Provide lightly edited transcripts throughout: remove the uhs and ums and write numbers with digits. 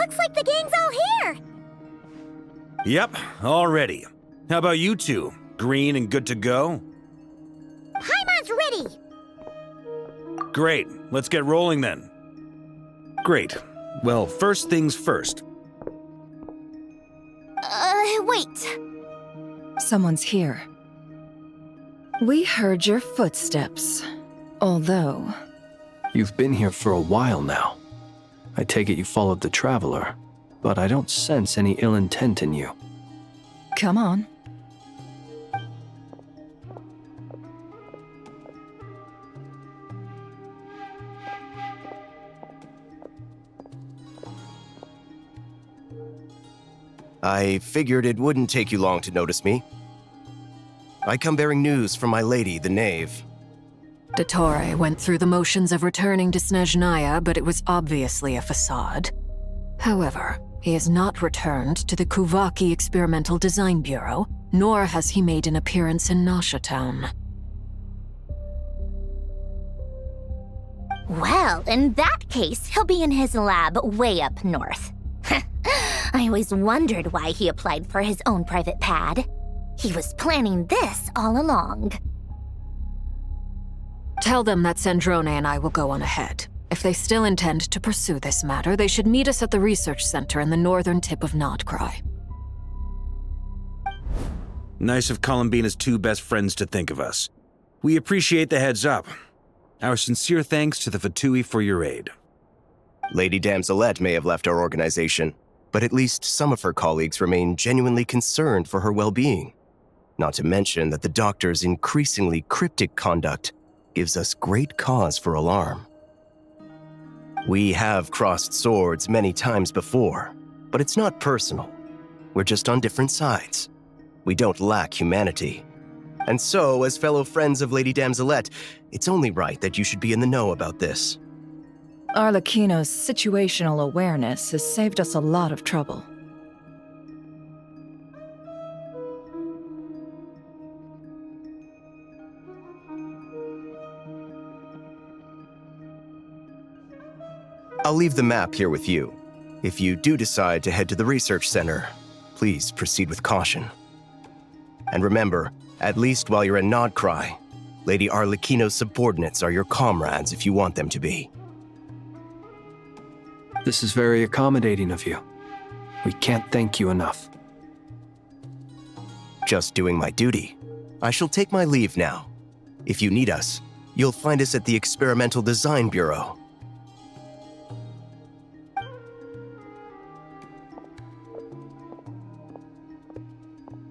Looks like the gang's all here! Yep, all ready. How about you two? Green and good to go? Paimon's ready! Great, let's get rolling then. Great. Well, first things first. Wait. Someone's here. We heard your footsteps. Although... You've been here for a while now. I take it you followed the Traveler, but I don't sense any ill intent in you. Come on. I figured it wouldn't take you long to notice me. I come bearing news from my lady, the Knave. Dottore went through the motions of returning to Snezhnaya, but it was obviously a facade. However, he has not returned to the Kuvaki Experimental Design Bureau, nor has he made an appearance in Nasha Town. Well, in that case, he'll be in his lab way up north. I always wondered why he applied for his own private pad. He was planning this all along. Tell them that Sandrone and I will go on ahead. If they still intend to pursue this matter, they should meet us at the research center in the northern tip of Krai. Nice of Columbina's two best friends to think of us. We appreciate the heads up. Our sincere thanks to the Fatui for your aid. Lady Damselette may have left our organization, but at least some of her colleagues remain genuinely concerned for her well-being. Not to mention that the Doctor's increasingly cryptic conduct gives us great cause for alarm. We have crossed swords many times before, but it's not personal. We're just on different sides. We don't lack humanity. And so, as fellow friends of Lady Damselette, it's only right that you should be in the know about this. Arlecchino's situational awareness has saved us a lot of trouble. I'll leave the map here with you. If you do decide to head to the research center, please proceed with caution. And remember, at least while you're in Krai, Lady Arlecchino's subordinates are your comrades if you want them to be. This is very accommodating of you. We can't thank you enough. Just doing my duty. I shall take my leave now. If you need us, you'll find us at the Experimental Design Bureau.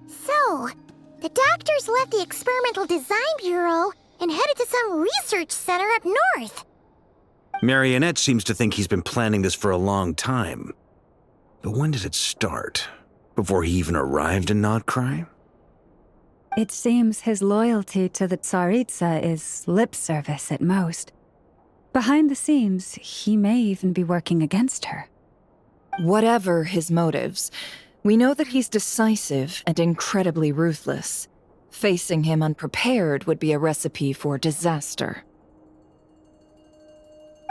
So, the Doctor's left the Experimental Design Bureau and headed to some research center up north. Marionette seems to think he's been planning this for a long time. But when did it start? Before he even arrived in Krai? It seems his loyalty to the Tsaritsa is lip service at most. Behind the scenes, he may even be working against her. Whatever his motives, we know that he's decisive and incredibly ruthless. Facing him unprepared would be a recipe for disaster.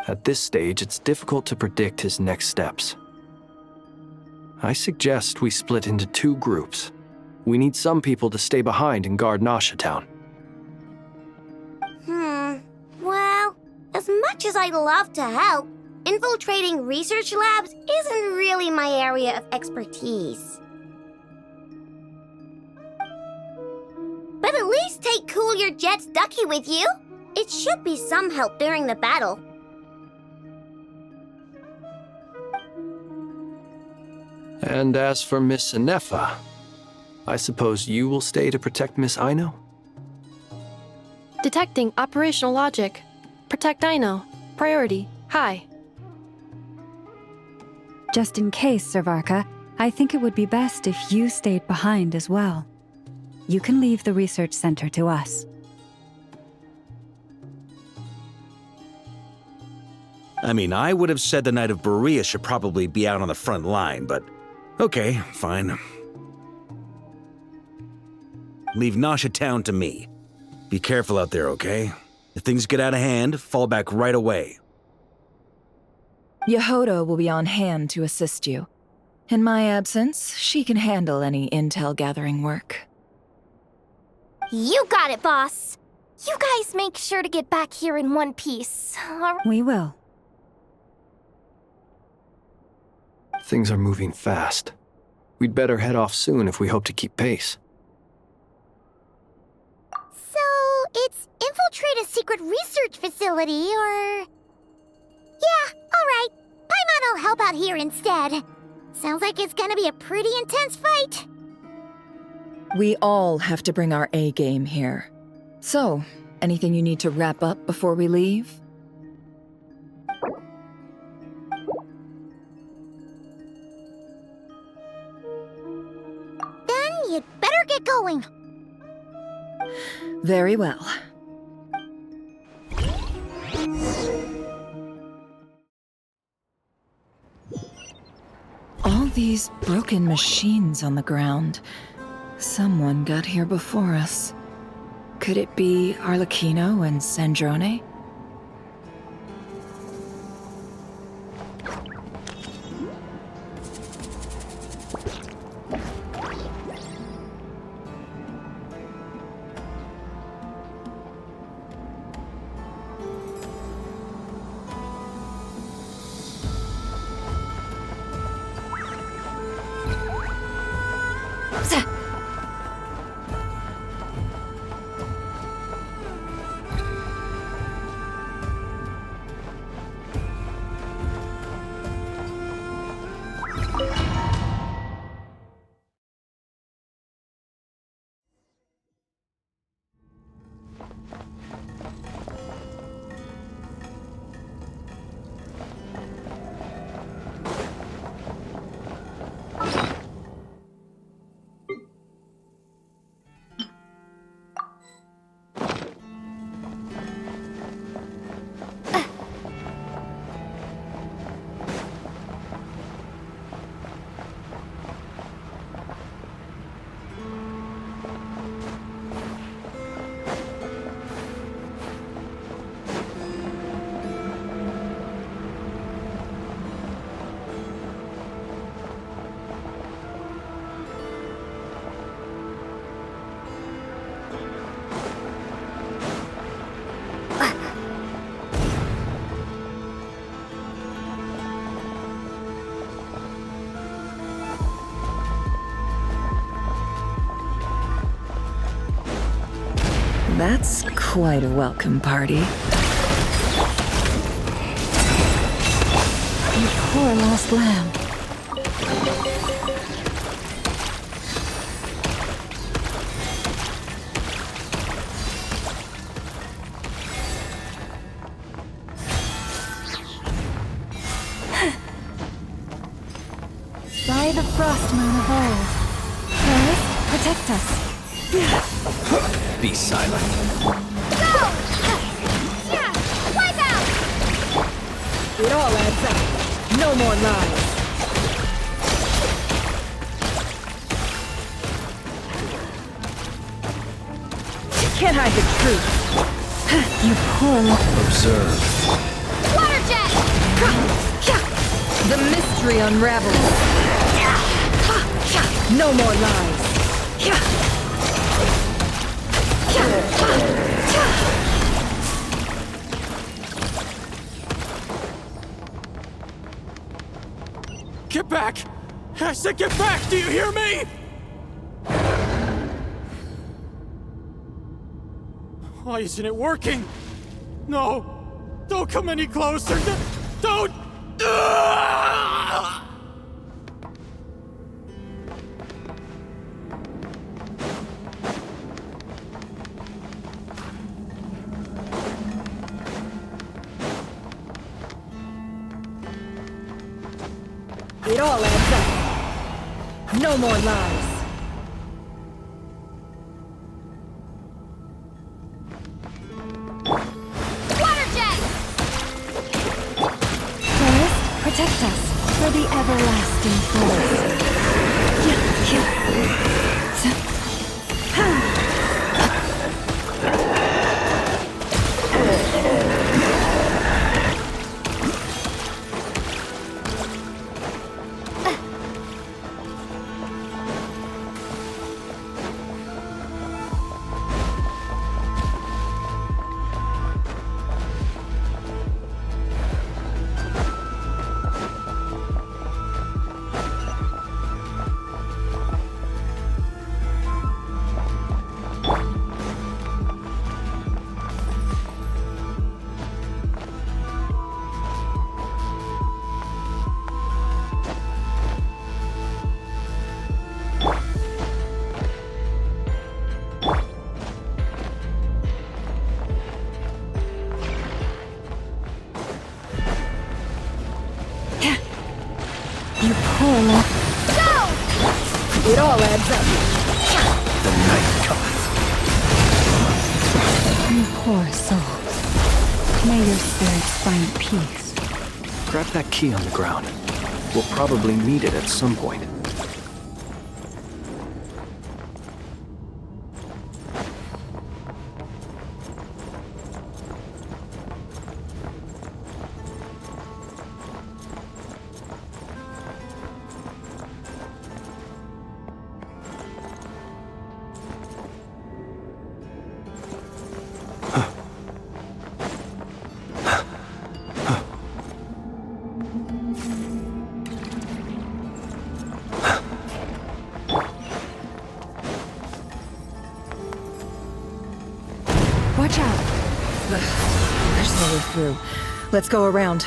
At this stage, it's difficult to predict his next steps. I suggest we split into two groups. We need some people to stay behind and guard Nasha Town. Well, as much as I'd love to help, infiltrating research labs isn't really my area of expertise. But at least take Cool Your Jet's Ducky with you. It should be some help during the battle. And as for Miss Nefer, I suppose you will stay to protect Miss Aino? Detecting operational logic. Protect Aino. Priority. High. Just in case, Servarka, I think it would be best if you stayed behind as well. You can leave the research center to us. I mean, I would have said the Knight of Berea should probably be out on the front line, but okay, fine. Leave Nasha Town to me. Be careful out there, okay? If things get out of hand, fall back right away. Jahoda will be on hand to assist you. In my absence, she can handle any intel gathering work. You got it, boss. You guys make sure to get back here in one piece. We will. Things are moving fast. We'd better head off soon if we hope to keep pace. So, it's infiltrate a secret research facility, or... Yeah, alright. Paimon will help out here instead. Sounds like it's gonna be a pretty intense fight. We all have to bring our A-game here. So, anything you need to wrap up before we leave? Then you'd better get going. Very well. All these broken machines on the ground. Someone got here before us. Could it be Arlecchino and Sandrone? That's quite a welcome party. You poor lost lamb. By the frost moon of old. Forest, protect us. Be silent. Go! Yeah! Wipe out! It all adds up. No more lies. You can't hide the truth. You poor Observe. Water jet! The mystery unravels. No more lies. Get back! I said get back! Do you hear me? Why isn't it working? No! Don't come any closer! Don't! It all adds up. No more lies. Water jet! forest, protect us for the everlasting forest. up. The night cometh. You poor souls. May your spirits find peace. Grab that key on the ground. We'll probably need it at some point. Watch out. There's no way through. Let's go around.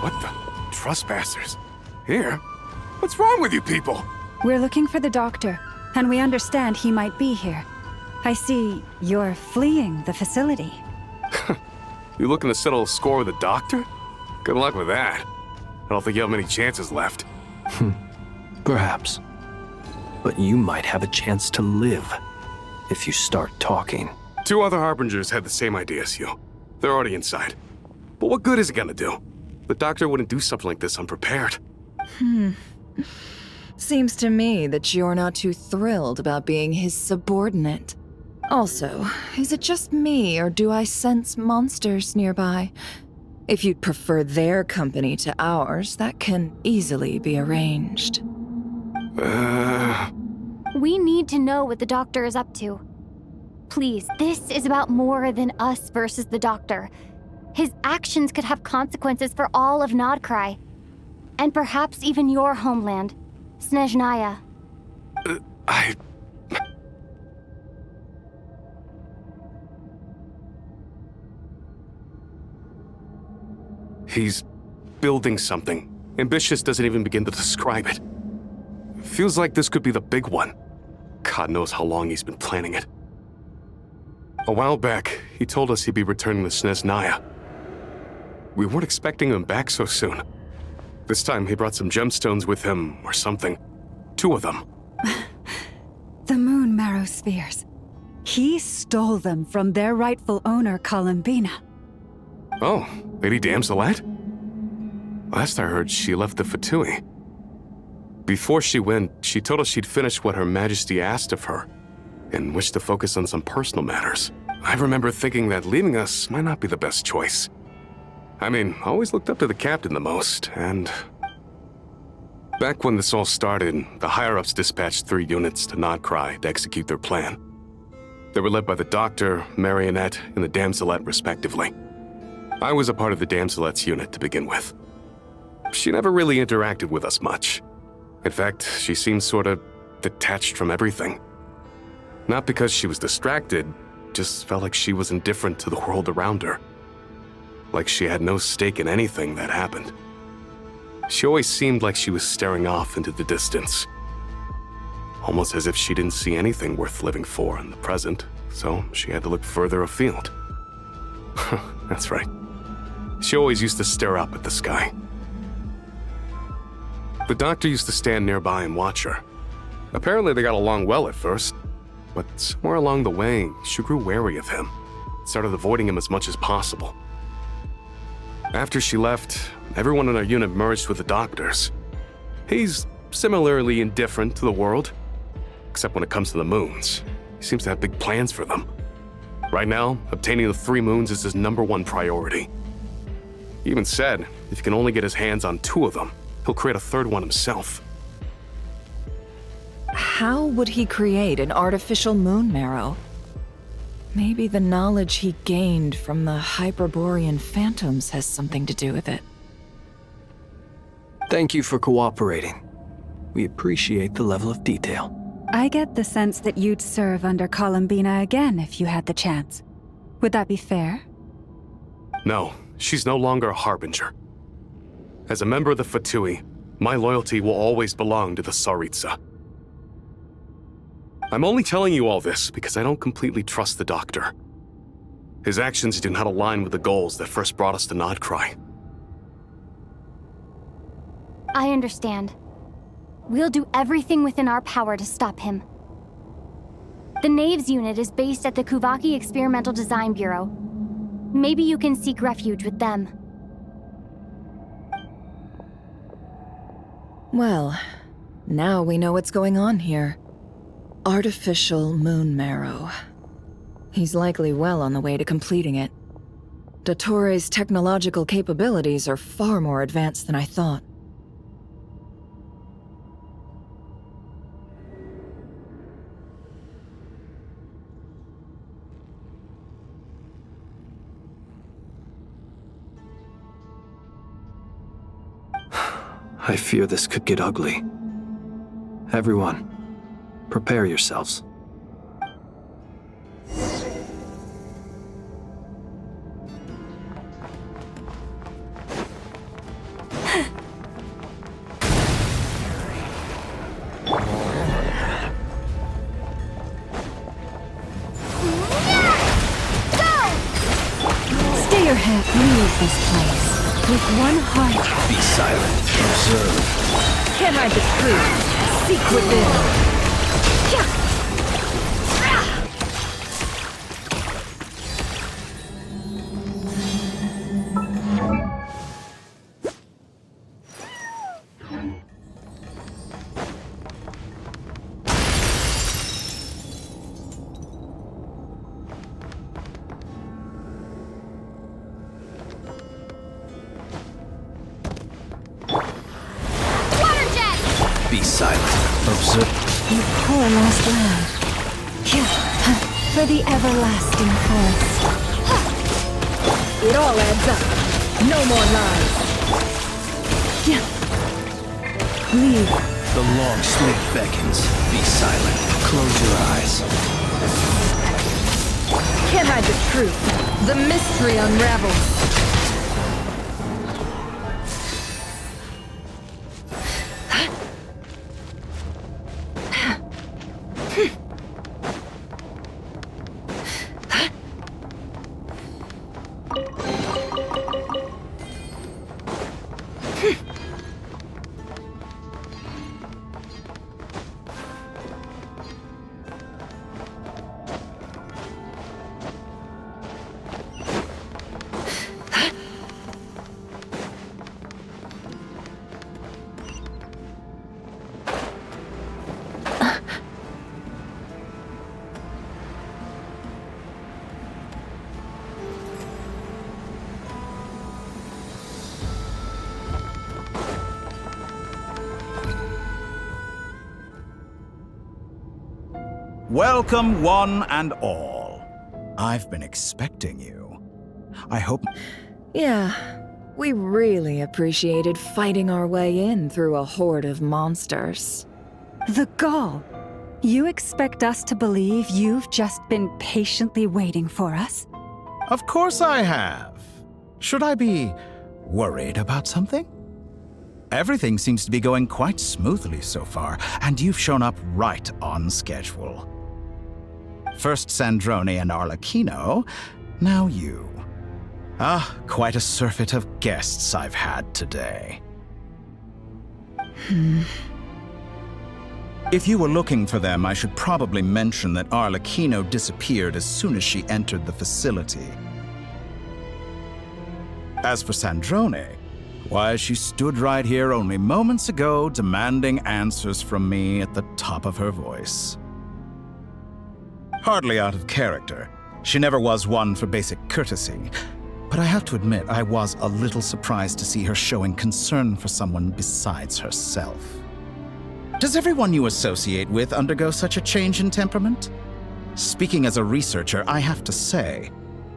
What the? Trespassers? Here? What's wrong with you people? We're looking for the doctor, and we understand he might be here. I see you're fleeing the facility. You looking to settle a score with the doctor? Good luck with that. I don't think you have many chances left. Perhaps. But you might have a chance to live if you start talking. 2 other Harbingers had the same idea as you. They're already inside. But what good is it gonna do? The doctor wouldn't do something like this unprepared. Seems to me that you're not too thrilled about being his subordinate. Also, is it just me, or do I sense monsters nearby? If you'd prefer their company to ours, that can easily be arranged. We need to know what the doctor is up to. Please, this is about more than us versus the doctor. His actions could have consequences for all of Krai, and perhaps even your homeland, Snezhnaya. He's building something. Ambitious doesn't even begin to describe it. Feels like this could be the big one. God knows how long he's been planning it. A while back, he told us he'd be returning to Snezhnaya. We weren't expecting him back so soon. This time he brought some gemstones with him, or something. 2 of them. The moon marrow spheres. He stole them from their rightful owner, Columbina. Oh, Lady Damselette? Last I heard, she left the Fatui. Before she went, she told us she'd finished what Her Majesty asked of her, and wished to focus on some personal matters. I remember thinking that leaving us might not be the best choice. I mean, I always looked up to the captain the most, and... Back when this all started, the higher-ups dispatched 3 units to Krai to execute their plan. They were led by the Doctor, Marionette, and the Damselette, respectively. I was a part of the Damselette's unit to begin with. She never really interacted with us much. In fact, she seemed sort of detached from everything. Not because she was distracted, just felt like she was indifferent to the world around her. Like she had no stake in anything that happened. She always seemed like she was staring off into the distance. Almost as if she didn't see anything worth living for in the present, so she had to look further afield. That's right. She always used to stare up at the sky. The Doctor used to stand nearby and watch her. Apparently they got along well at first, but somewhere along the way, she grew wary of him, started avoiding him as much as possible. After she left, everyone in our unit merged with the Doctor's. He's similarly indifferent to the world, except when it comes to the moons. He seems to have big plans for them. Right now, obtaining the 3 moons is his #1 priority. He even said if he can only get his hands on 2 of them, he'll create a 3rd one himself. How would he create an artificial moon marrow? Maybe the knowledge he gained from the Hyperborean phantoms has something to do with it. Thank you for cooperating. We appreciate the level of detail. I get the sense that you'd serve under Columbina again if you had the chance. Would that be fair? No, she's no longer a harbinger. As a member of the Fatui, my loyalty will always belong to the Tsaritsa. I'm only telling you all this because I don't completely trust the Doctor. His actions do not align with the goals that first brought us to Krai. I understand. We'll do everything within our power to stop him. The Knaves unit is based at the Kuvaki Experimental Design Bureau. Maybe you can seek refuge with them. Well, now we know what's going on here. Artificial moon marrow. He's likely well on the way to completing it. Dottore's technological capabilities are far more advanced than I thought. I fear this could get ugly. Everyone, prepare yourselves. Stay your head, leave this place. With one heart. Be silent. Observe. Can't hide the truth. Seek within. Be silent. Observe. You poor lost land. For the everlasting forest. It all adds up. No more lies. Leave. The long sleep beckons. Be silent. Close your eyes. Can't hide the truth. The mystery unravels. Welcome, one and all. I've been expecting you. I hope... Yeah, we really appreciated fighting our way in through a horde of monsters. The gall. You expect us to believe you've just been patiently waiting for us? Of course I have. Should I be worried about something? Everything seems to be going quite smoothly so far, and you've shown up right on schedule. First Sandrone and Arlecchino, now you. Ah, quite a surfeit of guests I've had today. If you were looking for them, I should probably mention that Arlecchino disappeared as soon as she entered the facility. As for Sandrone, why, she stood right here only moments ago demanding answers from me at the top of her voice. Hardly out of character, She never was one for basic courtesy, but I have to admit I was a little surprised to see her showing concern for someone besides herself. Does everyone you associate with undergo such a change in temperament? Speaking as a researcher, I have to say,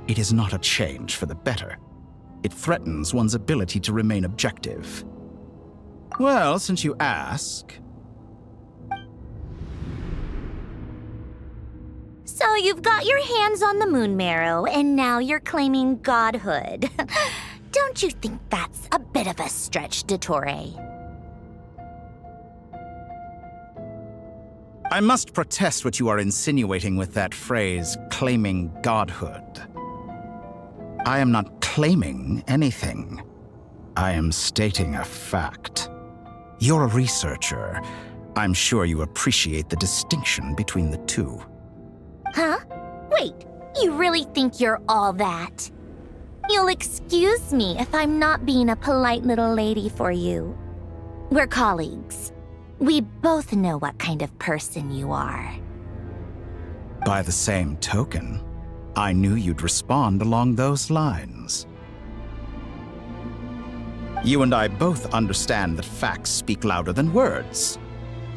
it is not a change for the better. It threatens one's ability to remain objective. Well, since you ask... So you've got your hands on the moon marrow, and now you're claiming godhood. Don't you think that's a bit of a stretch, Dottore? I must protest what you are insinuating with that phrase, claiming godhood. I am not claiming anything. I am stating a fact. You're a researcher. I'm sure you appreciate the distinction between the two. Huh? Wait, you really think you're all that? You'll excuse me if I'm not being a polite little lady for you. We're colleagues. We both know what kind of person you are. By the same token, I knew you'd respond along those lines. You and I both understand that facts speak louder than words.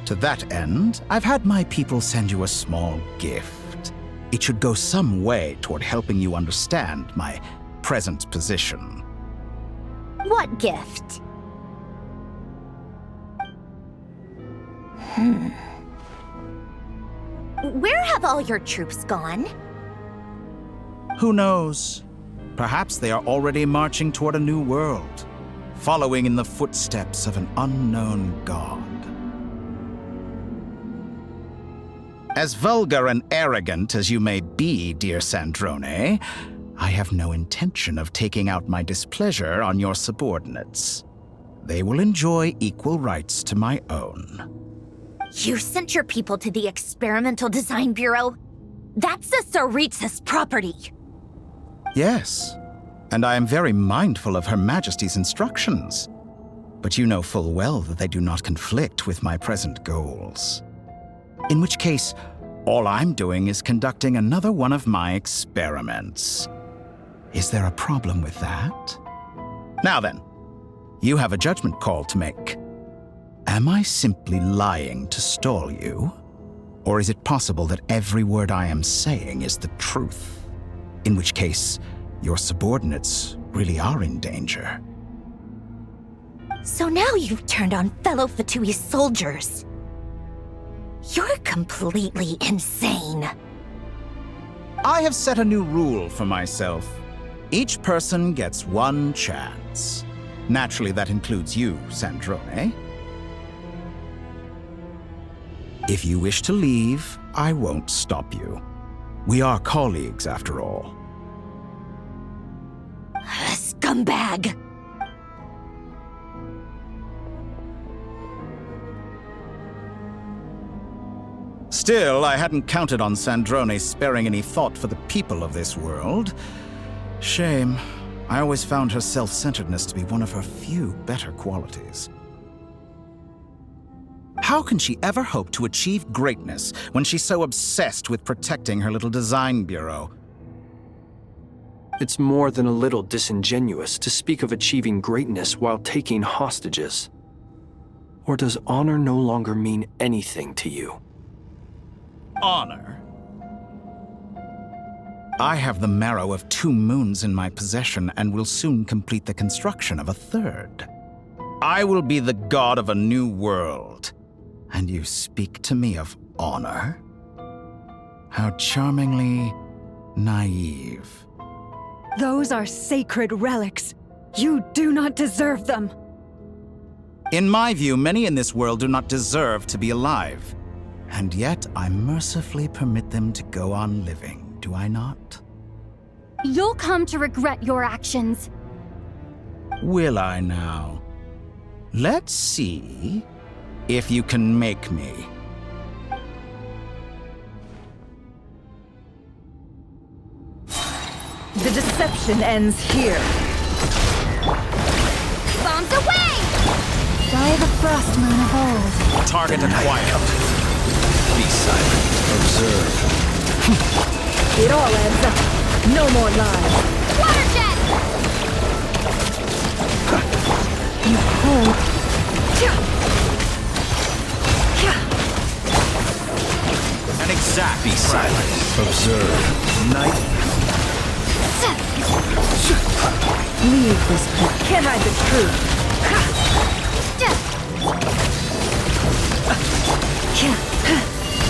To that end, I've had my people send you a small gift. It should go some way toward helping you understand my present position. What gift? Where have all your troops gone? Who knows? Perhaps they are already marching toward a new world, following in the footsteps of an unknown god. As vulgar and arrogant as you may be, dear Sandrone, I have no intention of taking out my displeasure on your subordinates. They will enjoy equal rights to my own. You sent your people to the Experimental Design Bureau? That's the Tsaritsa's property. Yes, and I am very mindful of Her Majesty's instructions. But you know full well that they do not conflict with my present goals. In which case, all I'm doing is conducting another one of my experiments. Is there a problem with that? Now then, you have a judgment call to make. Am I simply lying to stall you? Or is it possible that every word I am saying is the truth? In which case, your subordinates really are in danger. So now you've turned on fellow Fatui soldiers. You're completely insane. I have set a new rule for myself. Each person gets one chance. Naturally, that includes you, Sandrone. If you wish to leave, I won't stop you. We are colleagues, after all. Scumbag! Still, I hadn't counted on Sandrone sparing any thought for the people of this world. Shame. I always found her self-centeredness to be one of her few better qualities. How can she ever hope to achieve greatness when she's so obsessed with protecting her little design bureau? It's more than a little disingenuous to speak of achieving greatness while taking hostages. Or does honor no longer mean anything to you? Honor? I have the marrow of 2 moons in my possession and will soon complete the construction of a 3rd. I will be the god of a new world. And you speak to me of honor? How charmingly naive. Those are sacred relics. You do not deserve them. In my view, many in this world do not deserve to be alive. And yet, I mercifully permit them to go on living, do I not? You'll come to regret your actions. Will I now? Let's see if you can make me. The deception ends here. Bombs away! By the frost moon of old. Target acquired. Be silent. Observe. It all adds up. No more lies. Water jet! You pull. An exact be silent. Observe. Night. Leave this place. Can't hide the truth.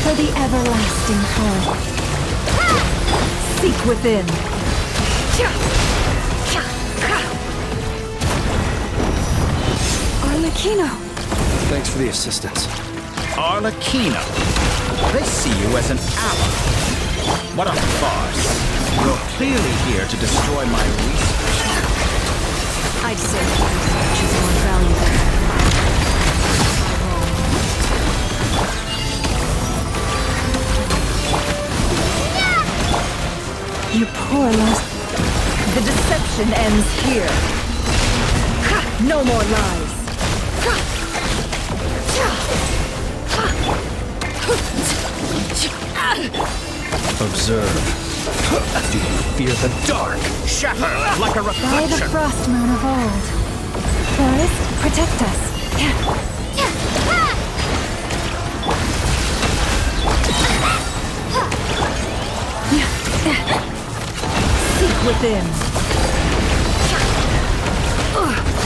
For the everlasting home. Seek within. Arlecchino! Thanks for the assistance. Arlecchino. They see you as an ally. What a farce. You're clearly here to destroy my research. I'd say that research is more valuable. You poor lost. The deception ends here. No more lies. Observe. Do you fear the dark? Shatter like a By the reflection. frost moon of old. Forest, protect us. Seek within.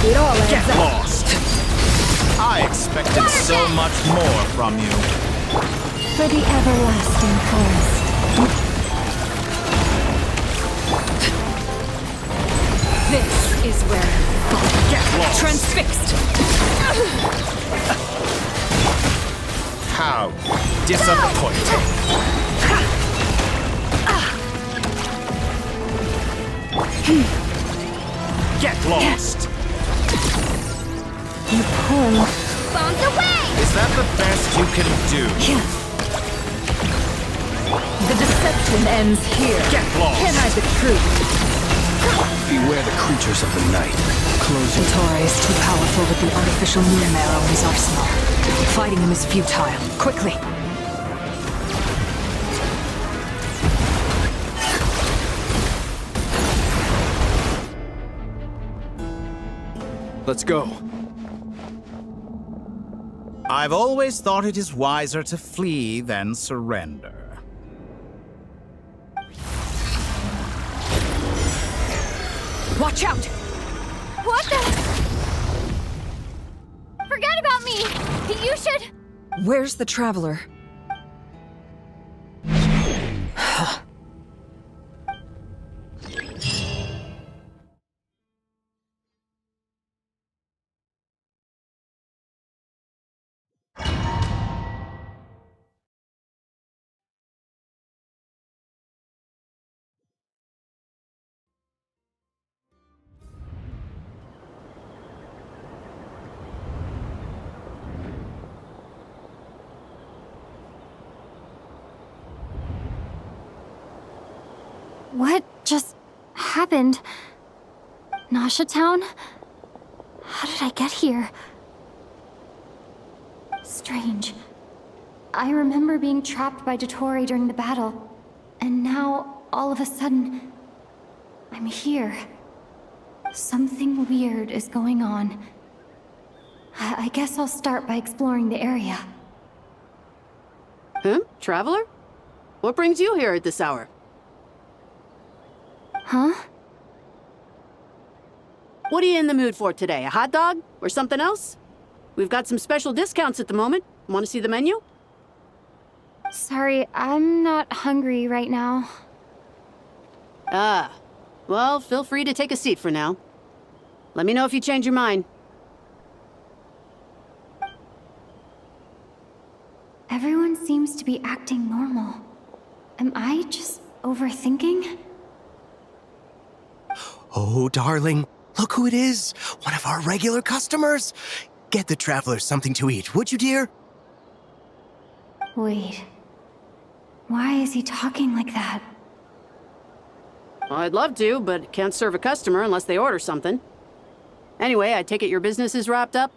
It all adds Get up. lost. I expected so much more from you. For the everlasting forest. This is where Get lost. transfixed. How disappointing. Get lost. You poor Bombs away! Is that the best you can do? The deception ends here. Get lost. Can't hide the truth. Beware the creatures of the night. Close your Torre is too powerful with the artificial moon marrow in his arsenal. Fighting him is futile. Quickly! Let's go. I've always thought it is wiser to flee than surrender. Watch out! What the? Forget about me! You should... Where's the traveler? What just happened? Nasha Town? How did I get here? Strange. I remember being trapped by Dottore during the battle, and now, all of a sudden, I'm here. Something weird is going on. I guess I'll start by exploring the area. Huh? Traveler? What brings you here at this hour? Huh? What are you in the mood for today? A hot dog? Or something else? We've got some special discounts at the moment. Want to see the menu? Sorry, I'm not hungry right now. Ah. Well, feel free to take a seat for now. Let me know if you change your mind. Everyone seems to be acting normal. Am I just overthinking? Oh, darling, look who it is. One of our regular customers. Get the traveler something to eat, would you, dear? Wait. Why is he talking like that? Well, I'd love to, but can't serve a customer unless they order something. Anyway, I take it your business is wrapped up?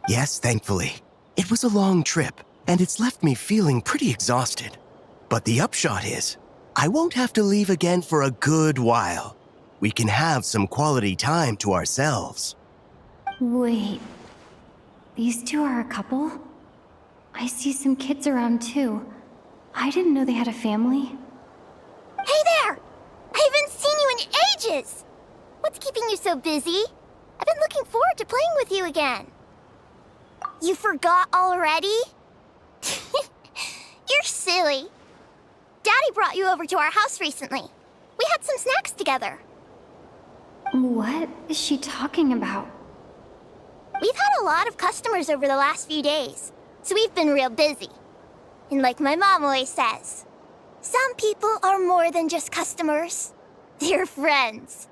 Yes, thankfully. It was a long trip, and it's left me feeling pretty exhausted. But the upshot is, I won't have to leave again for a good while. We can have some quality time to ourselves. Wait. These two are a couple? I see some kids around too. I didn't know they had a family. Hey there! I haven't seen you in ages! What's keeping you so busy? I've been looking forward to playing with you again. You forgot already? You're silly. Daddy brought you over to our house recently. We had some snacks together. What is she talking about? We've had a lot of customers over the last few days, so we've been real busy. And like my mom always says, some people are more than just customers. They're friends.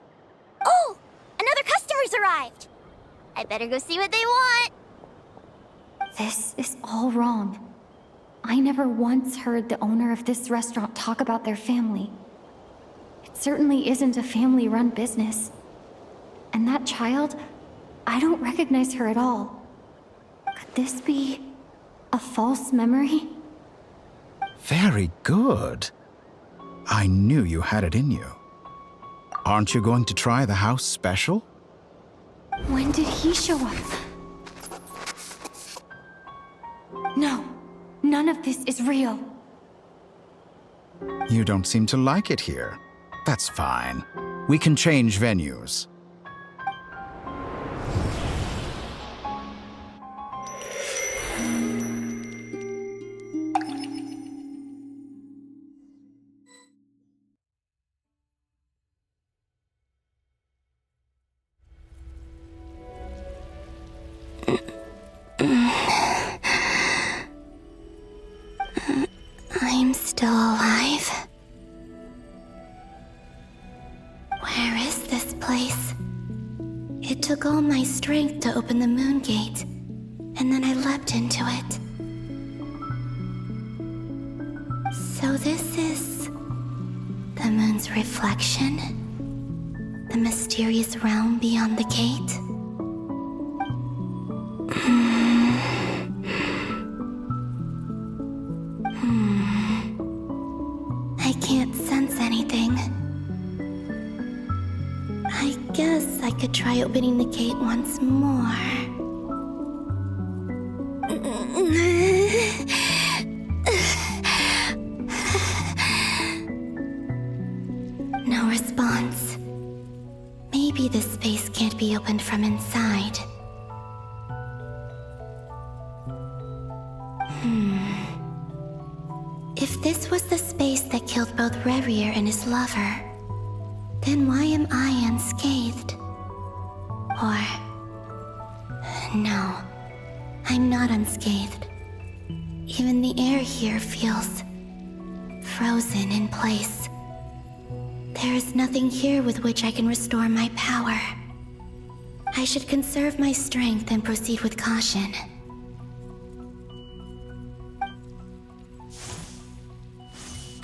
Oh, another customer's arrived. I better go see what they want. This is all wrong. I never once heard the owner of this restaurant talk about their family. It certainly isn't a family-run business. And that child, I don't recognize her at all. Could this be a false memory? Very good. I knew you had it in you. Aren't you going to try the house special? When did he show up? No, none of this is real. You don't seem to like it here. That's fine. We can change venues. I'm still alive. Where is this place? It took all my strength to open the moon gate, and then I leapt into it. So this is the moon's reflection? The mysterious realm beyond the gate? I can't sense anything. I guess I could try opening the gate once more. No response. Maybe this space can't be opened from inside. If this was the space that killed both Rerir and his lover, then why am I unscathed? Or... no, I'm not unscathed. Even the air here feels... frozen in place. There is nothing here with which I can restore my power. I should conserve my strength and proceed with caution.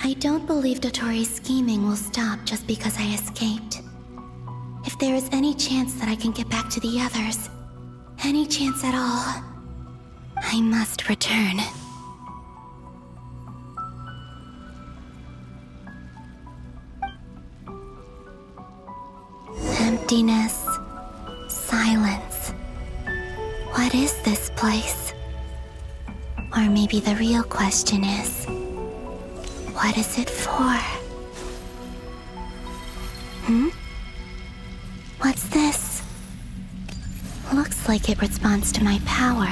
I don't believe Dotori's scheming will stop just because I escaped. If there is any chance that I can get back to the others, any chance at all, I must return. Emptiness, silence. What is this place? Or maybe the real question is, what is it for? What's this? Looks like it responds to my power.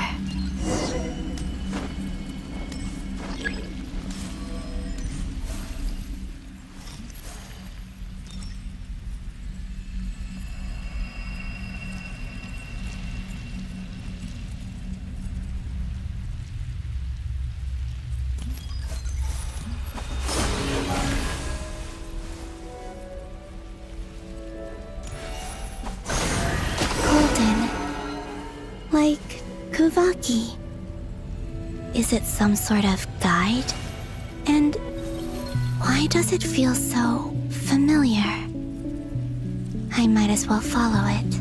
Like Kuvaki. Is it some sort of guide? And why does it feel so familiar? I might as well follow it.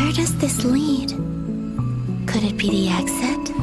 Where does this lead? Could it be the exit?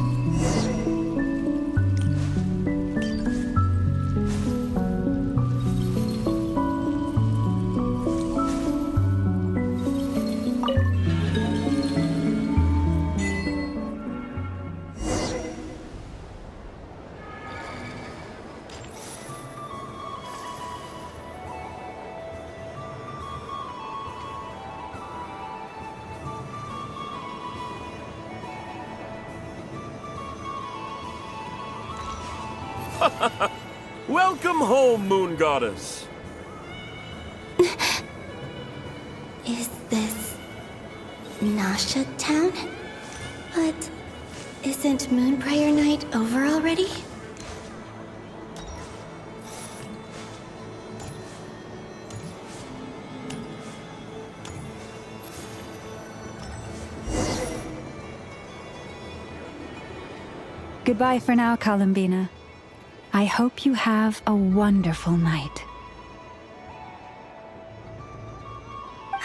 Welcome home, Moon Goddess. Is this Nasha Town? But isn't Moon Prayer Night over already? Goodbye for now, Columbina. I hope you have a wonderful night.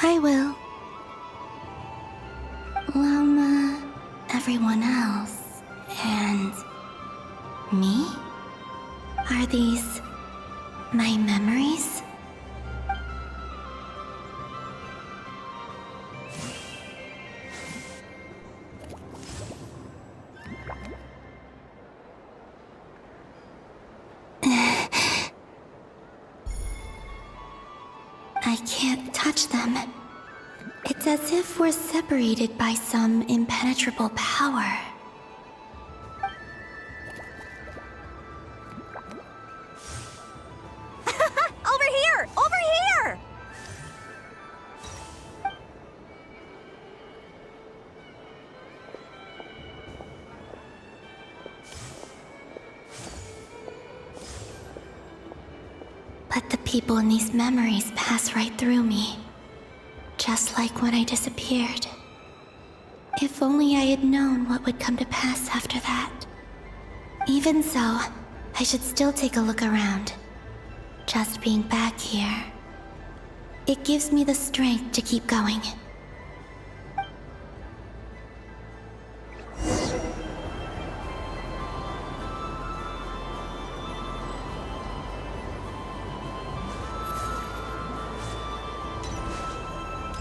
I will. Lama, everyone else, and me? Are these my memories? I can't touch them. It's as if we're separated by some impenetrable power. Over here! Over here! But the people in these memories pass right through me. Just like when I disappeared. If only I had known what would come to pass after that. Even so, I should still take a look around. Just being back here. It gives me the strength to keep going.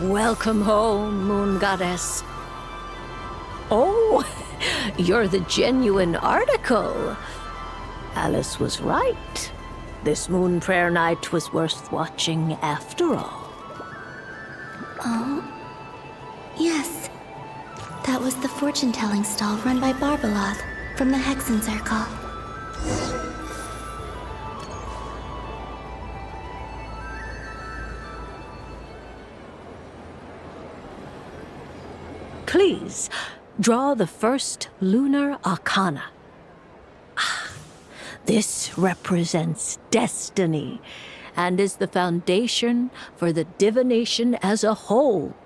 Welcome home, Moon Goddess. Oh, you're the genuine article. Alice was right. This Moon Prayer Night was worth watching after all. Oh, yes. That was the fortune-telling stall run by Barbeloth from the Hexen Circle. Please, draw the first lunar arcana. This represents destiny and is the foundation for the divination as a whole.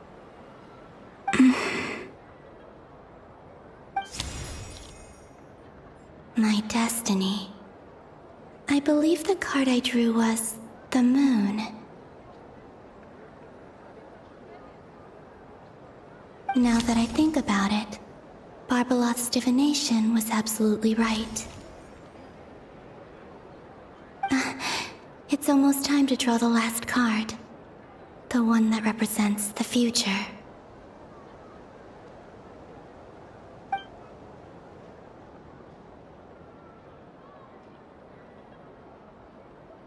My destiny. I believe the card I drew was the moon. Now that I think about it, Barbeloth's divination was absolutely right. It's almost time to draw the last card. The one that represents the future.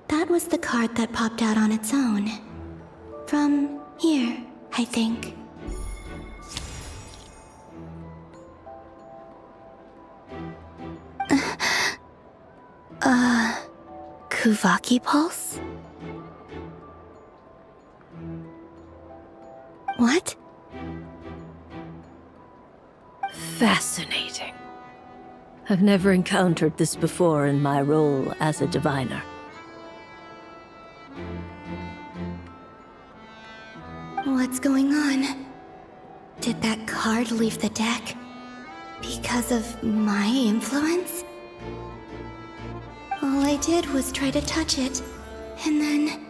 That was the card that popped out on its own. From here, I think. Kuvaki Pulse? What? Fascinating. I've never encountered this before in my role as a diviner. What's going on? Did that card leave the deck? Because of my influence? All I did was try to touch it, and then...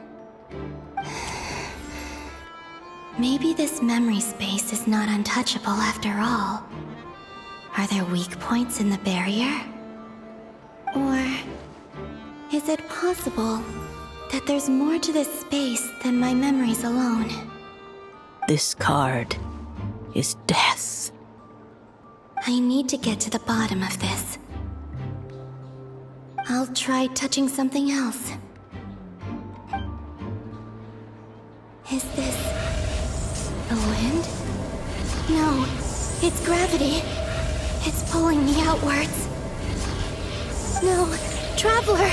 Maybe this memory space is not untouchable after all. Are there weak points in the barrier? Or is it possible that there's more to this space than my memories alone? This card is death. I need to get to the bottom of this. I'll try touching something else. Is this the wind? No, it's gravity. It's pulling me outwards. No, Traveler!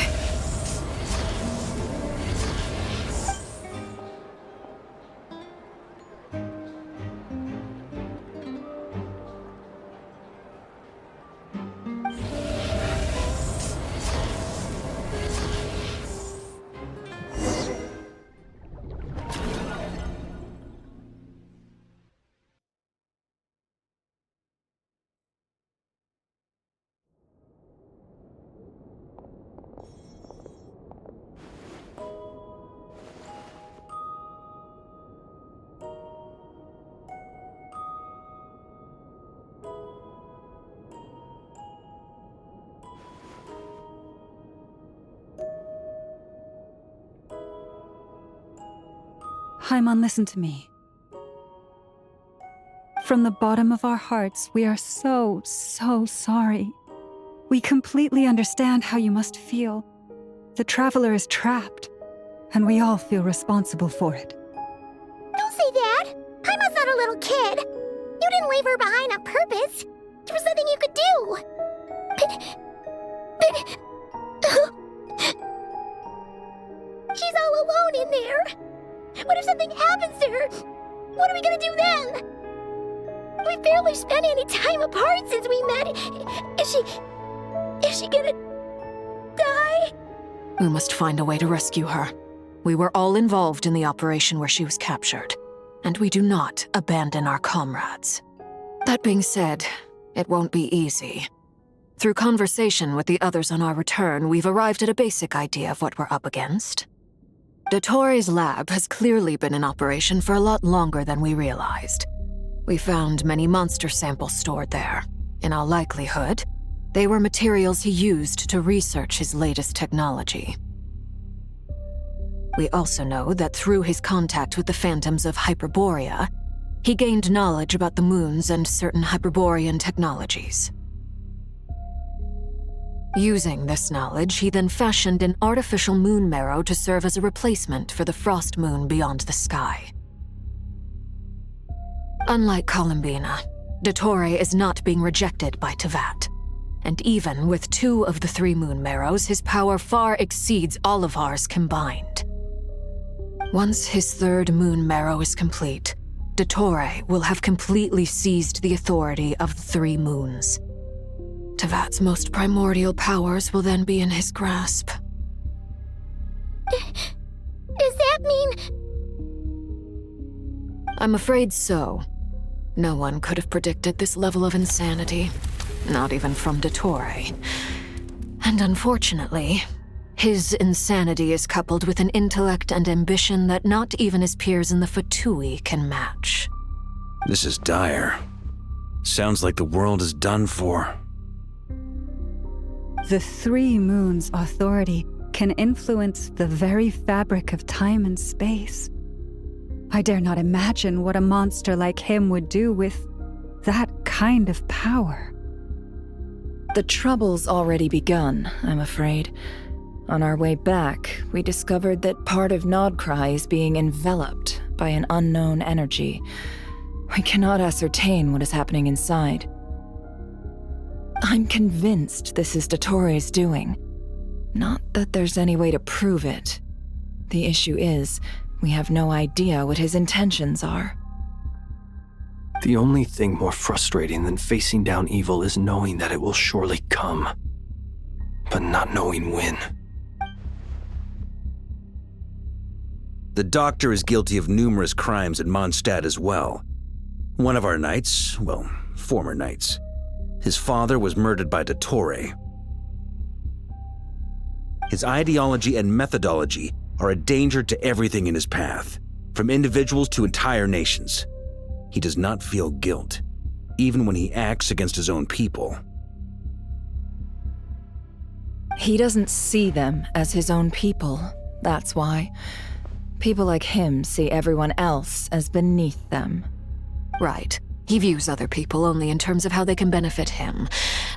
Paimon, listen to me. From the bottom of our hearts, we are so sorry. We completely understand how you must feel. The Traveler is trapped, and we all feel responsible for it. Don't say that! Paimon's not a little kid! You didn't leave her behind on purpose! There was nothing you could do! She's all alone in there! What if something happens to her? What are we gonna do then? We barely spent any time apart since we met. Is she gonna die? We must find a way to rescue her. We were all involved in the operation where she was captured, and we do not abandon our comrades. That being said, it won't be easy. Through conversation with the others on our return, we've arrived at a basic idea of what we're up against. Dottore's lab has clearly been in operation for a lot longer than we realized. We found many monster samples stored there. In all likelihood, they were materials he used to research his latest technology. We also know that through his contact with the phantoms of Hyperborea, he gained knowledge about the moons and certain Hyperborean technologies. Using this knowledge, he then fashioned an artificial moon marrow to serve as a replacement for the frost moon beyond the sky. Unlike Columbina, Dottore is not being rejected by Teyvat, and even with 2 of the 3 moon marrows, his power far exceeds all of ours combined. Once his 3rd moon marrow is complete, Dottore will have completely seized the authority of the 3 moons. Teyvat's most primordial powers will then be in his grasp. Does that mean... I'm afraid so. No one could have predicted this level of insanity, not even from Dottore. And unfortunately, his insanity is coupled with an intellect and ambition that not even his peers in the Fatui can match. This is dire. Sounds like the world is done for. The 3 moons' authority can influence the very fabric of time and space. I dare not imagine what a monster like him would do with that kind of power. The trouble's already begun, I'm afraid. On our way back, we discovered that part of Krai is being enveloped by an unknown energy. We cannot ascertain what is happening inside. I'm convinced this is Dottore's doing. Not that there's any way to prove it. The issue is, we have no idea what his intentions are. The only thing more frustrating than facing down evil is knowing that it will surely come, but not knowing when. The Doctor is guilty of numerous crimes in Mondstadt as well. One of our knights, well, former knights, his father was murdered by Dottore. His ideology and methodology are a danger to everything in his path. from individuals to entire nations. He does not feel guilt, even when he acts against his own people. He doesn't see them as his own people, that's why. People like him see everyone else as beneath them. Right. He views other people only in terms of how they can benefit him.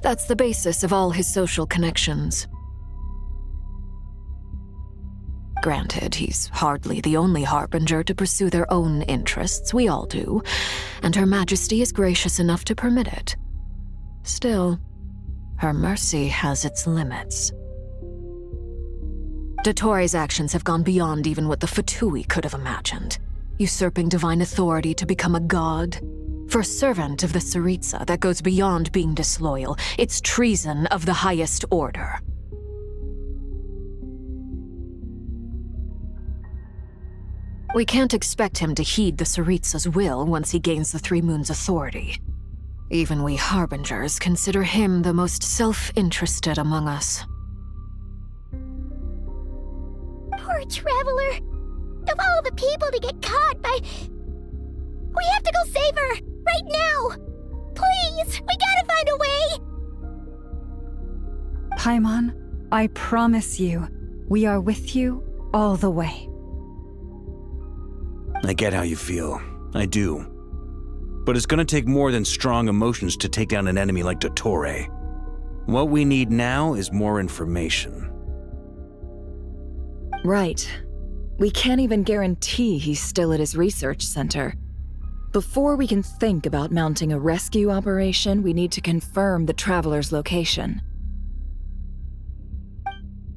That's the basis of all his social connections. Granted, he's hardly the only harbinger to pursue their own interests. We all do. And Her Majesty is gracious enough to permit it. Still, her mercy has its limits. Dottoore's actions have gone beyond even what the Fatui could have imagined. Usurping divine authority to become a god. For a servant of the Tsaritsa, that goes beyond being disloyal. It's treason of the highest order. We can't expect him to heed the Tsaritsa's will once he gains the Three Moons' authority. Even we Harbingers consider him the most self-interested among us. Poor Traveler. Of all the people to get caught by... We have to go save her! Right now! Please! We gotta find a way! Paimon, I promise you, we are with you all the way. I get how you feel. I do. But it's gonna take more than strong emotions to take down an enemy like Dottoore. What we need now is more information. Right. We can't even guarantee he's still at his research center. Before we can think about mounting a rescue operation, we need to confirm the Traveler's location.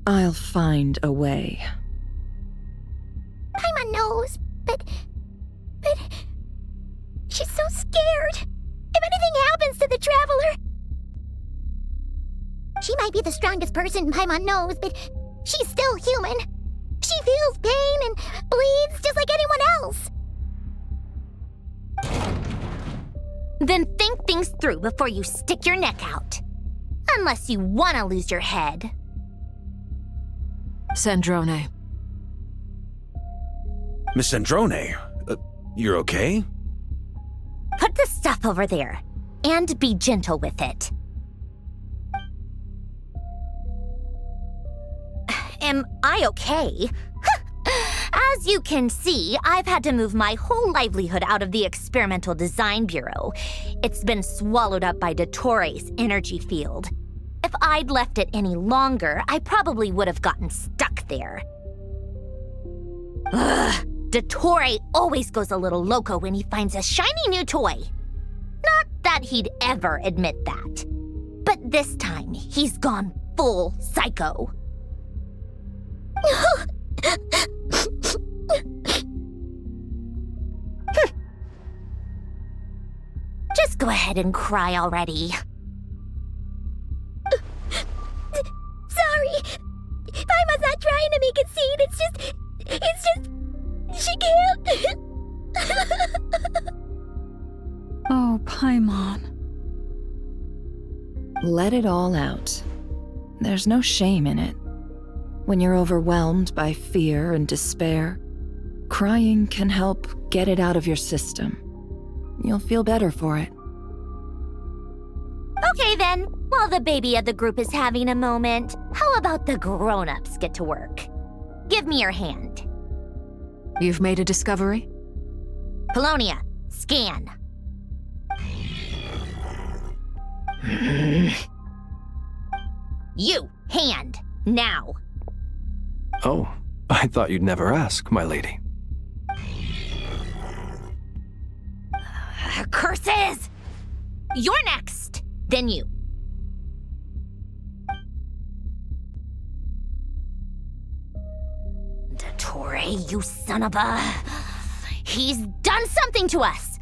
I'll find a way. Paimon knows, but... She's so scared. If anything happens to the Traveler... She might be the strongest person Paimon knows, but she's still human. She feels pain and bleeds just like anyone else. Then think things through before you stick your neck out. Unless you want to lose your head. Sandrone. Miss Sandrone, you're okay? Put the stuff over there, and be gentle with it. Am I okay? As you can see, I've had to move my whole livelihood out of the Experimental Design Bureau. It's been swallowed up by Dottoore's energy field. If I'd left it any longer, I probably would have gotten stuck there. Ugh, Dottoore always goes a little loco when he finds a shiny new toy. Not that he'd ever admit that. But this time, he's gone full psycho. Just go ahead and cry already. Sorry. Paimon's not trying to make it seem. It's just... She can't... Oh, Paimon. Let it all out. There's no shame in it. When you're overwhelmed by fear and despair, crying can help get it out of your system. You'll feel better for it. Okay then, while the baby of the group is having a moment, how about the grown-ups get to work? Give me your hand. You've made a discovery? Colonia, scan. You, hand, now. Oh, I thought you'd never ask, my lady. Curses! You're next, then you. Dottoore, you son of a... He's done something to us!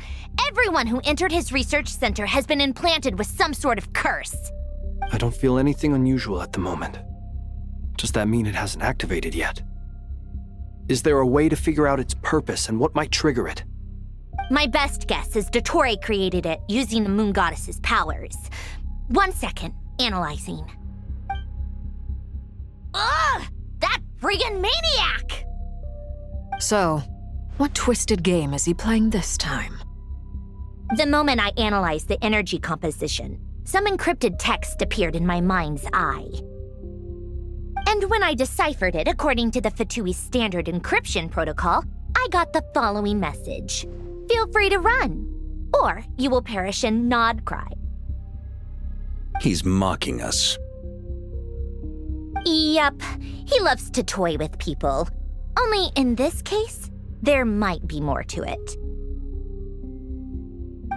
Everyone who entered his research center has been implanted with some sort of curse. I don't feel anything unusual at the moment. Does that mean it hasn't activated yet? Is there a way to figure out its purpose and what might trigger it? My best guess is Dottoore created it using the Moon Goddess's powers. 1 second, analyzing. Ugh! That friggin' maniac! So, What twisted game is he playing this time? The moment I analyzed the energy composition, some encrypted text appeared in my mind's eye. And when I deciphered it according to the Fatui standard encryption protocol, I got the following message. Feel free to run, or you will perish in Nod Krai. He's mocking us. Yep, he loves to toy with people. Only in this case, there might be more to it.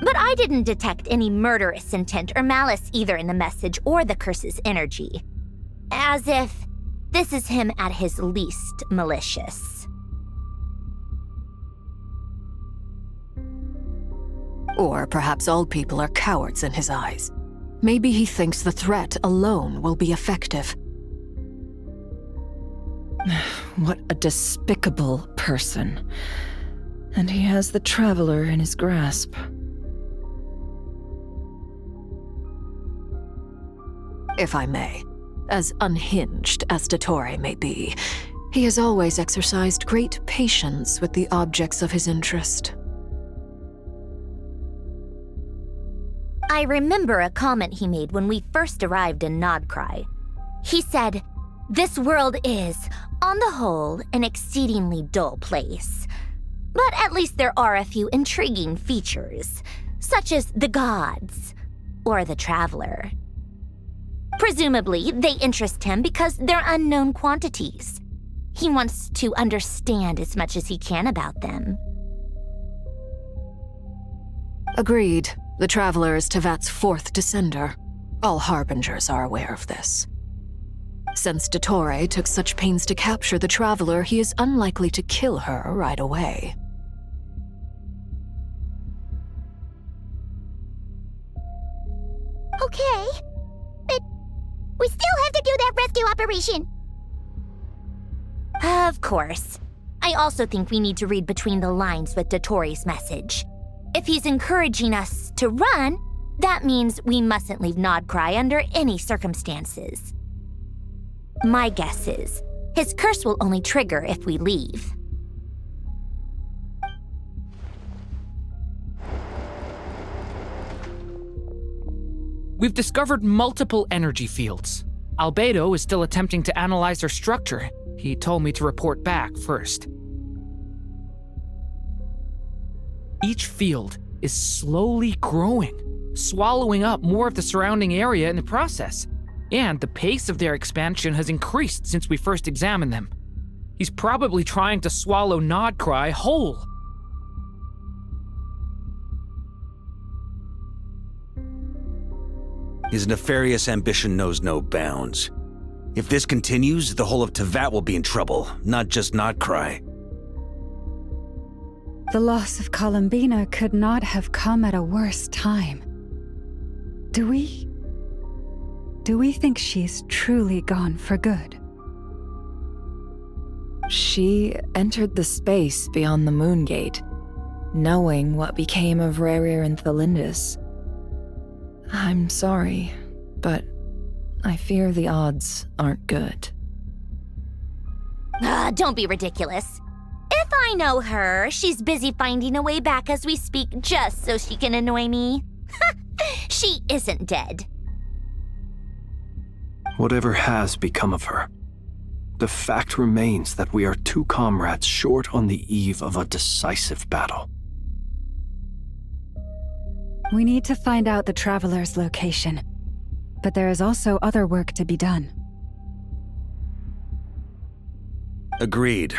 But I didn't detect any murderous intent or malice either in the message or the curse's energy. As if this is him at his least malicious. Or perhaps all people are cowards in his eyes. Maybe he thinks the threat alone will be effective. What a despicable person. And he has the Traveler in his grasp. If I may, as unhinged as Dottore may be, he has always exercised great patience with the objects of his interest. I remember a comment he made when we first arrived in Nod Krai. He said, "This world is, on the whole, an exceedingly dull place. But at least there are a few intriguing features, such as the gods, or the Traveler. Presumably, they interest him because they're unknown quantities. He wants to understand as much as he can about them." Agreed. The Traveler is Tevat's fourth descender. All Harbingers are aware of this. Since Dottore took such pains to capture the Traveler, he is unlikely to kill her right away. Okay, but we still have to do that rescue operation. Of course. I also think we need to read between the lines with Dottore's message. If he's encouraging us to run, that means we mustn't leave Nod Krai under any circumstances. My guess is, his curse will only trigger if we leave. We've discovered multiple energy fields. Albedo is still attempting to analyze their structure. He told me to report back first. Each field is slowly growing, swallowing up more of the surrounding area in the process. And the pace of their expansion has increased since we first examined them. He's probably trying to swallow Nod Krai whole. His nefarious ambition knows no bounds. If this continues, the whole of Tevat will be in trouble, not just Nod Krai. The loss of Columbina could not have come at a worse time. Do we think she's truly gone for good? She entered the space beyond the Moon Gate, knowing what became of Rerir and Thalindus. I'm sorry, but I fear the odds aren't good. Don't be ridiculous. If I know her, she's busy finding a way back as we speak just so she can annoy me. She isn't dead. Whatever has become of her, the fact remains that we are two comrades short on the eve of a decisive battle. We need to find out the Traveler's location, but there is also other work to be done. Agreed.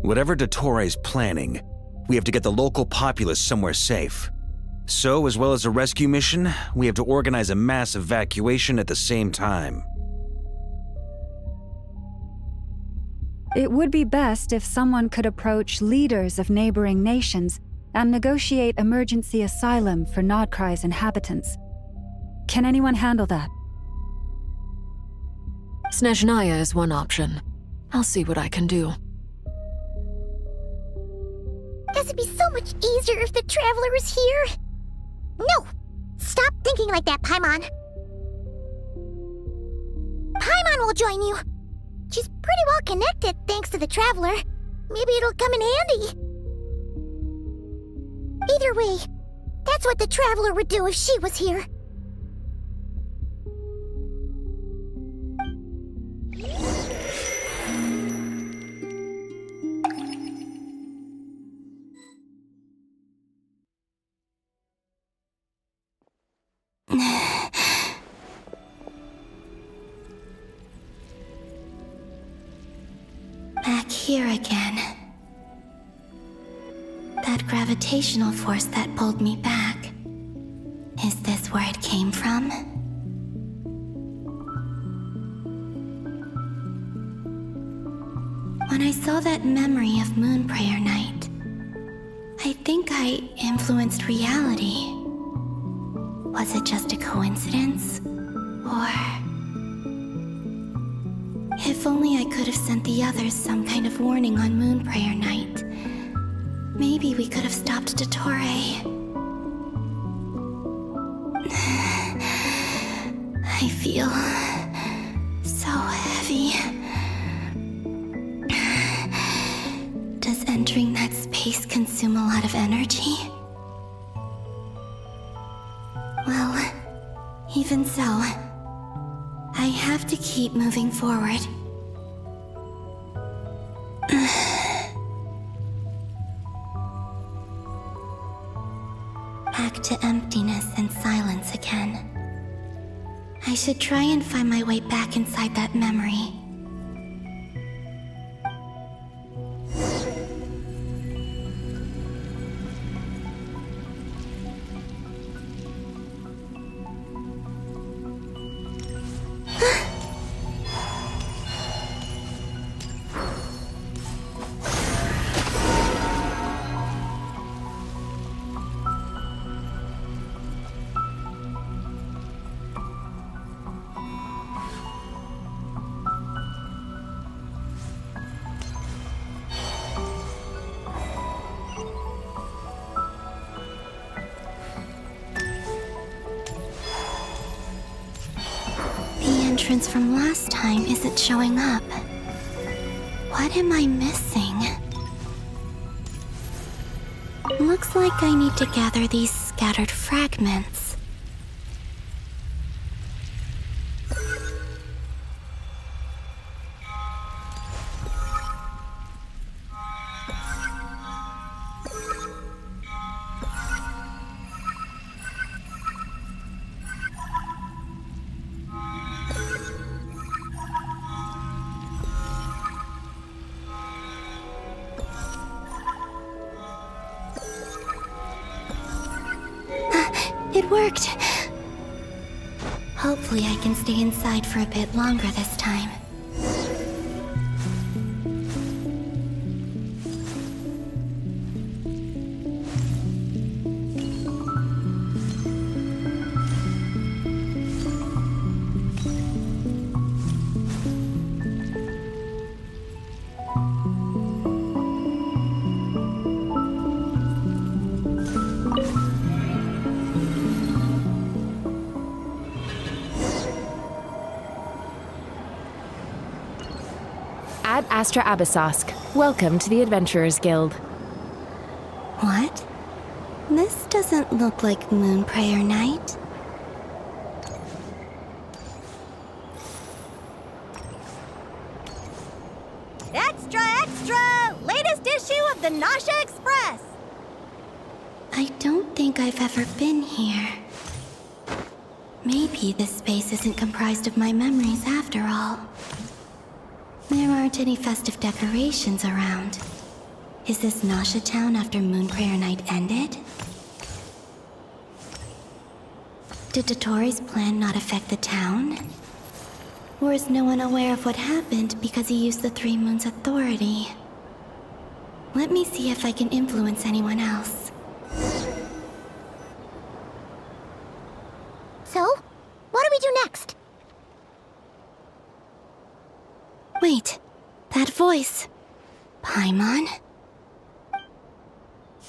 Whatever Dottore's planning, we have to get the local populace somewhere safe. So, as well as a rescue mission, we have to organize a mass evacuation at the same time. It would be best if someone could approach leaders of neighboring nations and negotiate emergency asylum for Nod Krai's inhabitants. Can anyone handle that? Snezhnaya is one option. I'll see what I can do. This would be so much easier if the Traveler was here. No! Stop thinking like that, Paimon. Paimon will join you. She's pretty well connected thanks to the Traveler. Maybe it'll come in handy. Either way, that's what the Traveler would do if she was here. Back here again. That gravitational force that pulled me back. Is this where it came from? When I saw that memory of Moon Prayer Night, I think I influenced reality. Was it just a coincidence? Or... if only I could have sent the others some kind of warning on Moon Prayer Night. Maybe we could have stopped Dottore. I feel so heavy. Does entering that space consume a lot of energy? Well, even so, I have to keep moving forward. Back to emptiness and silence again. I should try and find my way back inside that memory. From last time isn't showing up. What am I missing? Looks like I need to gather these scattered fragments. It worked! Hopefully I can stay inside for a bit longer this time. Ad Astra Abyssosque. Welcome to the Adventurers Guild. What? This doesn't look like Moon Prayer Night. Extra, extra! Latest issue of the Nasha Express! I don't think I've ever been here. Maybe this space isn't comprised of my memories after all. There aren't any festive decorations around. Is this Nasha town after Moon Prayer Night ended? Did Dottore's plan not affect the town? Or is no one aware of what happened because he used the Three Moons' authority? Let me see if I can influence anyone else. So, what do we do next? Wait, that voice. Paimon?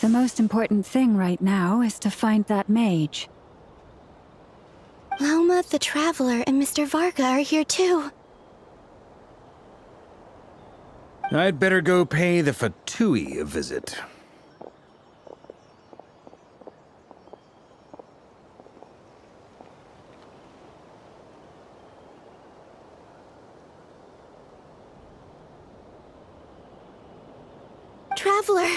The most important thing right now is to find that mage. Lauma, the Traveler, and Mr. Varga are here too. I'd better go pay the Fatui a visit. Traveler.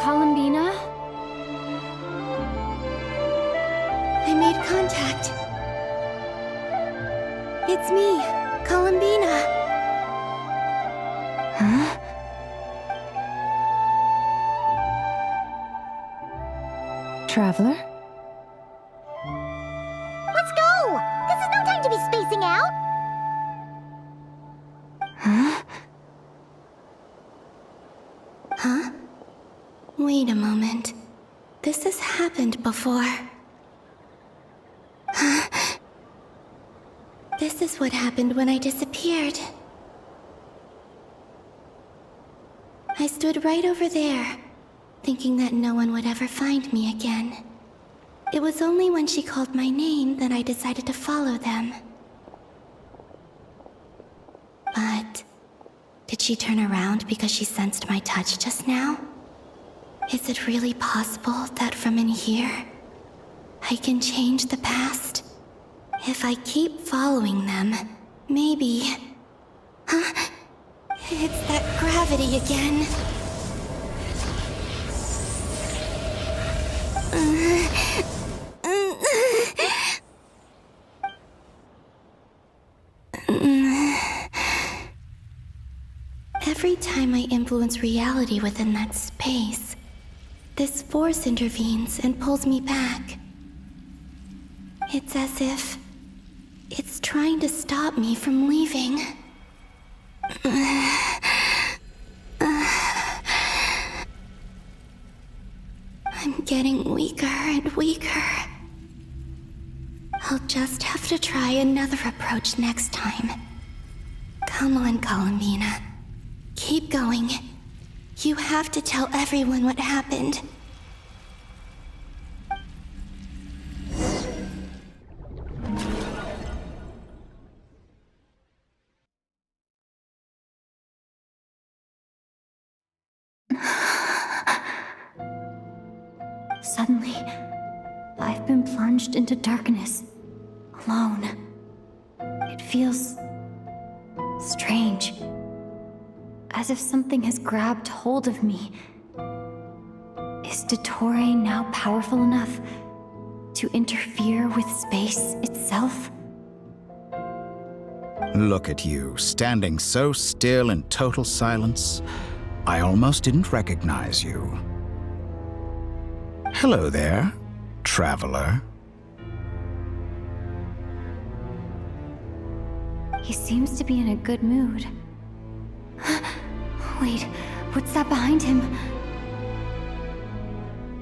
Columbina? I made contact. It's me, Columbina. Huh? Traveler? Let's go! This is no time to be spacing out! Huh? Huh? Wait a moment. This has happened before. This is what happened when I disappeared. I stood right over there, thinking that no one would ever find me again. It was only when she called my name that I decided to follow them. But did she turn around because she sensed my touch just now? Is it really possible that from in here, I can change the past? If I keep following them, maybe... Huh? It's that gravity again. Every time I influence reality within that space, this force intervenes and pulls me back. It's as if it's trying to stop me from leaving. I'm getting weaker and weaker. I'll just have to try another approach next time. Come on, Columbina. Keep going. You have to tell everyone what happened. Suddenly, I've been plunged into darkness, alone. It feels strange, as if something has grabbed hold of me. Is Dottore now powerful enough to interfere with space itself? Look at you, standing so still in total silence. I almost didn't recognize you. Hello there, traveler. He seems to be in a good mood. Wait, what's that behind him?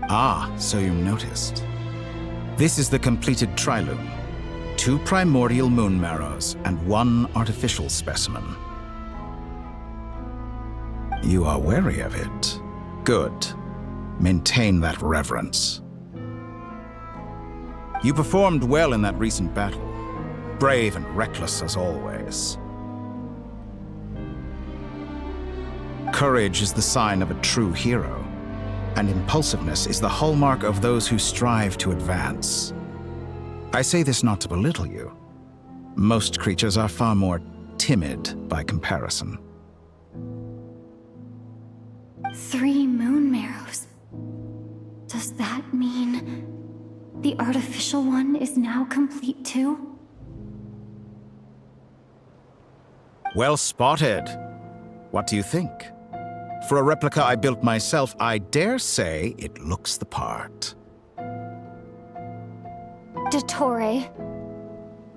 Ah, so you noticed. This is the completed trilune. 2 primordial moon marrows and 1 artificial specimen. You are wary of it. Good. Maintain that reverence. You performed well in that recent battle. Brave and reckless as always. Courage is the sign of a true hero, and impulsiveness is the hallmark of those who strive to advance. I say this not to belittle you. Most creatures are far more timid by comparison. 3 moon marrows. Does that mean the artificial one is now complete too? Well spotted. What do you think? For a replica I built myself, I dare say it looks the part. Dottore,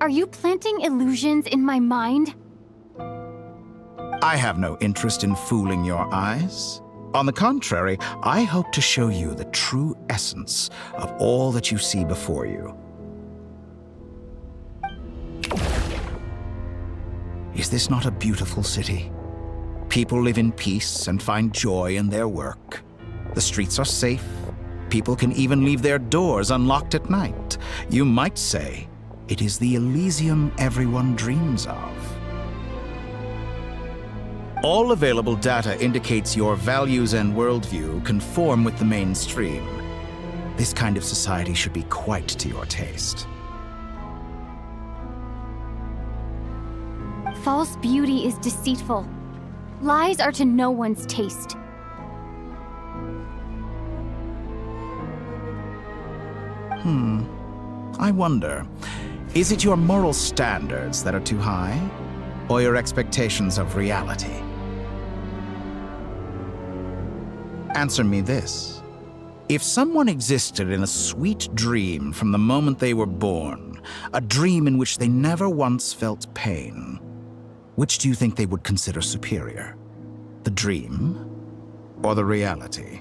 are you planting illusions in my mind? I have no interest in fooling your eyes. On the contrary, I hope to show you the true essence of all that you see before you. Is this not a beautiful city? People live in peace and find joy in their work. The streets are safe. People can even leave their doors unlocked at night. You might say it is the Elysium everyone dreams of. All available data indicates your values and worldview conform with the mainstream. This kind of society should be quite to your taste. False beauty is deceitful. Lies are to no one's taste. I wonder, is it your moral standards that are too high, or your expectations of reality? Answer me this. If someone existed in a sweet dream from the moment they were born, a dream in which they never once felt pain, which do you think they would consider superior? The dream or the reality?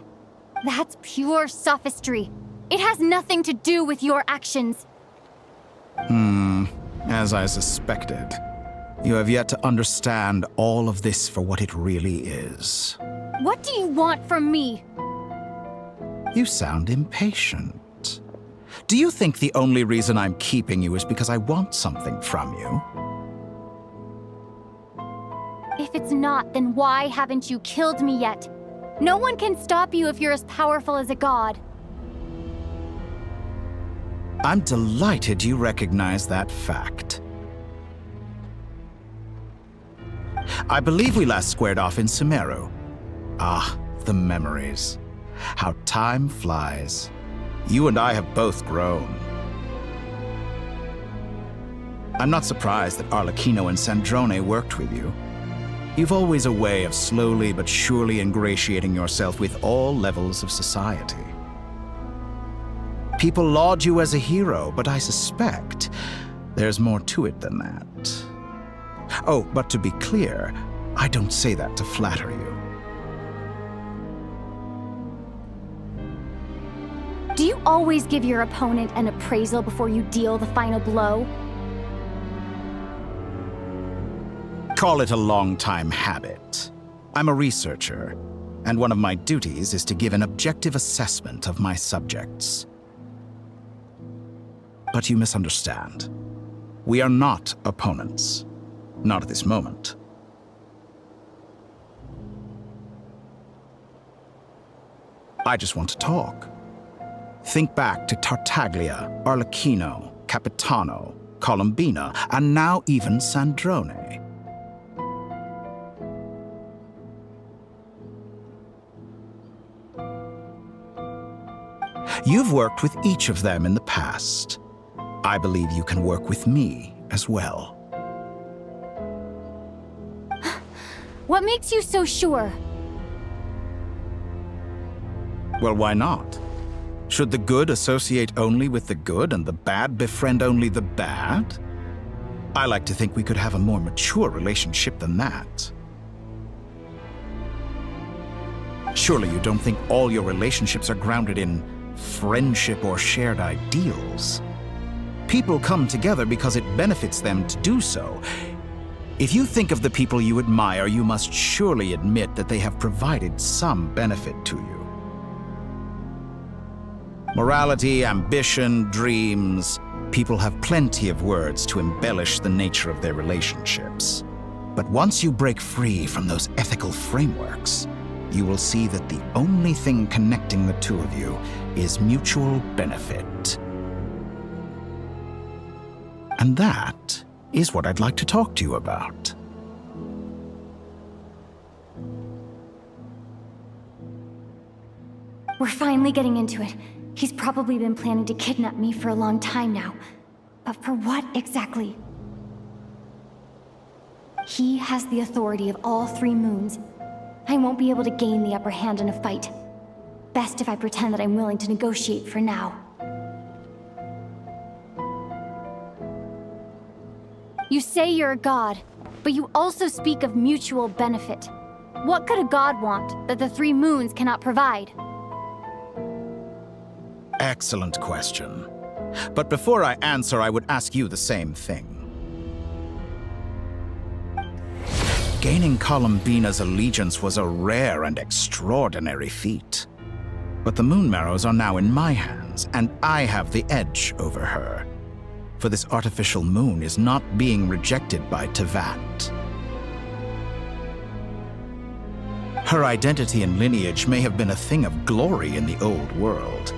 That's pure sophistry. It has nothing to do with your actions. As I suspected. You have yet to understand all of this for what it really is. What do you want from me? You sound impatient. Do you think the only reason I'm keeping you is because I want something from you? If it's not, then why haven't you killed me yet? No one can stop you if you're as powerful as a god. I'm delighted you recognize that fact. I believe we last squared off in Sumeru. Ah, the memories. How time flies. You and I have both grown. I'm not surprised that Arlecchino and Sandrone worked with you. You've always a way of slowly but surely ingratiating yourself with all levels of society. People laud you as a hero, but I suspect there's more to it than that. Oh, but to be clear, I don't say that to flatter you. Do you always give your opponent an appraisal before you deal the final blow? Call it a long-time habit. I'm a researcher, and one of my duties is to give an objective assessment of my subjects. But you misunderstand. We are not opponents. Not at this moment. I just want to talk. Think back to Tartaglia, Arlecchino, Capitano, Columbina, and now even Sandrone. You've worked with each of them in the past. I believe you can work with me as well. What makes you so sure? Well, why not? Should the good associate only with the good and the bad befriend only the bad? I like to think we could have a more mature relationship than that. Surely you don't think all your relationships are grounded in friendship or shared ideals. People come together because it benefits them to do so. If you think of the people you admire, you must surely admit that they have provided some benefit to you. Morality, ambition, dreams. People have plenty of words to embellish the nature of their relationships. But once you break free from those ethical frameworks, you will see that the only thing connecting the two of you is mutual benefit. And that is what I'd like to talk to you about. We're finally getting into it. He's probably been planning to kidnap me for a long time now. But for what exactly? He has the authority of all three moons. I won't be able to gain the upper hand in a fight. Best if I pretend that I'm willing to negotiate for now. You say you're a god, but you also speak of mutual benefit. What could a god want that the three moons cannot provide? Excellent question. But before I answer, I would ask you the same thing. Gaining Columbina's allegiance was a rare and extraordinary feat. But the Moon Marrows are now in my hands, and I have the edge over her. For this artificial moon is not being rejected by Tevat. Her identity and lineage may have been a thing of glory in the old world,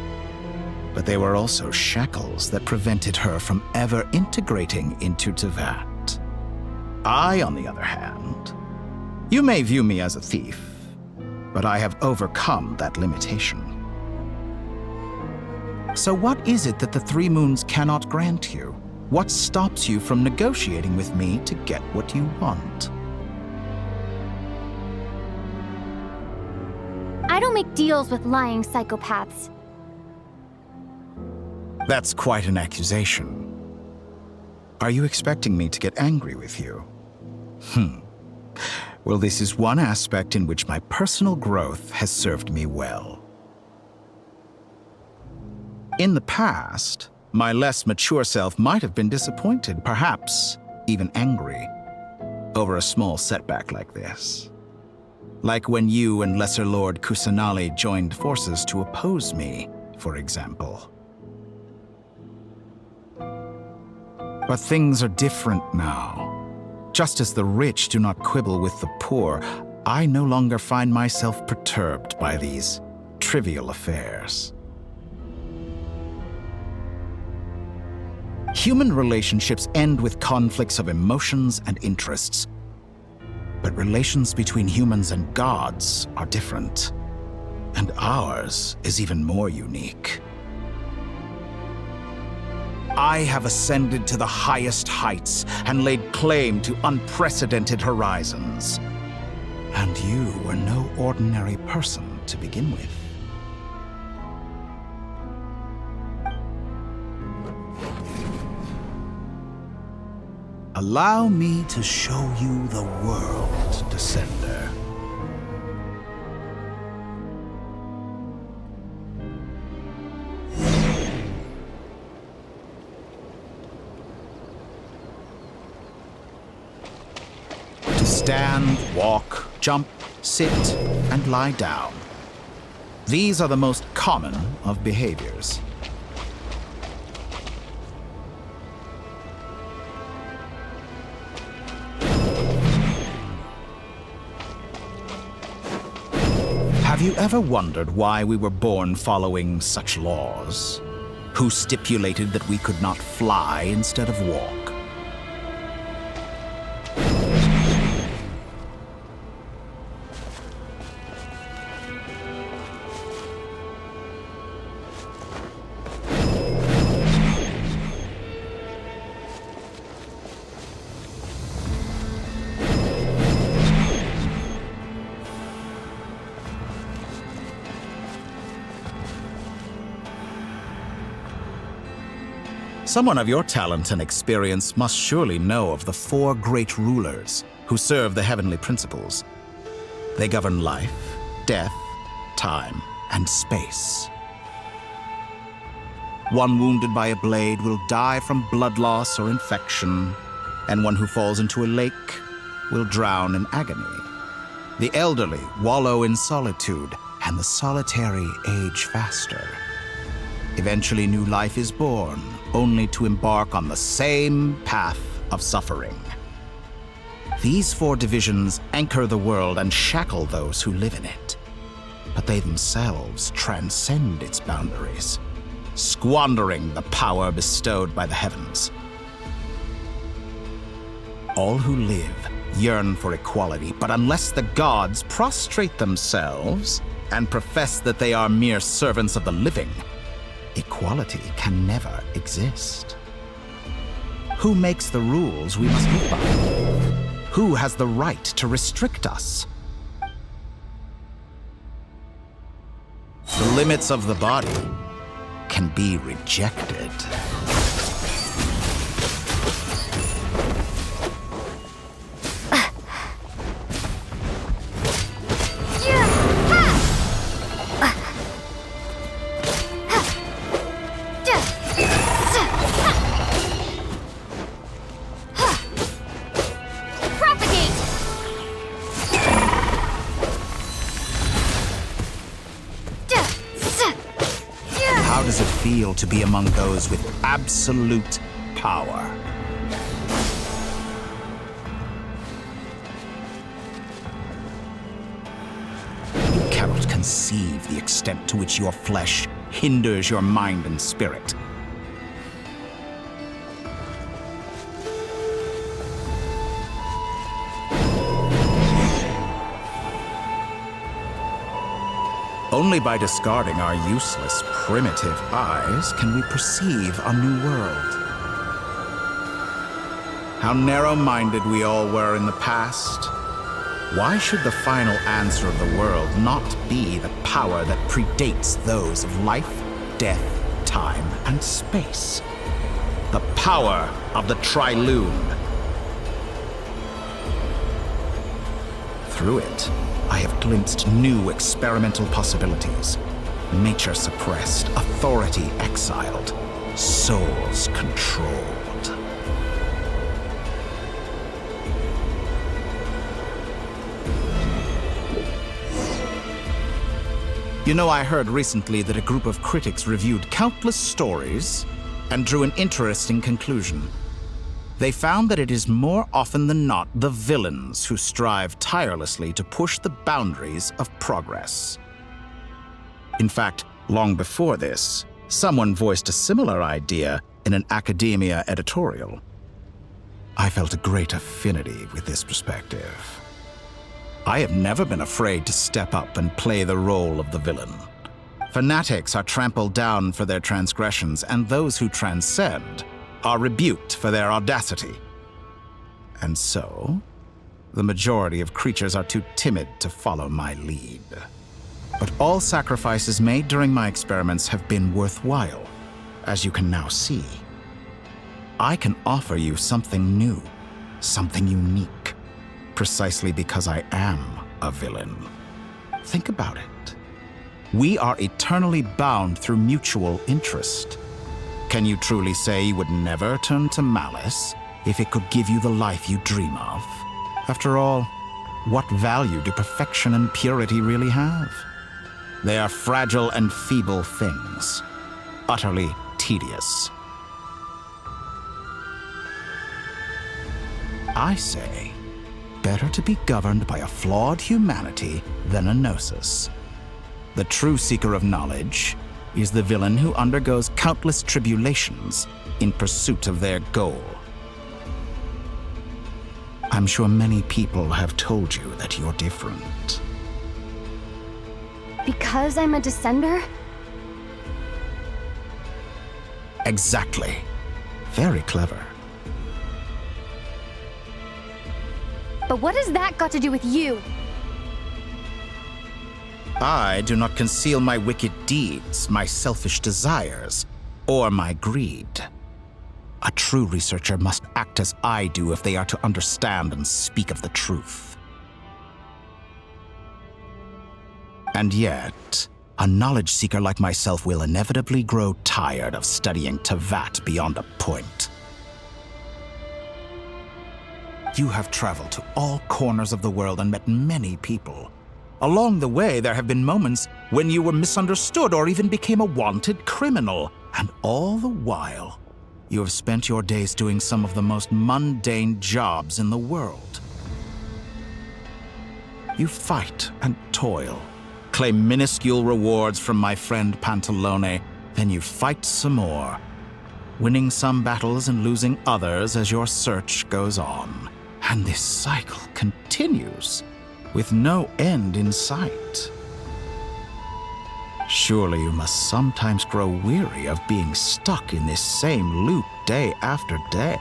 but they were also shackles that prevented her from ever integrating into Tevat. I, on the other hand, you may view me as a thief, but I have overcome that limitation. So what is it that the Three Moons cannot grant you? What stops you from negotiating with me to get what you want? I don't make deals with lying psychopaths. That's quite an accusation. Are you expecting me to get angry with you? Well, this is one aspect in which my personal growth has served me well. In the past, my less mature self might have been disappointed, perhaps even angry, over a small setback like this. Like when you and Lesser Lord Kusanali joined forces to oppose me, for example. But things are different now. Just as the rich do not quibble with the poor, I no longer find myself perturbed by these trivial affairs. Human relationships end with conflicts of emotions and interests. But relations between humans and gods are different. And ours is even more unique. I have ascended to the highest heights and laid claim to unprecedented horizons. And you were no ordinary person to begin with. Allow me to show you the world, Descender. To stand, walk, jump, sit, and lie down. These are the most common of behaviors. Have you ever wondered why we were born following such laws? Who stipulated that we could not fly instead of walk? Someone of your talent and experience must surely know of the four great rulers who serve the heavenly principles. They govern life, death, time, and space. One wounded by a blade will die from blood loss or infection, and one who falls into a lake will drown in agony. The elderly wallow in solitude, and the solitary age faster. Eventually, new life is born, only to embark on the same path of suffering. These four divisions anchor the world and shackle those who live in it. But they themselves transcend its boundaries, squandering the power bestowed by the heavens. All who live yearn for equality, but unless the gods prostrate themselves and profess that they are mere servants of the living, equality can never exist. Who makes the rules we must live by? Who has the right to restrict us? The limits of the body can be rejected. feel to be among those with absolute power? You cannot conceive the extent to which your flesh hinders your mind and spirit. Only by discarding our useless, primitive eyes can we perceive a new world. How narrow-minded we all were in the past. Why should the final answer of the world not be the power that predates those of life, death, time, and space? The power of the Trilune. Through it, I have glimpsed new experimental possibilities. Nature suppressed, authority exiled, souls controlled. You know, I heard recently that a group of critics reviewed countless stories and drew an interesting conclusion. They found that it is more often than not the villains who strive tirelessly to push the boundaries of progress. In fact, long before this, someone voiced a similar idea in an academia editorial. I felt a great affinity with this perspective. I have never been afraid to step up and play the role of the villain. Fanatics are trampled down for their transgressions, and those who transcend are rebuked for their audacity. And so, the majority of creatures are too timid to follow my lead. But all sacrifices made during my experiments have been worthwhile, as you can now see. I can offer you something new, something unique, precisely because I am a villain. Think about it. We are eternally bound through mutual interest. Can you truly say you would never turn to malice if it could give you the life you dream of? After all, what value do perfection and purity really have? They are fragile and feeble things, utterly tedious. I say, better to be governed by a flawed humanity than a gnosis. The true seeker of knowledge is the villain who undergoes countless tribulations in pursuit of their goal. I'm sure many people have told you that you're different. Because I'm a descender? Exactly. Very clever. But what has that got to do with you? I do not conceal my wicked deeds, my selfish desires, or my greed. A true researcher must act as I do if they are to understand and speak of the truth. And yet, a knowledge seeker like myself will inevitably grow tired of studying Tevat beyond a point. You have traveled to all corners of the world and met many people. Along the way, there have been moments when you were misunderstood or even became a wanted criminal. And all the while, you have spent your days doing some of the most mundane jobs in the world. You fight and toil, claim minuscule rewards from my friend Pantalone, then you fight some more, winning some battles and losing others as your search goes on. And this cycle continues, with no end in sight. Surely you must sometimes grow weary of being stuck in this same loop day after day.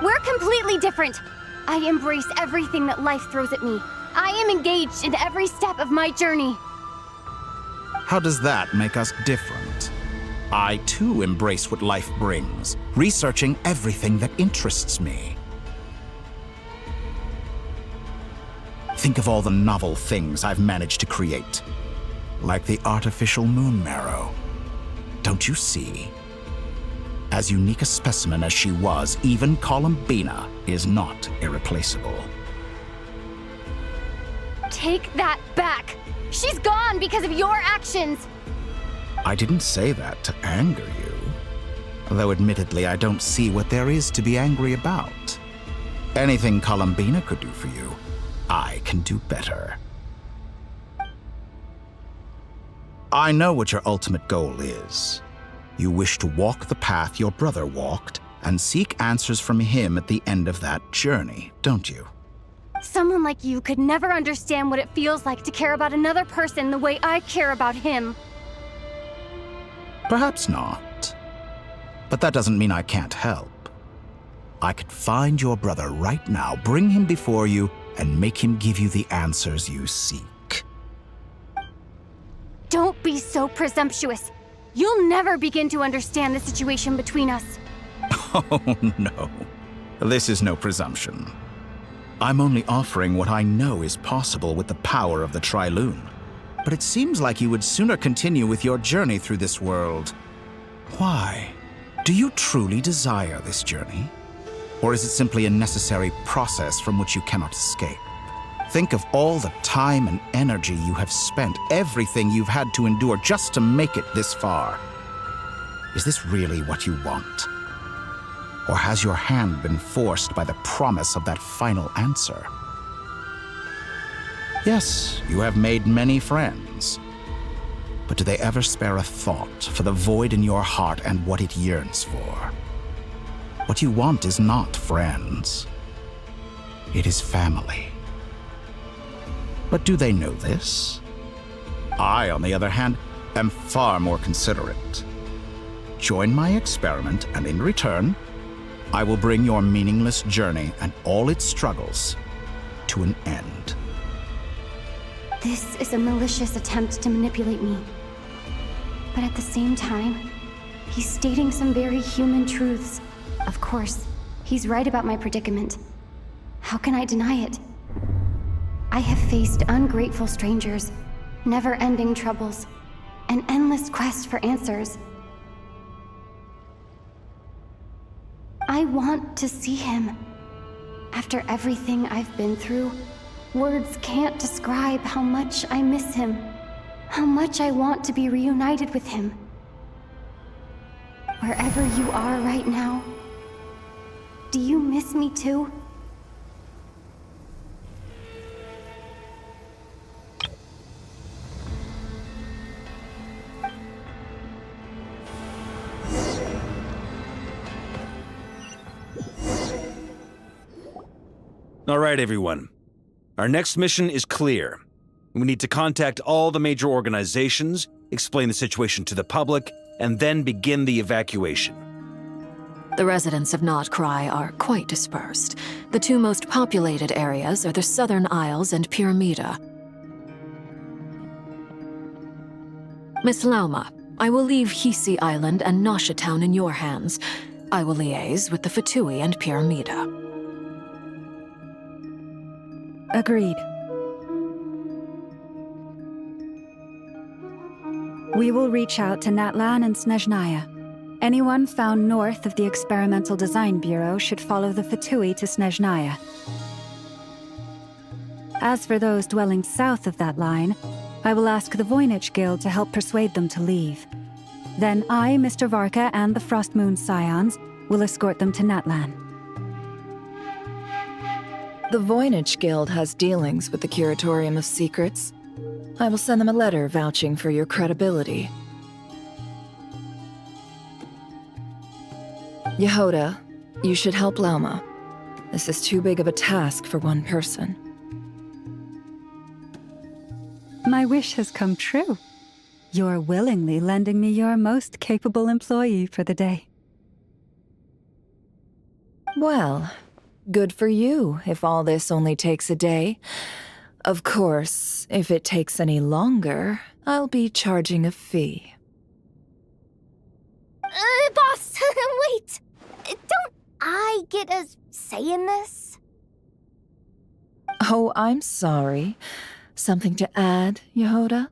We're completely different. I embrace everything that life throws at me. I am engaged in every step of my journey. How does that make us different? I too embrace what life brings, researching everything that interests me. Think of all the novel things I've managed to create, like the artificial moon marrow. Don't you see? As unique a specimen as she was, even Columbina is not irreplaceable. Take that back! She's gone because of your actions! I didn't say that to anger you. Though admittedly, I don't see what there is to be angry about. Anything Columbina could do for you, I can do better. I know what your ultimate goal is. You wish to walk the path your brother walked and seek answers from him at the end of that journey, don't you? Someone like you could never understand what it feels like to care about another person the way I care about him. Perhaps not. But that doesn't mean I can't help. I could find your brother right now, bring him before you, and make him give you the answers you seek. Don't be so presumptuous. You'll never begin to understand the situation between us. Oh, no. This is no presumption. I'm only offering what I know is possible with the power of the Trilune. But it seems like you would sooner continue with your journey through this world. Why? Do you truly desire this journey? Or is it simply a necessary process from which you cannot escape? Think of all the time and energy you have spent, everything you've had to endure just to make it this far. Is this really what you want? Or has your hand been forced by the promise of that final answer? Yes, you have made many friends. But do they ever spare a thought for the void in your heart and what it yearns for? What you want is not friends. It is family. But do they know this? I, on the other hand, am far more considerate. Join my experiment, and in return, I will bring your meaningless journey and all its struggles to an end. This is a malicious attempt to manipulate me. But at the same time, he's stating some very human truths. Of course, he's right about my predicament. How can I deny it? I have faced ungrateful strangers, never-ending troubles, an endless quest for answers. I want to see him. After everything I've been through, words can't describe how much I miss him, how much I want to be reunited with him. Wherever you are right now, do you miss me too? All right, everyone. Our next mission is clear. We need to contact all the major organizations, explain the situation to the public, and then begin the evacuation. The residents of Not Krai are quite dispersed. The two most populated areas are the Southern Isles and Pyramida. Miss Lauma, I will leave Hisi Island and Nasha Town in your hands. I will liaise with the Fatui and Pyramida. Agreed. We will reach out to Natlan and Snezhnaya. Anyone found north of the Experimental Design Bureau should follow the Fatui to Snezhnaya. As for those dwelling south of that line, I will ask the Voynich Guild to help persuade them to leave. Then I, Mr. Varka, and the Frostmoon Scions will escort them to Natlan. The Voynich Guild has dealings with the Curatorium of Secrets. I will send them a letter vouching for your credibility. Jahoda, you should help Lauma. This is too big of a task for one person. My wish has come true. You're willingly lending me your most capable employee for the day. Well, good for you if all this only takes a day. Of course, if it takes any longer, I'll be charging a fee. Boss, wait! Don't I get a say in this? Oh, I'm sorry. Something to add, Jahoda?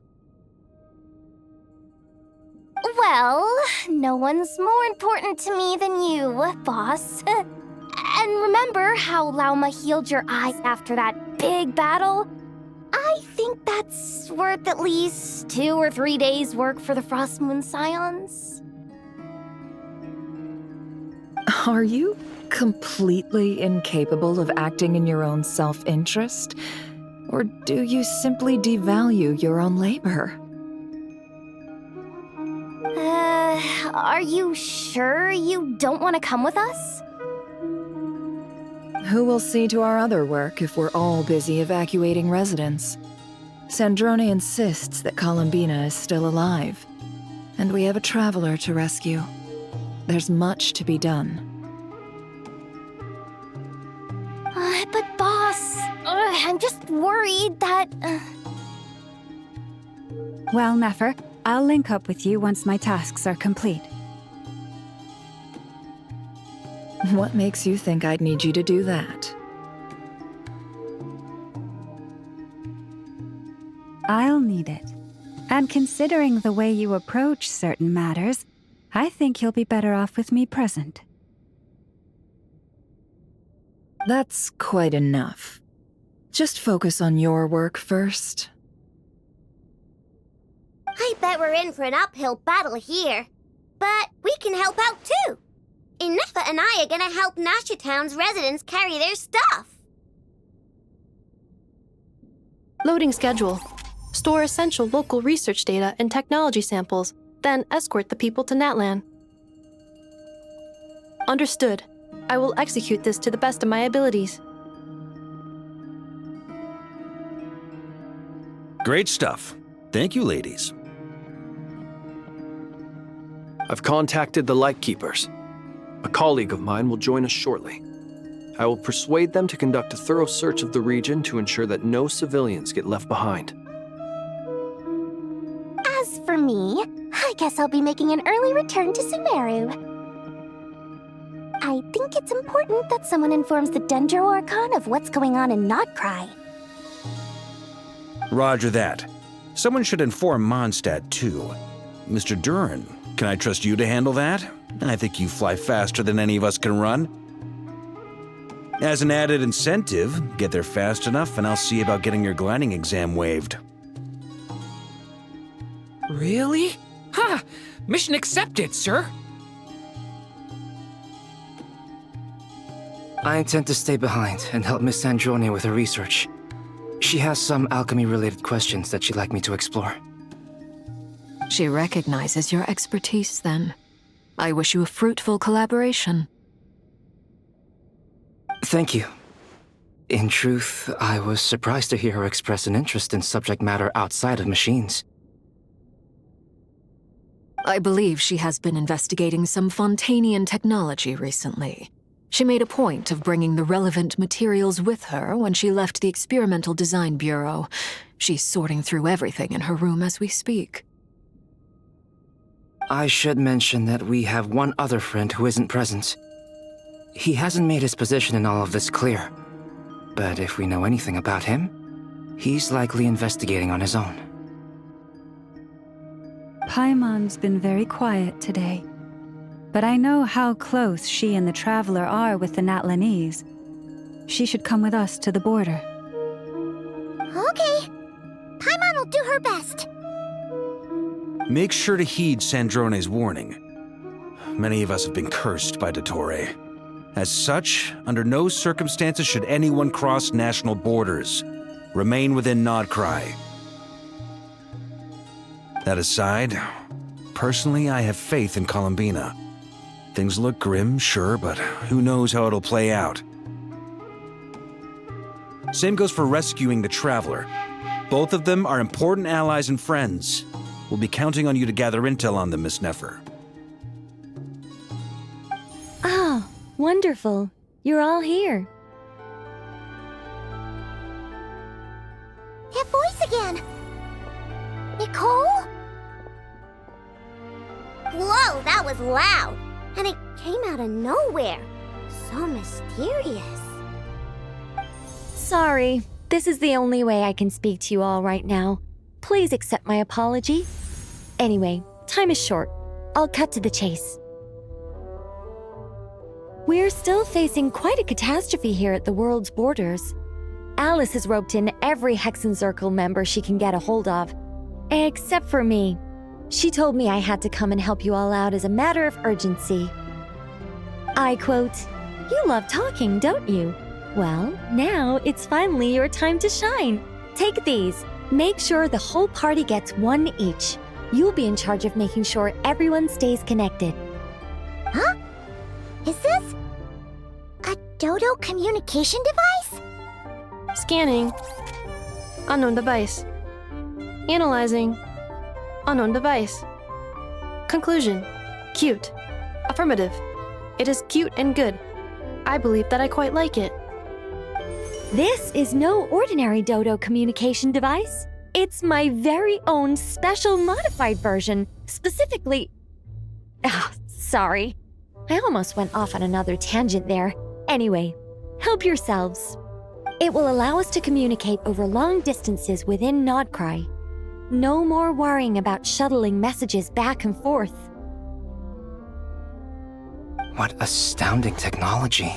Well, no one's more important to me than you, boss. And remember how Lauma healed your eyes after that big battle? I think that's worth at least 2 or 3 days' work for the Frostmoon Scions? Are you completely incapable of acting in your own self-interest? Or do you simply devalue your own labor? Are you sure you don't want to come with us? Who will see to our other work if we're all busy evacuating residents? Sandrone insists that Columbina is still alive, and we have a traveler to rescue. There's much to be done. But boss, I'm just worried that... Well, Nefer, I'll link up with you once my tasks are complete. What makes you think I'd need you to do that? I'll need it. And considering the way you approach certain matters, I think you'll be better off with me present. That's quite enough. Just focus on your work first. I bet we're in for an uphill battle here. But we can help out too. Nefer and I are gonna help Nasha Town's residents carry their stuff. Loading schedule. Store essential local research data and technology samples, then escort the people to Natlan. Understood. I will execute this to the best of my abilities. Great stuff. Thank you, ladies. I've contacted the Lightkeepers. A colleague of mine will join us shortly. I will persuade them to conduct a thorough search of the region to ensure that no civilians get left behind. As for me, I guess I'll be making an early return to Sumeru. I think it's important that someone informs the Dendro Archon of what's going on in Krai. Roger that. Someone should inform Mondstadt, too. Mr. Duran, can I trust you to handle that? I think you fly faster than any of us can run. As an added incentive, get there fast enough and I'll see about getting your gliding exam waived. Really? Ha! Mission accepted, sir. I intend to stay behind and help Miss Sandrone with her research. She has some alchemy-related questions that she'd like me to explore. She recognizes your expertise, then. I wish you a fruitful collaboration. Thank you. In truth, I was surprised to hear her express an interest in subject matter outside of machines. I believe she has been investigating some Fontanian technology recently. She made a point of bringing the relevant materials with her when she left the Experimental Design Bureau. She's sorting through everything in her room as we speak. I should mention that we have one other friend who isn't present. He hasn't made his position in all of this clear. But if we know anything about him, he's likely investigating on his own. Paimon's been very quiet today. But I know how close she and the Traveler are with the Natlanese. She should come with us to the border. Okay. Paimon will do her best. Make sure to heed Sandrone's warning. Many of us have been cursed by Dottore. As such, under no circumstances should anyone cross national borders. Remain within Krai. That aside, personally, I have faith in Columbina. Things look grim, sure, but who knows how it'll play out. Same goes for rescuing the Traveler. Both of them are important allies and friends. We'll be counting on you to gather intel on them, Miss Nefer. Oh, wonderful. You're all here. That voice again! Nicole? Whoa, that was loud! And it came out of nowhere. So mysterious. Sorry, this is the only way I can speak to you all right now. Please accept my apology. Anyway, time is short. I'll cut to the chase. We're still facing quite a catastrophe here at the world's borders. Alice has roped in every Hexen Circle member she can get a hold of. Except for me. She told me I had to come and help you all out as a matter of urgency. I quote, "You love talking, don't you? Well, now it's finally your time to shine. Take these. Make sure the whole party gets one each. You'll be in charge of making sure everyone stays connected." Huh? Is this a Dodo communication device? Scanning. Unknown device. Analyzing. Unknown device. Conclusion. Cute. Affirmative. It is cute and good. I believe that I quite like it. This is no ordinary Dodo communication device. It's my very own special modified version, specifically... sorry. I almost went off on another tangent there. Anyway, help yourselves. It will allow us to communicate over long distances within Nodcry. No more worrying about shuttling messages back and forth. What astounding technology.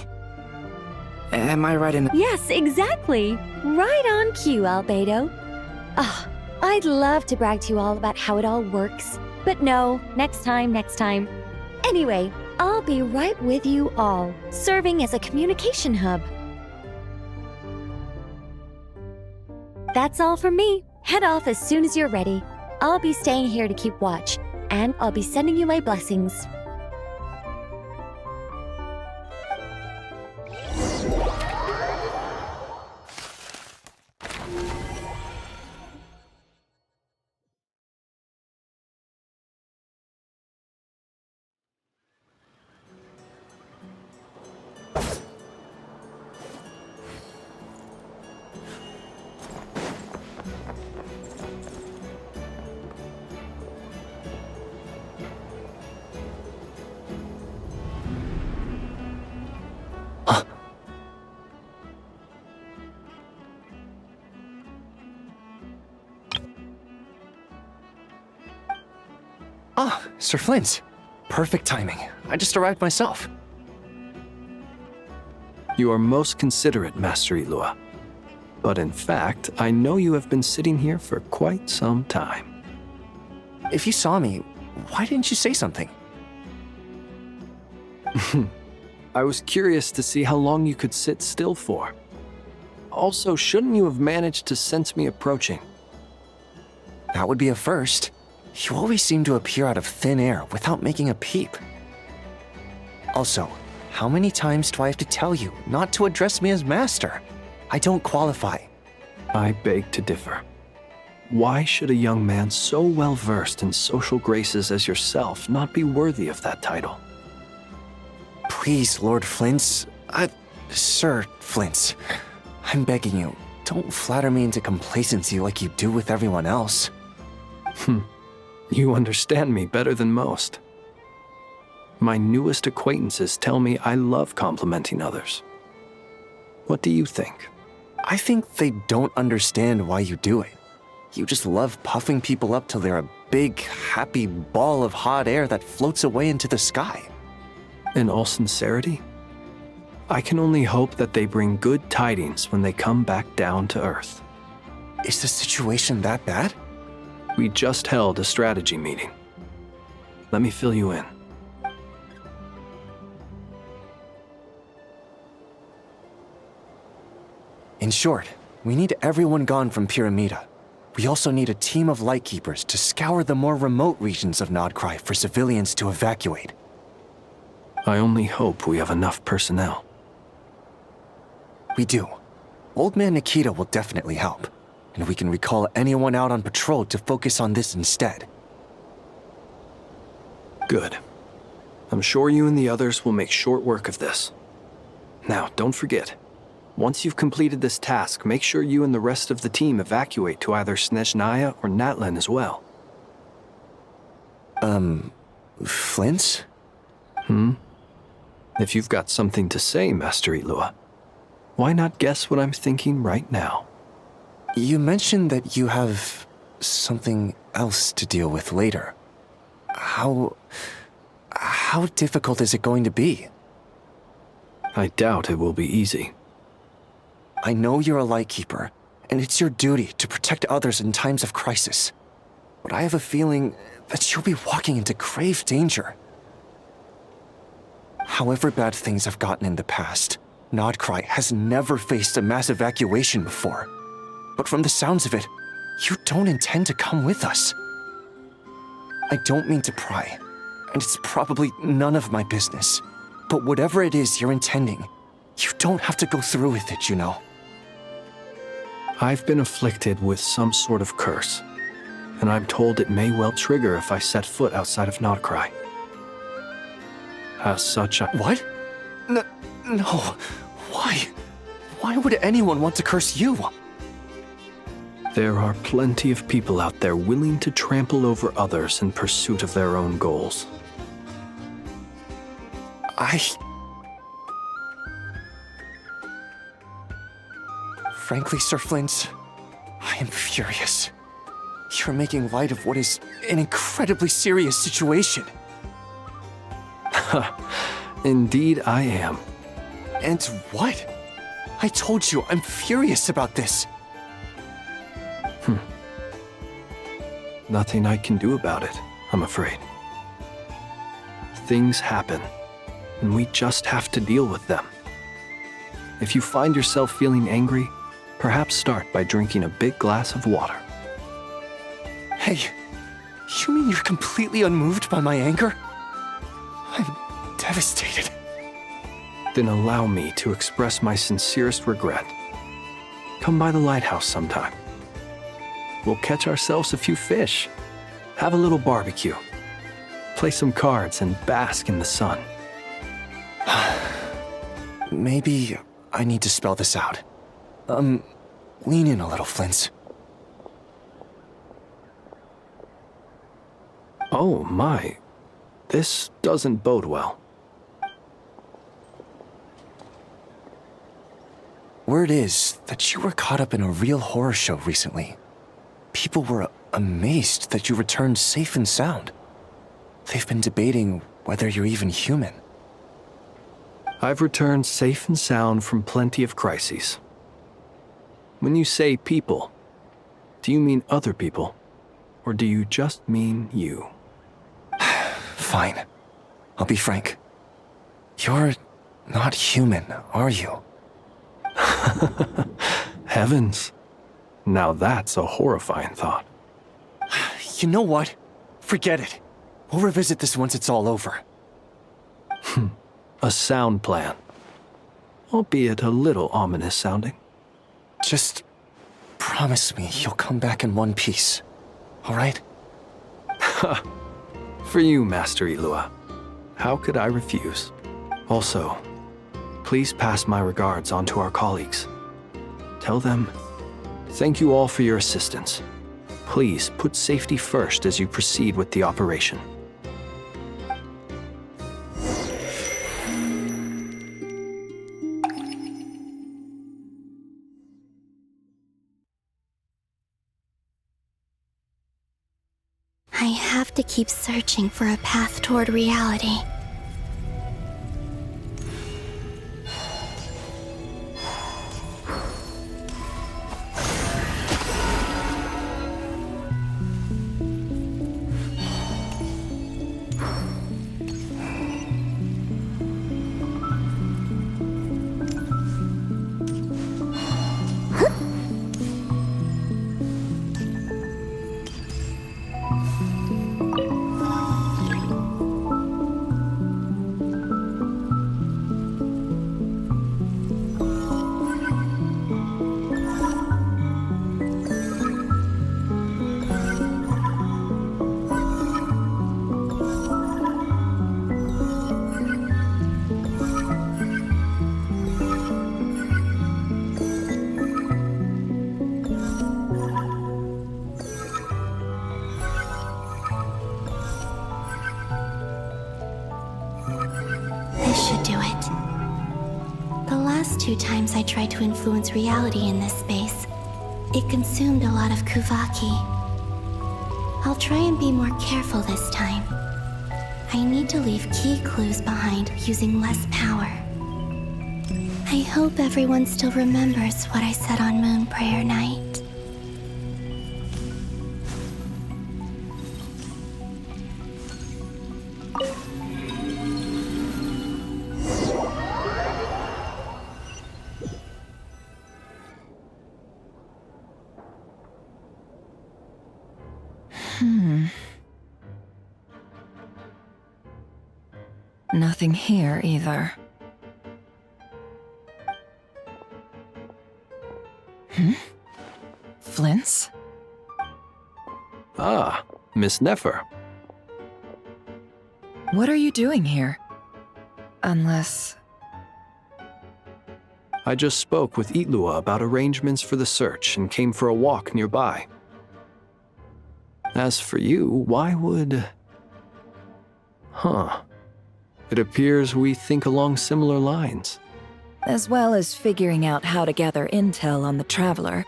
Am I right in... Yes, exactly. Right on cue, Albedo. I'd love to brag to you all about how it all works. But no, next time. Anyway, I'll be right with you all, serving as a communication hub. That's all from me. Head off as soon as you're ready. I'll be staying here to keep watch, and I'll be sending you my blessings. Ah, Sir Flins. Perfect timing. I just arrived myself. You are most considerate, Master Ilua. But in fact, I know you have been sitting here for quite some time. If you saw me, why didn't you say something? I was curious to see how long you could sit still for. Also, shouldn't you have managed to sense me approaching? That would be a first. You always seem to appear out of thin air without making a peep. Also, how many times do I have to tell you not to address me as master? I don't qualify. I beg to differ. Why should a young man so well versed in social graces as yourself not be worthy of that title? Please, Lord Flins. Sir Flins. I'm begging you, don't flatter me into complacency like you do with everyone else. You understand me better than most. My newest acquaintances tell me I love complimenting others. What do you think? I think they don't understand why you do it. You just love puffing people up till they're a big, happy ball of hot air that floats away into the sky. In all sincerity, I can only hope that they bring good tidings when they come back down to Earth. Is the situation that bad? We just held a strategy meeting. Let me fill you in. In short, we need everyone gone from Pyramida. We also need a team of Lightkeepers to scour the more remote regions of Nodcry for civilians to evacuate. I only hope we have enough personnel. We do. Old Man Nikita will definitely help, and we can recall anyone out on patrol to focus on this instead. Good. I'm sure you and the others will make short work of this. Now, don't forget, once you've completed this task, make sure you and the rest of the team evacuate to either Snezhnaya or Natlan as well. Flins? If you've got something to say, Master Ilua, why not guess what I'm thinking right now? You mentioned that you have something else to deal with later. How difficult is it going to be? I doubt it will be easy. I know you're a Lightkeeper, and it's your duty to protect others in times of crisis. But I have a feeling that you'll be walking into grave danger. However bad things have gotten in the past, Krai has never faced a mass evacuation before. But from the sounds of it, you don't intend to come with us. I don't mean to pry, and it's probably none of my business. But whatever it is you're intending, you don't have to go through with it, you know. I've been afflicted with some sort of curse, and I'm told it may well trigger if I set foot outside of Krai. As such, What? No. Why? Why would anyone want to curse you? There are plenty of people out there willing to trample over others in pursuit of their own goals. Frankly, Sir Flins, I am furious. You're making light of what is an incredibly serious situation. Indeed, I am. And what? I told you, I'm furious about this. Nothing I can do about it, I'm afraid. Things happen, and we just have to deal with them. If you find yourself feeling angry, perhaps start by drinking a big glass of water. Hey, you mean you're completely unmoved by my anger? I'm devastated. Then allow me to express my sincerest regret. Come by the lighthouse sometime. We'll catch ourselves a few fish, have a little barbecue, play some cards, and bask in the sun. Maybe I need to spell this out. Lean in a little, Flins. Oh my, this doesn't bode well. Word is that you were caught up in a real horror show recently. People were amazed that you returned safe and sound. They've been debating whether you're even human. I've returned safe and sound from plenty of crises. When you say people, do you mean other people, or do you just mean you? Fine. I'll be frank. You're not human, are you? Heavens. Now that's a horrifying thought. You know what? Forget it. We'll revisit this once it's all over. A sound plan. Albeit a little ominous sounding. Just promise me you'll come back in one piece, all right? For you, Master Ilua. How could I refuse? Also, please pass my regards on to our colleagues. Tell them, thank you all for your assistance. Please put safety first as you proceed with the operation. I have to keep searching for a path toward reality. This should do it. The last 2 times I tried to influence reality in this space, it consumed a lot of Kuvaki. I'll try and be more careful this time. I need to leave key clues behind using less power. I hope everyone still remembers what I said on Moon Prayer Night. Nothing here either. Flins? Ah, Miss Nefer. What are you doing here? Unless... I just spoke with Itlua about arrangements for the search and came for a walk nearby. As for you, why would... Huh. It appears we think along similar lines. As well as figuring out how to gather intel on the Traveler,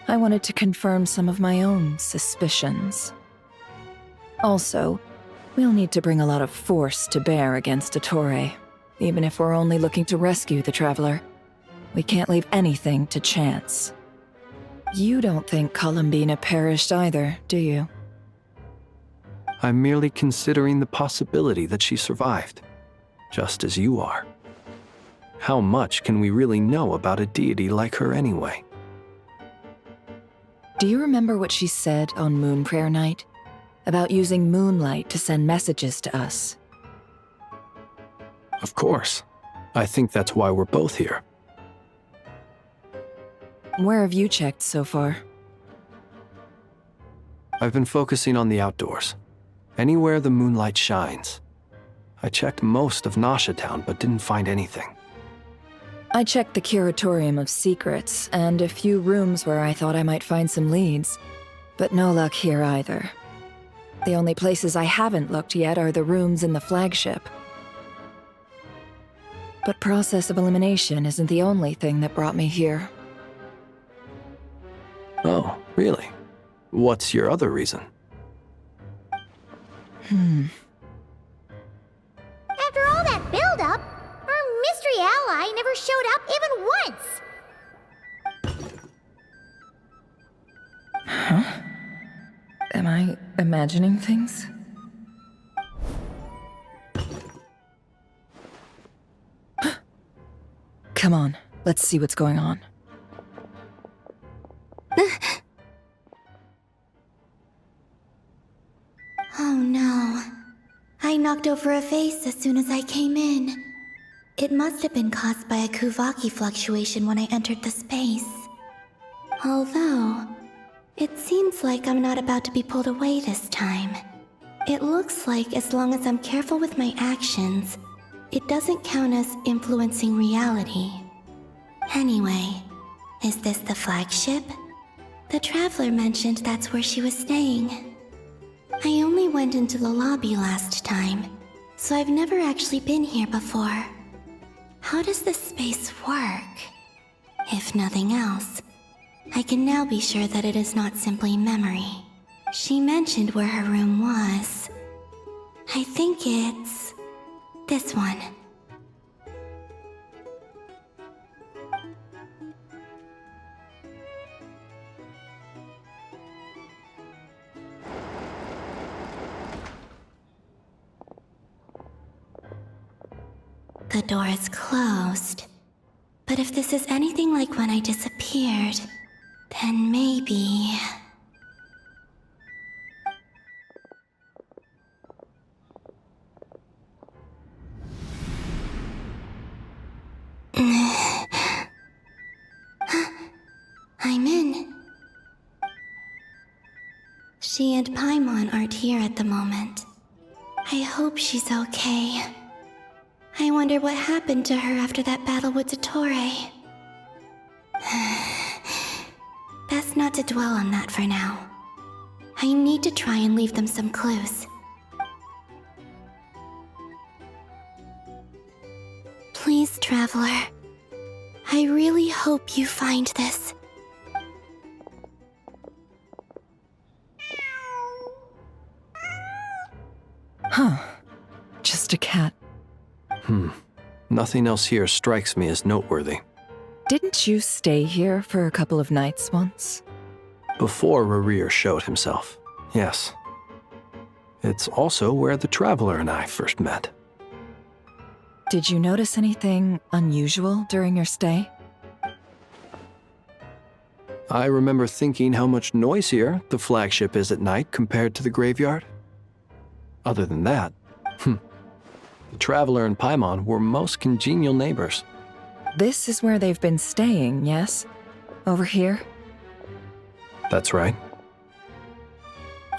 I wanted to confirm some of my own suspicions. Also, we'll need to bring a lot of force to bear against Dottore, even if we're only looking to rescue the Traveler. We can't leave anything to chance. You don't think Columbina perished either, do you? I'm merely considering the possibility that she survived, just as you are. How much can we really know about a deity like her anyway? Do you remember what she said on Moon Prayer Night? About using moonlight to send messages to us? Of course. I think that's why we're both here. Where have you checked so far? I've been focusing on the outdoors. Anywhere the moonlight shines. I checked most of Nasha Town, but didn't find anything. I checked the Curatorium of Secrets, and a few rooms where I thought I might find some leads. But no luck here either. The only places I haven't looked yet are the rooms in the flagship. But process of elimination isn't the only thing that brought me here. Oh, really? What's your other reason? After all that build-up, our mystery ally never showed up even once! Huh? Am I imagining things? Come on, let's see what's going on. Oh no. I knocked over a vase as soon as I came in. It must have been caused by a Kuvaki fluctuation when I entered the space. Although, it seems like I'm not about to be pulled away this time. It looks like as long as I'm careful with my actions, it doesn't count as influencing reality. Anyway, is this the flagship? The Traveler mentioned that's where she was staying. I only went into the lobby last time, so I've never actually been here before. How does this space work? If nothing else, I can now be sure that it is not simply memory. She mentioned where her room was. I think it's... this one. The door is closed. But if this is anything like when I disappeared, then maybe... I'm in. She and Paimon aren't here at the moment. I hope she's okay. I wonder what happened to her after that battle with Dottore. Best not to dwell on that for now. I need to try and leave them some clues. Please, Traveler. I really hope you find this. Huh. Just a cat. Nothing else here strikes me as noteworthy. Didn't you stay here for a couple of nights once? Before Rerir showed himself, yes. It's also where the Traveler and I first met. Did you notice anything unusual during your stay? I remember thinking how much noisier the flagship is at night compared to the graveyard. Other than that, the Traveler and Paimon were most congenial neighbors. This is where they've been staying, yes? Over here? That's right.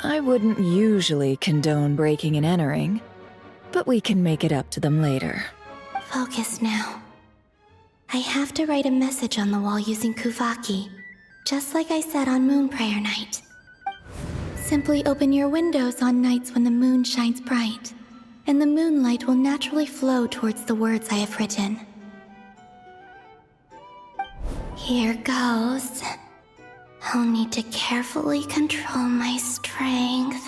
I wouldn't usually condone breaking and entering, but we can make it up to them later. Focus now. I have to write a message on the wall using Kuvaki, just like I said on Moon Prayer Night. Simply open your windows on nights when the moon shines bright, and the moonlight will naturally flow towards the words I have written. Here goes. I'll need to carefully control my strength.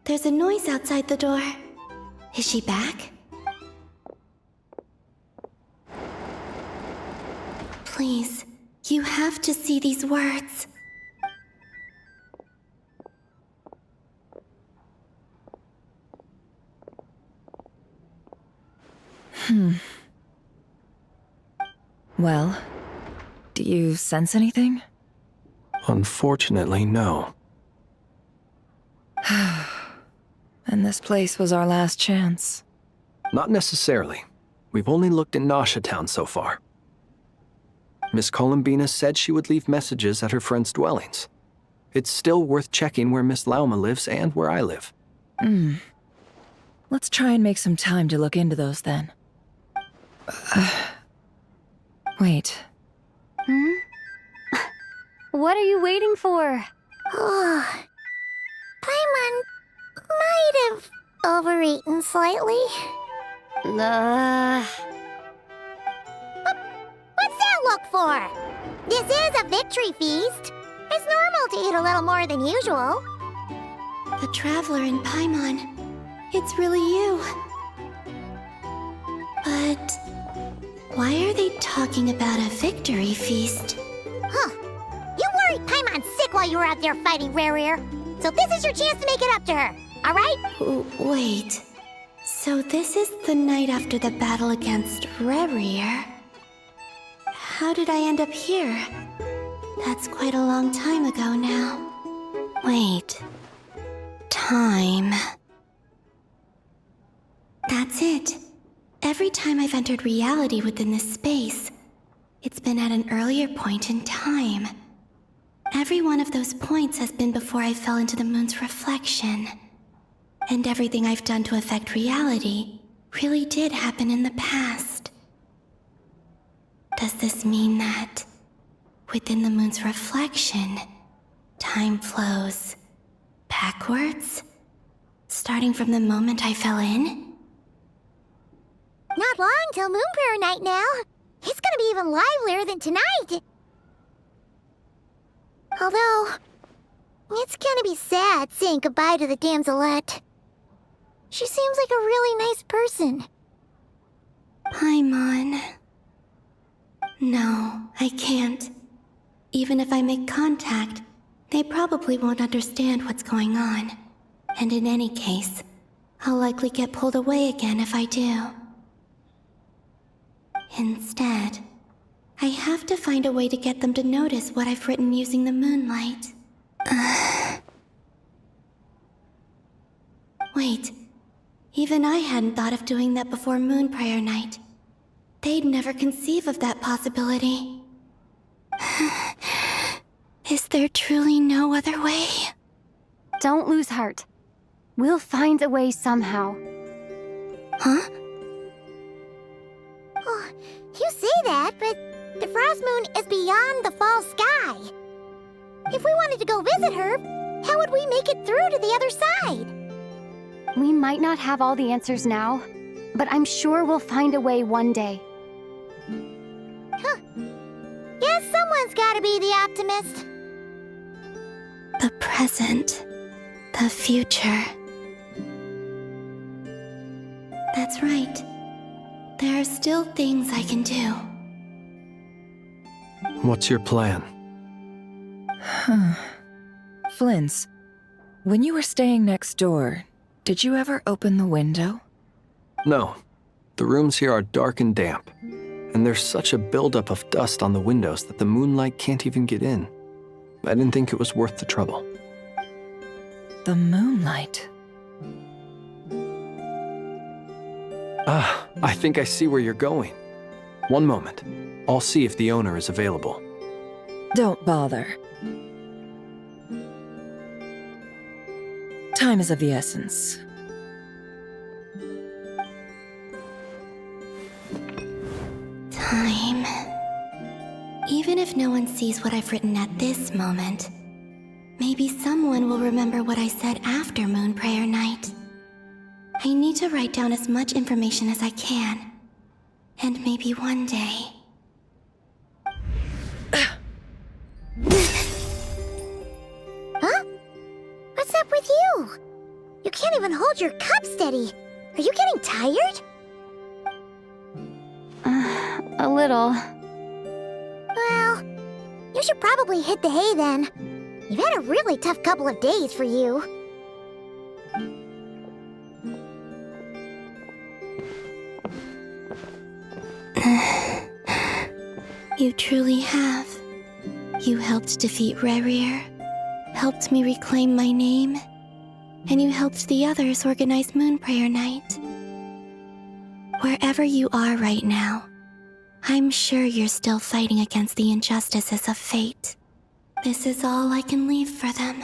There's a noise outside the door. Is she back? Please, you have to see these words. Well, do you sense anything? Unfortunately, no. And this place was our last chance. Not necessarily. We've only looked in Nasha Town so far. Miss Columbina said she would leave messages at her friends' dwellings. It's still worth checking where Miss Lauma lives and where I live. Let's try and make some time to look into those then. Wait. What are you waiting for? Paimon might have overeaten slightly. What's that look for? This is a victory feast. It's normal to eat a little more than usual. The Traveler and Paimon. It's really you. But why are they talking about a victory feast? Huh. You worried Paimon sick while you were out there fighting Rerir. So this is your chance to make it up to her, alright? Wait. So this is the night after the battle against Rerir. How did I end up here? That's quite a long time ago now. Wait. Time. That's it. Every time I've entered reality within this space, it's been at an earlier point in time. Every one of those points has been before I fell into the moon's reflection. And everything I've done to affect reality really did happen in the past. Does this mean that, within the moon's reflection, time flows backwards? Starting from the moment I fell in? Not long till Moon Prayer Night now. It's gonna be even livelier than tonight. Although, it's gonna be sad saying goodbye to the damselette. She seems like a really nice person. Paimon. No, I can't. Even if I make contact, They probably won't understand what's going on. And in any case, I'll likely get pulled away again if I do. Instead, I have to find a way to get them to notice what I've written using the moonlight. Wait, even I hadn't thought of doing that before Moon Prayer Night. They'd never conceive of that possibility. Is there truly no other way? Don't lose heart. We'll find a way somehow. Huh? Oh, you say that, but the Frost Moon is beyond the fall sky. If we wanted to go visit her, how would we make it through to the other side? We might not have all the answers now, but I'm sure we'll find a way one day. Huh. Guess someone's gotta be the optimist. The present. The future. That's right. There are still things I can do. What's your plan? Flins, when you were staying next door, did you ever open the window? No. The rooms here are dark and damp, and there's such a buildup of dust on the windows that the moonlight can't even get in. I didn't think it was worth the trouble. The moonlight. I think I see where you're going. One moment. I'll see if the owner is available. Don't bother. Time is of the essence. Time. Even if no one sees what I've written at this moment, maybe someone will remember what I said after Moon Prayer Night. I need to write down as much information as I can. And maybe one day... Huh? What's up with you? You can't even hold your cup steady. Are you getting tired? A little. Well, you should probably hit the hay then. You've had a really tough couple of days for you. You truly have. You helped defeat Rerir, helped me reclaim my name, and you helped the others organize Moon Prayer Night. Wherever you are right now, I'm sure you're still fighting against the injustices of fate. This is all I can leave for them.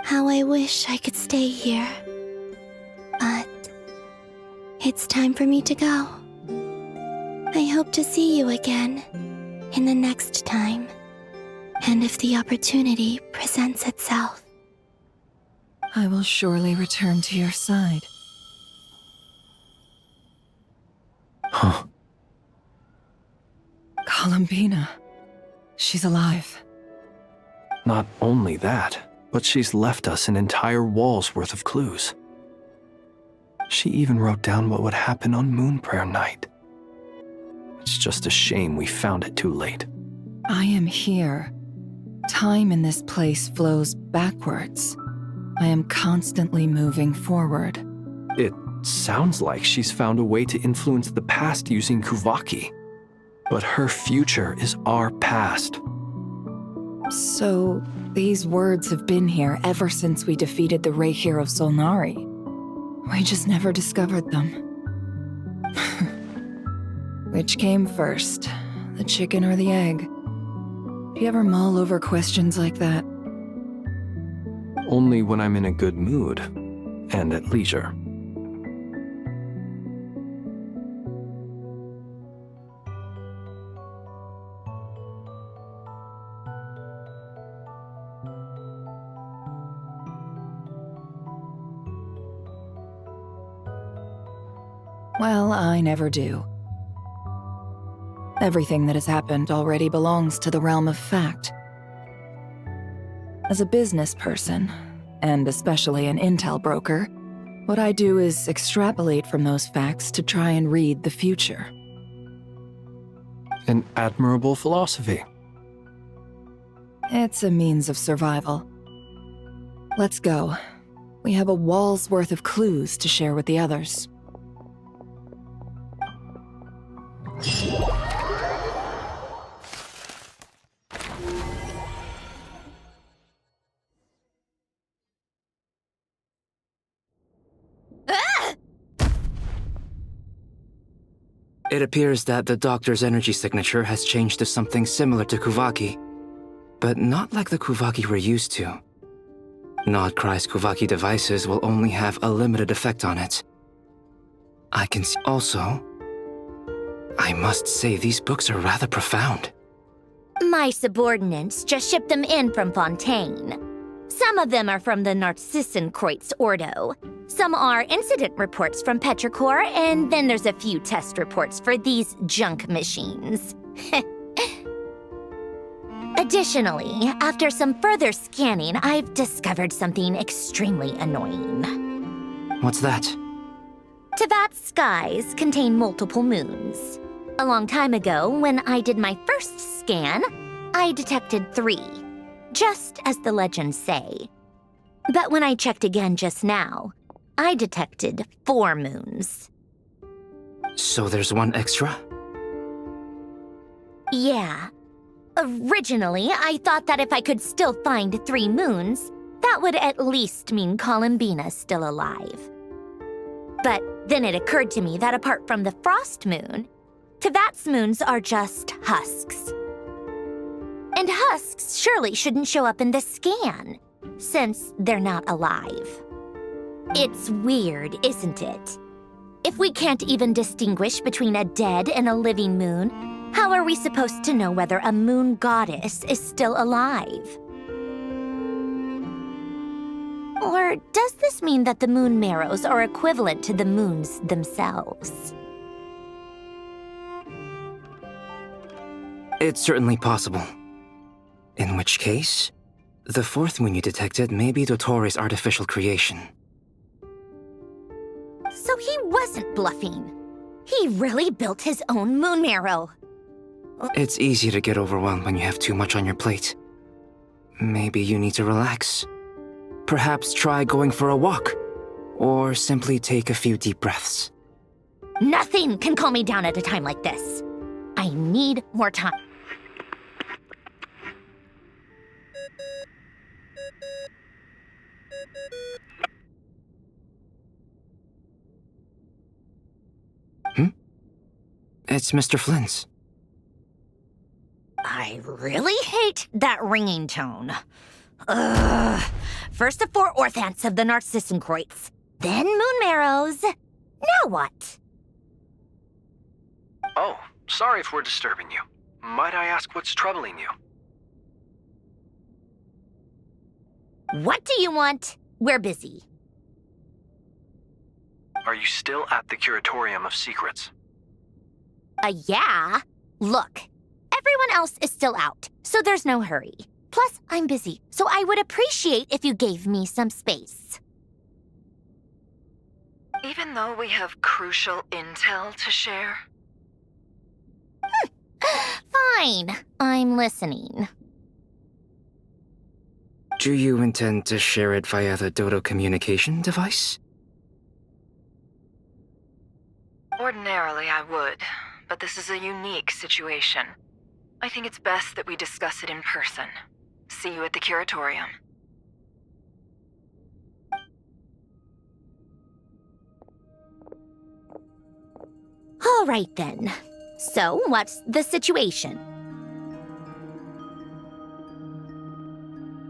How I wish I could stay here. But it's time for me to go. I hope to see you again in the next time, and if the opportunity presents itself. I will surely return to your side. Huh. Columbina. She's alive. Not only that, but she's left us an entire wall's worth of clues. She even wrote down what would happen on Moon Prayer Night. It's just a shame we found it too late. I am here. Time in this place flows backwards. I am constantly moving forward. It sounds like she's found a way to influence the past using Kuvaki. But her future is our past. So, these words have been here ever since we defeated the Reihir of Solnari. We just never discovered them. Which came first, the chicken or the egg? Do you ever mull over questions like that? Only when I'm in a good mood and at leisure. Well, I never do. Everything that has happened already belongs to the realm of fact. As a business person, and especially an intel broker, what I do is extrapolate from those facts to try and read the future. An admirable philosophy. It's a means of survival. Let's go. We have a wall's worth of clues to share with the others. It appears that the doctor's energy signature has changed to something similar to Kuvaki, but not like the Kuvaki we're used to. Not Krai's Kuvaki devices will only have a limited effect on it. I can see also, I must say these books are rather profound. My subordinates just shipped them in from Fontaine. Some of them are from the Narcissenkreuz Ordo. Some are incident reports from Petrichor, and then there's a few test reports for these junk machines. Additionally, after some further scanning, I've discovered something extremely annoying. What's that? Tevat's skies contain multiple moons. A long time ago, when I did my first scan, I detected 3, just as the legends say. But when I checked again just now, I detected 4 moons. So there's one extra? Yeah. Originally, I thought that if I could still find 3 moons, that would at least mean Columbina's still alive. But then it occurred to me that apart from the frost moon, Tevat's moons are just husks. And husks surely shouldn't show up in the scan, since they're not alive. It's weird, isn't it? If we can't even distinguish between a dead and a living moon, how are we supposed to know whether a moon goddess is still alive? Or does this mean that the moon marrows are equivalent to the moons themselves? It's certainly possible. In which case, the 4th moon you detected may be Dottores' artificial creation. So he wasn't bluffing. He really built his own moon marrow. It's easy to get overwhelmed when you have too much on your plate. Maybe you need to relax. Perhaps try going for a walk, or simply take a few deep breaths. Nothing can calm me down at a time like this. I need more time. It's Mr. Flins. I really hate that ringing tone. Ugh. First the 4 orthants of the Narcissenkreuz, then moon marrows. Now what? Oh, sorry if we're disturbing you. Might I ask what's troubling you? What do you want? We're busy. Are you still at the Curatorium of Secrets? Yeah. Look, everyone else is still out, so there's no hurry. Plus, I'm busy, so I would appreciate if you gave me some space. Even though we have crucial intel to share? Fine, I'm listening. Do you intend to share it via the Dodo communication device? Ordinarily, I would, but this is a unique situation. I think it's best that we discuss it in person. See you at the Curatorium. All right then. So, what's the situation?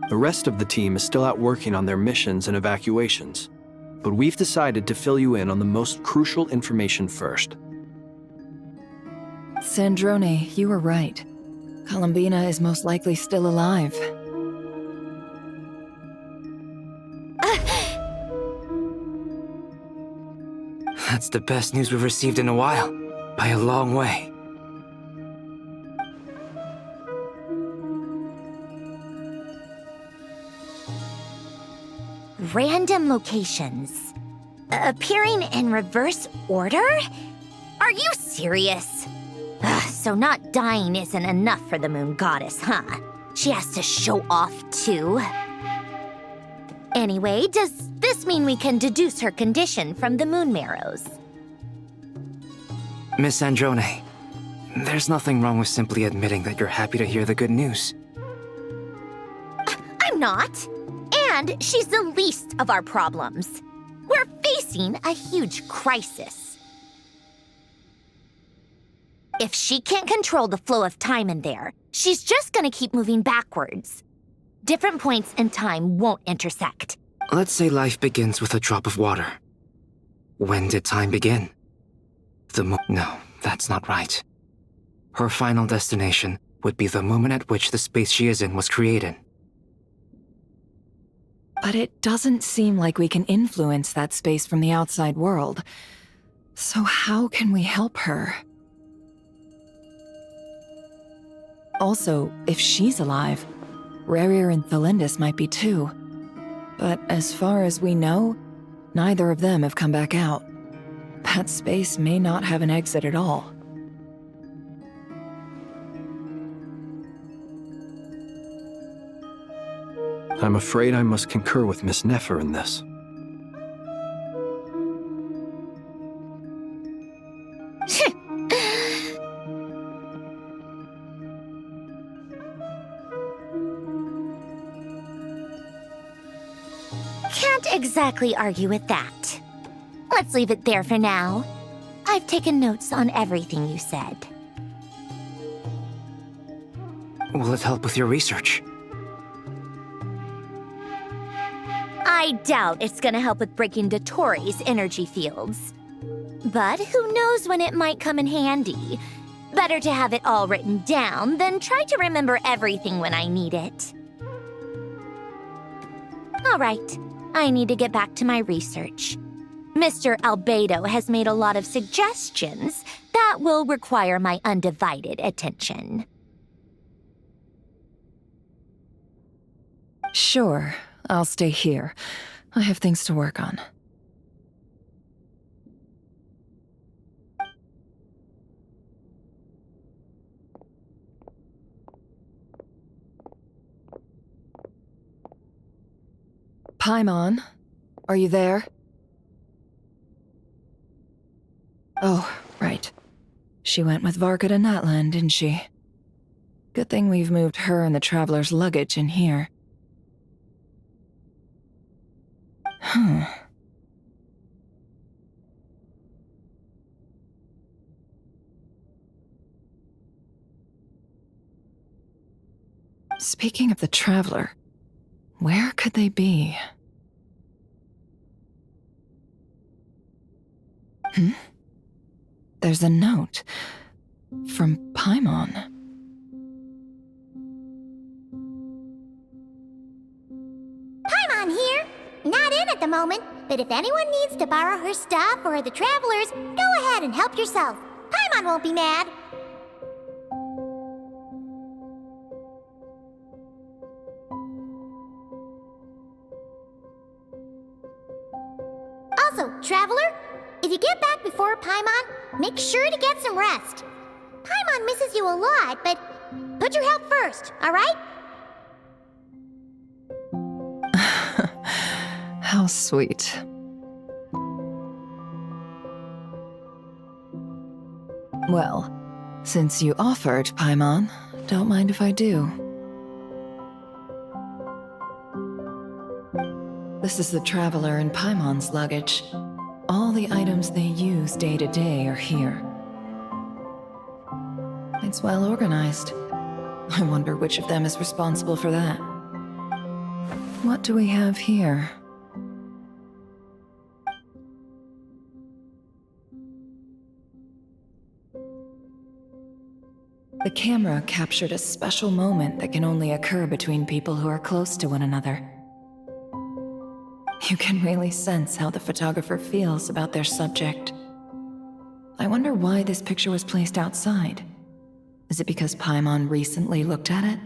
The rest of the team is still out working on their missions and evacuations, but we've decided to fill you in on the most crucial information first. Sandrone, you were right. Columbina is most likely still alive. That's the best news we've received in a while, by a long way. Random locations. Appearing in reverse order? Are you serious? So not dying isn't enough for the moon goddess, huh? She has to show off too. Anyway, does this mean we can deduce her condition from the moon marrows? Miss Androne, there's nothing wrong with simply admitting that you're happy to hear the good news. I'm not. And she's the least of our problems. We're facing a huge crisis. If she can't control the flow of time in there, she's just gonna keep moving backwards. Different points in time won't intersect. Let's say life begins with a drop of water. When did time begin? No, that's not right. Her final destination would be the moment at which the space she is in was created. But it doesn't seem like we can influence that space from the outside world. So how can we help her? Also, if she's alive, Rerir and Thelindis might be too. But as far as we know, neither of them have come back out. That space may not have an exit at all. I'm afraid I must concur with Miss Nefer in this. Can't exactly argue with that. Let's leave it there for now. I've taken notes on everything you said. Will it help with your research? I doubt it's gonna help with breaking Dottoro's energy fields. But who knows when it might come in handy. Better to have it all written down than try to remember everything when I need it. All right, I need to get back to my research. Mr. Albedo has made a lot of suggestions that will require my undivided attention. Sure, I'll stay here. I have things to work on. Paimon, are you there? Oh, right. She went with Varka to Natlan, didn't she? Good thing we've moved her and the Traveler's luggage in here. Speaking of the Traveler, where could they be? There's a note from Paimon. Paimon here. Not in at the moment, but if anyone needs to borrow her stuff or the Travelers, go ahead and help yourself. Paimon won't be mad. Also, Traveler, if you get back before Paimon, make sure to get some rest. Paimon misses you a lot, but put your health first, all right? How sweet. Well, since you offered, Paimon, don't mind if I do. This is the Traveler and Paimon's luggage. All the items they use day to day are here. It's well organized. I wonder which of them is responsible for that. What do we have here? The camera captured a special moment that can only occur between people who are close to one another. You can really sense how the photographer feels about their subject. I wonder why this picture was placed outside. Is it because Paimon recently looked at it?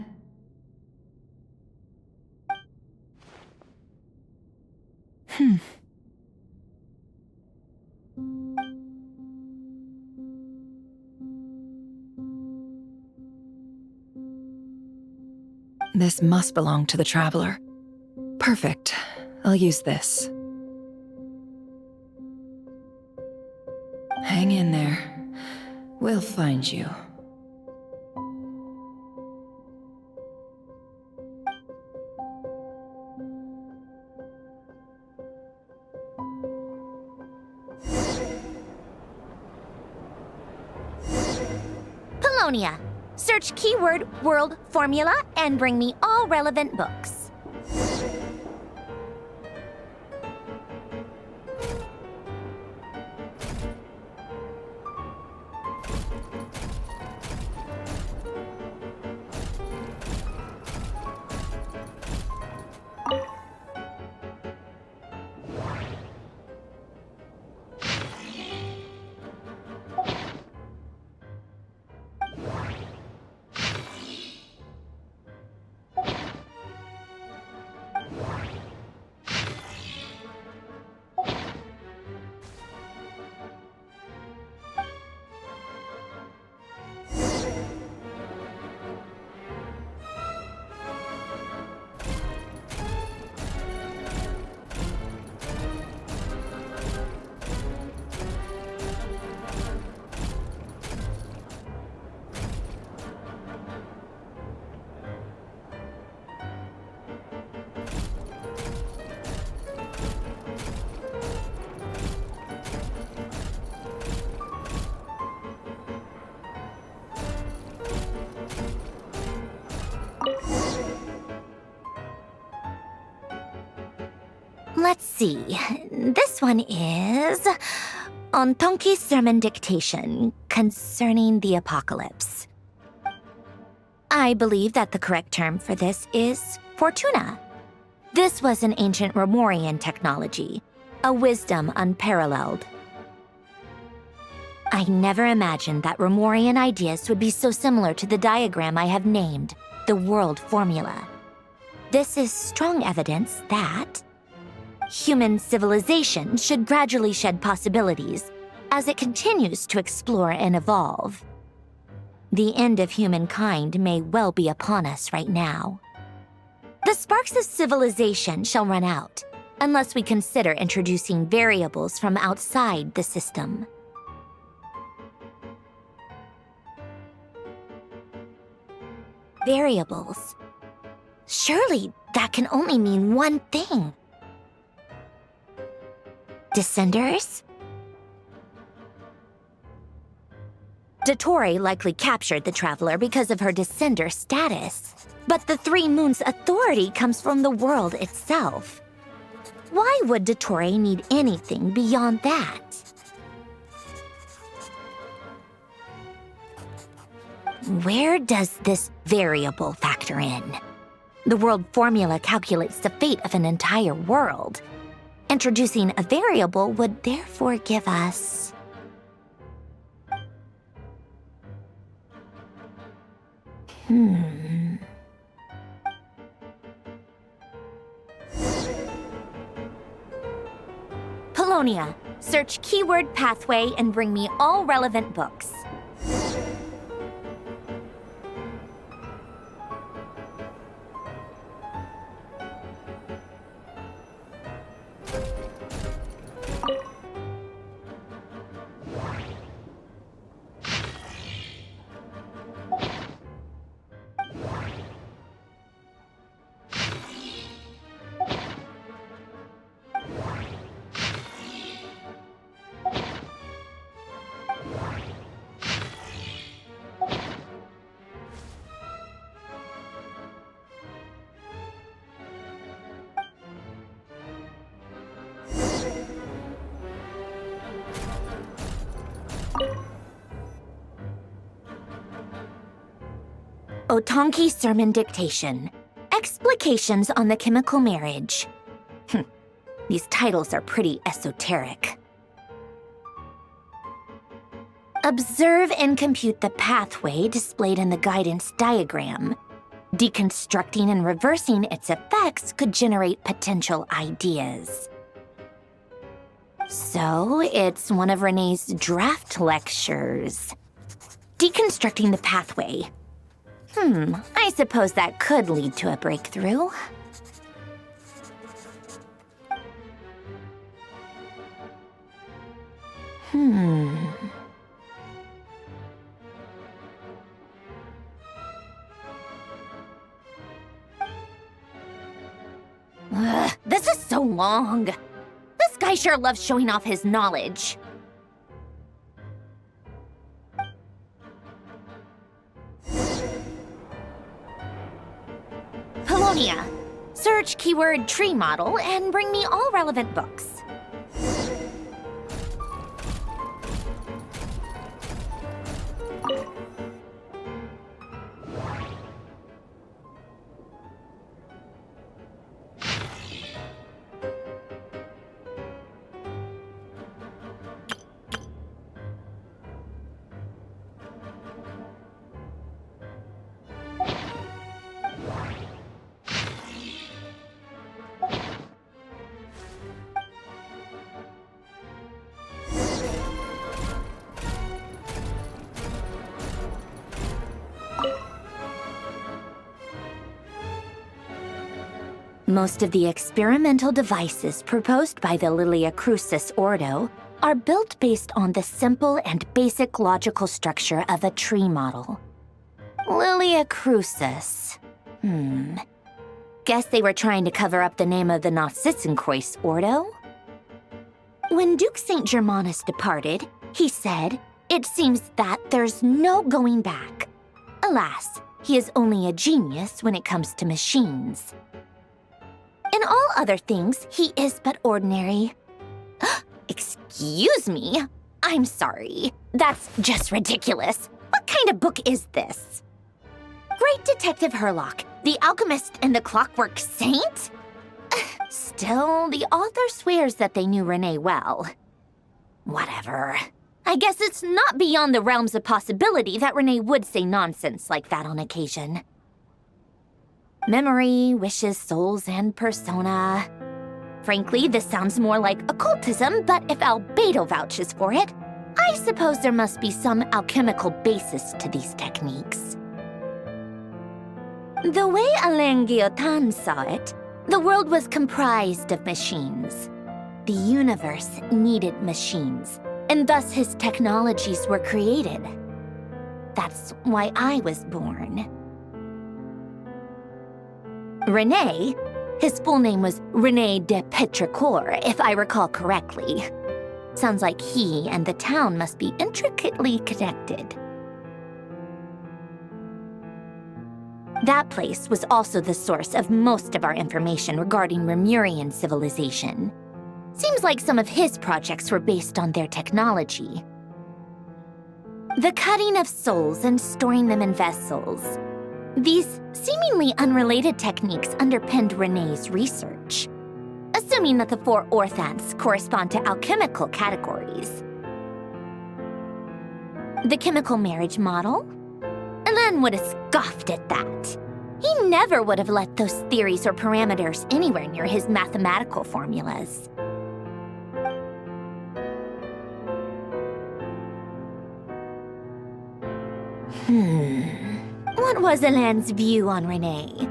This must belong to the Traveler. Perfect. I'll use this. Hang in there. We'll find you. Polonia. Search keyword world formula and bring me all relevant books. Let's see. This one is on Tonki's sermon dictation concerning the apocalypse. I believe that the correct term for this is Fortuna. This was an ancient Romorian technology, a wisdom unparalleled. I never imagined that Romorian ideas would be so similar to the diagram I have named, the world formula. This is strong evidence that human civilization should gradually shed possibilities as it continues to explore and evolve. The end of humankind may well be upon us right now. The sparks of civilization shall run out unless we consider introducing variables from outside the system. Variables. Surely that can only mean one thing. Descenders? Dottore likely captured the Traveler because of her descender status. But the Three Moons' authority comes from the world itself. Why would Dottore need anything beyond that? Where does this variable factor in? The world formula calculates the fate of an entire world. Introducing a variable would therefore give us... Polonia, search keyword pathway and bring me all relevant books. Otonki Sermon Dictation. Explications on the Chemical Marriage. These titles are pretty esoteric. Observe and compute the pathway displayed in the guidance diagram. Deconstructing and reversing its effects could generate potential ideas. So, it's one of Renee's draft lectures. Deconstructing the pathway. I suppose that could lead to a breakthrough. Ugh, this is so long. This guy sure loves showing off his knowledge. Polonia. Search keyword tree model and bring me all relevant books. Most of the experimental devices proposed by the Lilia Crucis Ordo are built based on the simple and basic logical structure of a tree model. Lilia Crucis. Guess they were trying to cover up the name of the Nausitzenkreuz Ordo? When Duke St. Germanus departed, he said, "It seems that there's no going back." Alas, he is only a genius when it comes to machines. In all other things, he is but ordinary. Excuse me? I'm sorry. That's just ridiculous. What kind of book is this? Great Detective Herlock, the Alchemist and the Clockwork Saint? Still, the author swears that they knew Renee well. Whatever. I guess it's not beyond the realms of possibility that Renee would say nonsense like that on occasion. Memory, wishes, souls, and persona. Frankly, this sounds more like occultism, but if Albedo vouches for it, I suppose there must be some alchemical basis to these techniques. The way Alain Guillotin saw it, the world was comprised of machines. The universe needed machines, and thus his technologies were created. That's why I was born. Renee, his full name was Renee de Petrichor, if I recall correctly. Sounds like he and the town must be intricately connected. That place was also the source of most of our information regarding Remurian civilization. Seems like some of his projects were based on their technology. The cutting of souls and storing them in vessels. These seemingly unrelated techniques underpinned Renee's research, assuming that the 4 orthants correspond to alchemical categories. The chemical marriage model? Alain would have scoffed at that. He never would have let those theories or parameters anywhere near his mathematical formulas. What was Alain's view on Renee?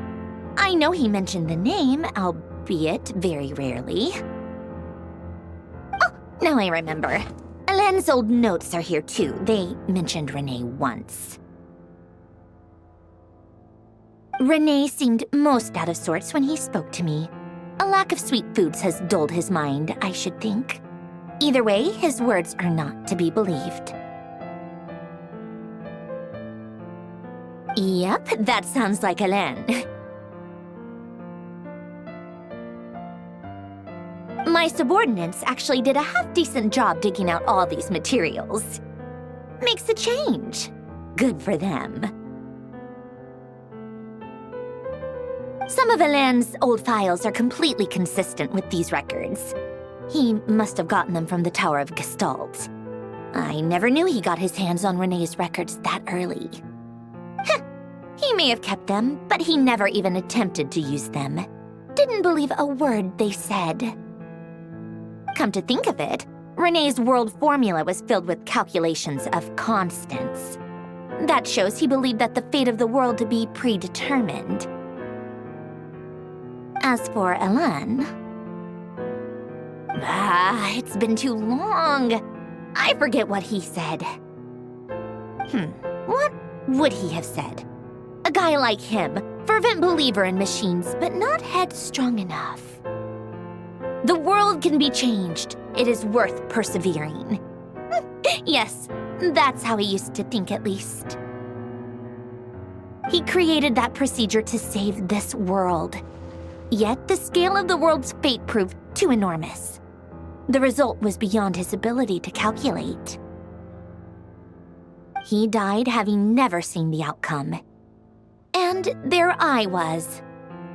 I know he mentioned the name, albeit very rarely. Oh, now I remember. Alain's old notes are here too. They mentioned Renee once. Renee seemed most out of sorts when he spoke to me. A lack of sweet foods has dulled his mind, I should think. Either way, his words are not to be believed. Yep, that sounds like Alain. My subordinates actually did a half-decent job digging out all these materials. Makes a change. Good for them. Some of Alain's old files are completely consistent with these records. He must have gotten them from the Tower of Gestalt. I never knew he got his hands on Renee's records that early. He may have kept them, but he never even attempted to use them. Didn't believe a word they said. Come to think of it, Renee's world formula was filled with calculations of constants. That shows he believed that the fate of the world to be predetermined. As for Elan... it's been too long. I forget what he said. What would he have said? A guy like him, fervent believer in machines, but not headstrong enough. The world can be changed. It is worth persevering. Yes, that's how he used to think at least. He created that procedure to save this world. Yet the scale of the world's fate proved too enormous. The result was beyond his ability to calculate. He died having never seen the outcome. And there I was,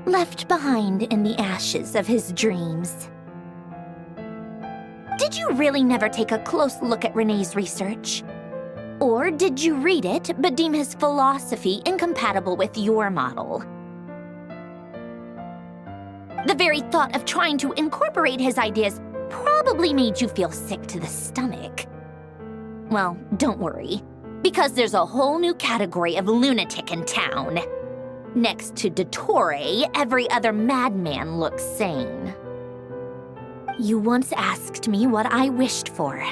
left behind in the ashes of his dreams. Did you really never take a close look at Renee's research? Or did you read it but deem his philosophy incompatible with your model? The very thought of trying to incorporate his ideas probably made you feel sick to the stomach. Well, don't worry, because there's a whole new category of lunatic in town. Next to Dottore, every other madman looks sane. You once asked me what I wished for.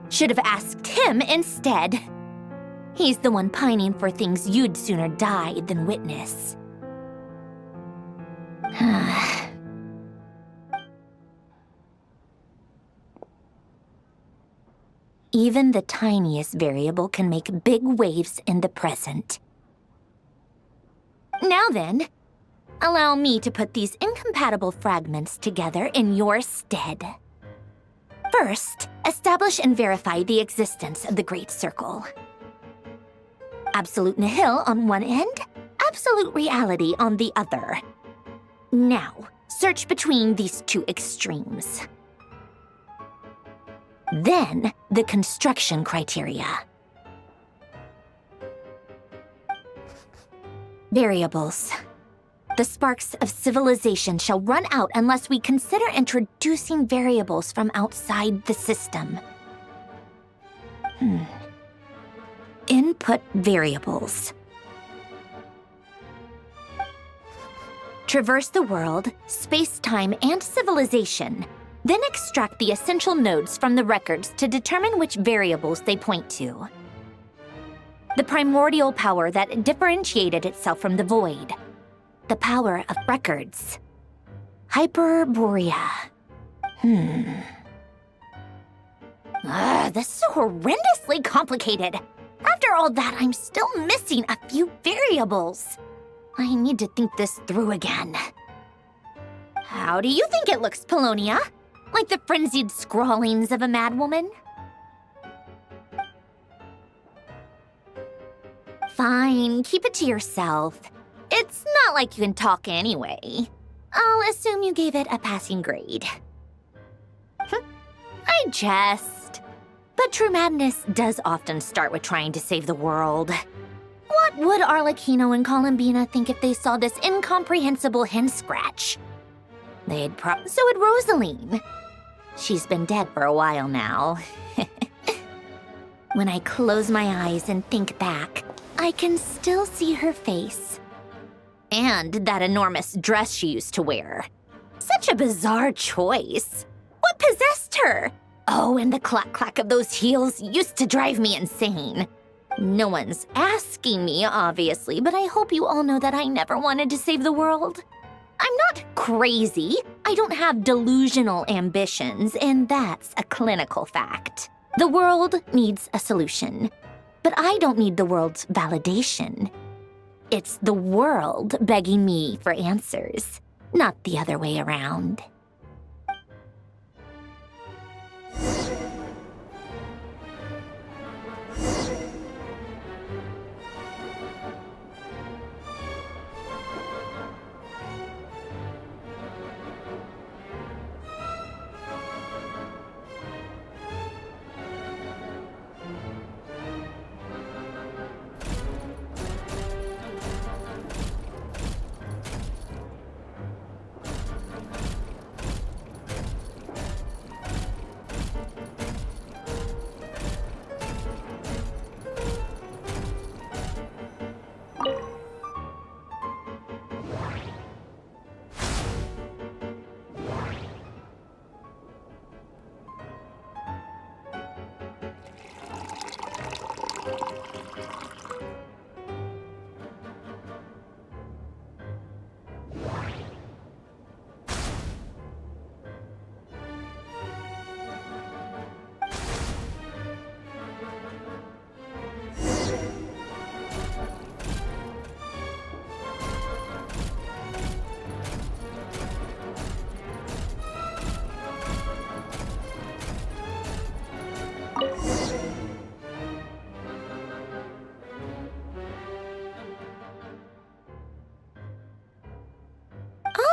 Should have asked him instead. He's the one pining for things you'd sooner die than witness. Even the tiniest variable can make big waves in the present. Now then, allow me to put these incompatible fragments together in your stead. First, establish and verify the existence of the Great Circle. Absolute nihil on one end, absolute reality on the other. Now, search between these two extremes. Then, the construction criteria. Variables. The sparks of civilization shall run out unless we consider introducing variables from outside the system. Input variables. Traverse the world, space-time, and civilization. Then extract the essential nodes from the records to determine which variables they point to. The primordial power that differentiated itself from the void. The power of records. Hyperborea. This is horrendously complicated. After all that, I'm still missing a few variables. I need to think this through again. How do you think it looks, Polonia? Like the frenzied scrawlings of a madwoman? Fine, keep it to yourself. It's not like you can talk anyway. I'll assume you gave it a passing grade. I jest. But true madness does often start with trying to save the world. What would Arlecchino and Columbina think if they saw this incomprehensible hen scratch? So would Rosaline. She's been dead for a while now. When I close my eyes and think back, I can still see her face. And that enormous dress she used to wear. Such a bizarre choice. What possessed her? Oh, and the clack-clack of those heels used to drive me insane. No one's asking me, obviously, but I hope you all know that I never wanted to save the world. I'm not crazy. I don't have delusional ambitions, and that's a clinical fact. The world needs a solution, but I don't need the world's validation. It's the world begging me for answers, not the other way around.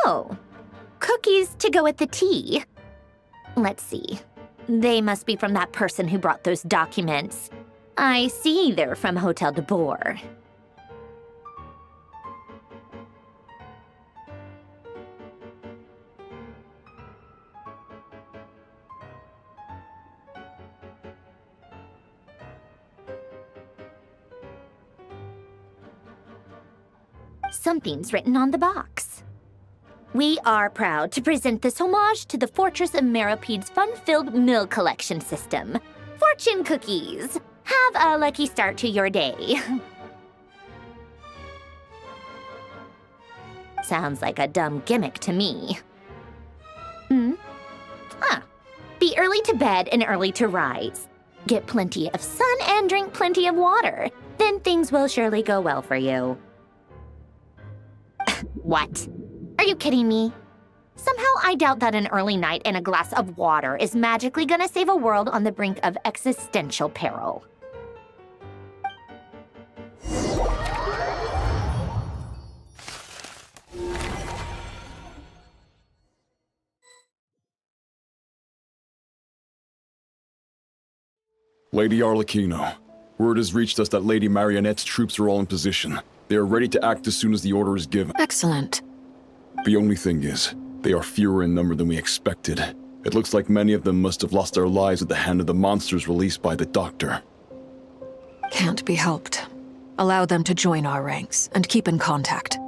Oh, cookies to go with the tea. Let's see. They must be from that person who brought those documents. I see they're from Hotel de Boer. Something's written on the box. We are proud to present this homage to the Fortress of Meropede's fun-filled mill collection system. Fortune cookies! Have a lucky start to your day. Sounds like a dumb gimmick to me. Be early to bed and early to rise. Get plenty of sun and drink plenty of water. Then things will surely go well for you. What? Are you kidding me? Somehow I doubt that an early night and a glass of water is magically gonna save a world on the brink of existential peril. Lady Arlecchino, word has reached us that Lady Marionette's troops are all in position. They are ready to act as soon as the order is given. Excellent. The only thing is, they are fewer in number than we expected. It looks like many of them must have lost their lives at the hand of the monsters released by the Doctor. Can't be helped. Allow them to join our ranks and keep in contact.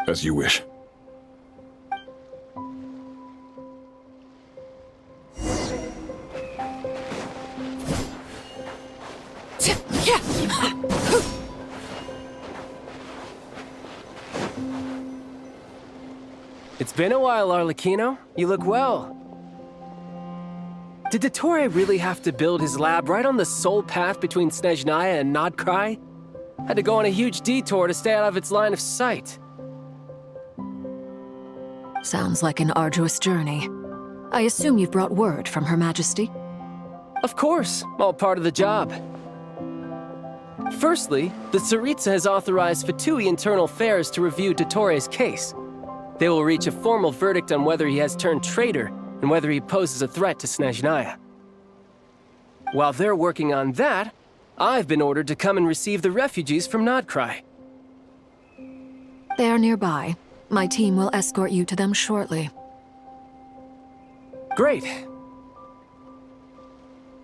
As you wish. It's been a while, Arlecchino. You look well. Did Dottore really have to build his lab right on the sole path between Snezhnaya and Krai? Had to go on a huge detour to stay out of its line of sight. Sounds like an arduous journey. I assume you've brought word from Her Majesty? Of course, all part of the job. Firstly, the Tsaritsa has authorized Fatui Internal Affairs to review Dottore's case. They will reach a formal verdict on whether he has turned traitor and whether he poses a threat to Snezhnaya. While they're working on that, I've been ordered to come and receive the refugees from Krai. They are nearby. My team will escort you to them shortly. Great.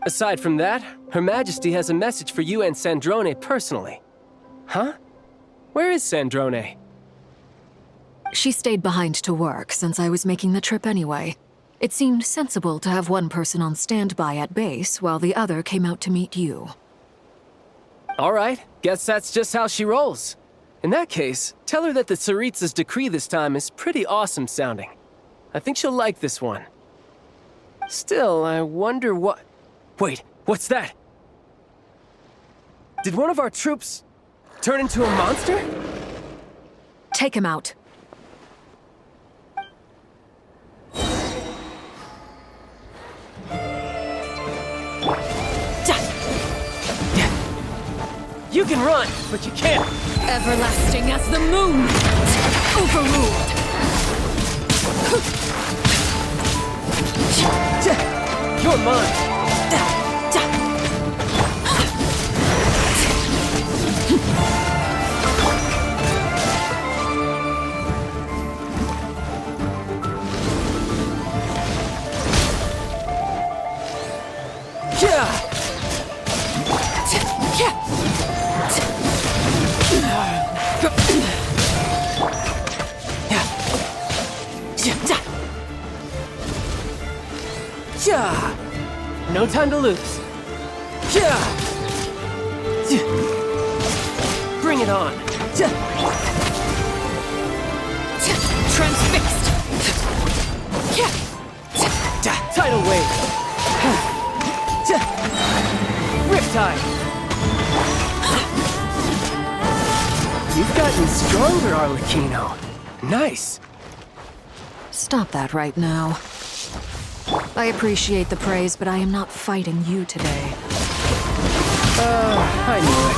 Aside from that, Her Majesty has a message for you and Sandrone personally. Huh? Where is Sandrone? She stayed behind to work since I was making the trip anyway. It seemed sensible to have one person on standby at base while the other came out to meet you. All right, guess that's just how she rolls. In that case, tell her that the Tsaritsa's decree this time is pretty awesome sounding. I think she'll like this one. Still, I wonder what... Wait, what's that? Did one of our troops turn into a monster? Take him out. You can run, but you can't. Everlasting as the moon! Overruled! You're mine! No time to lose. Bring it on. Transfixed! Tidal wave. Riptide. You've gotten stronger, Arlecchino. Nice. Stop that right now. I appreciate the praise, but I am not fighting you today. I knew it.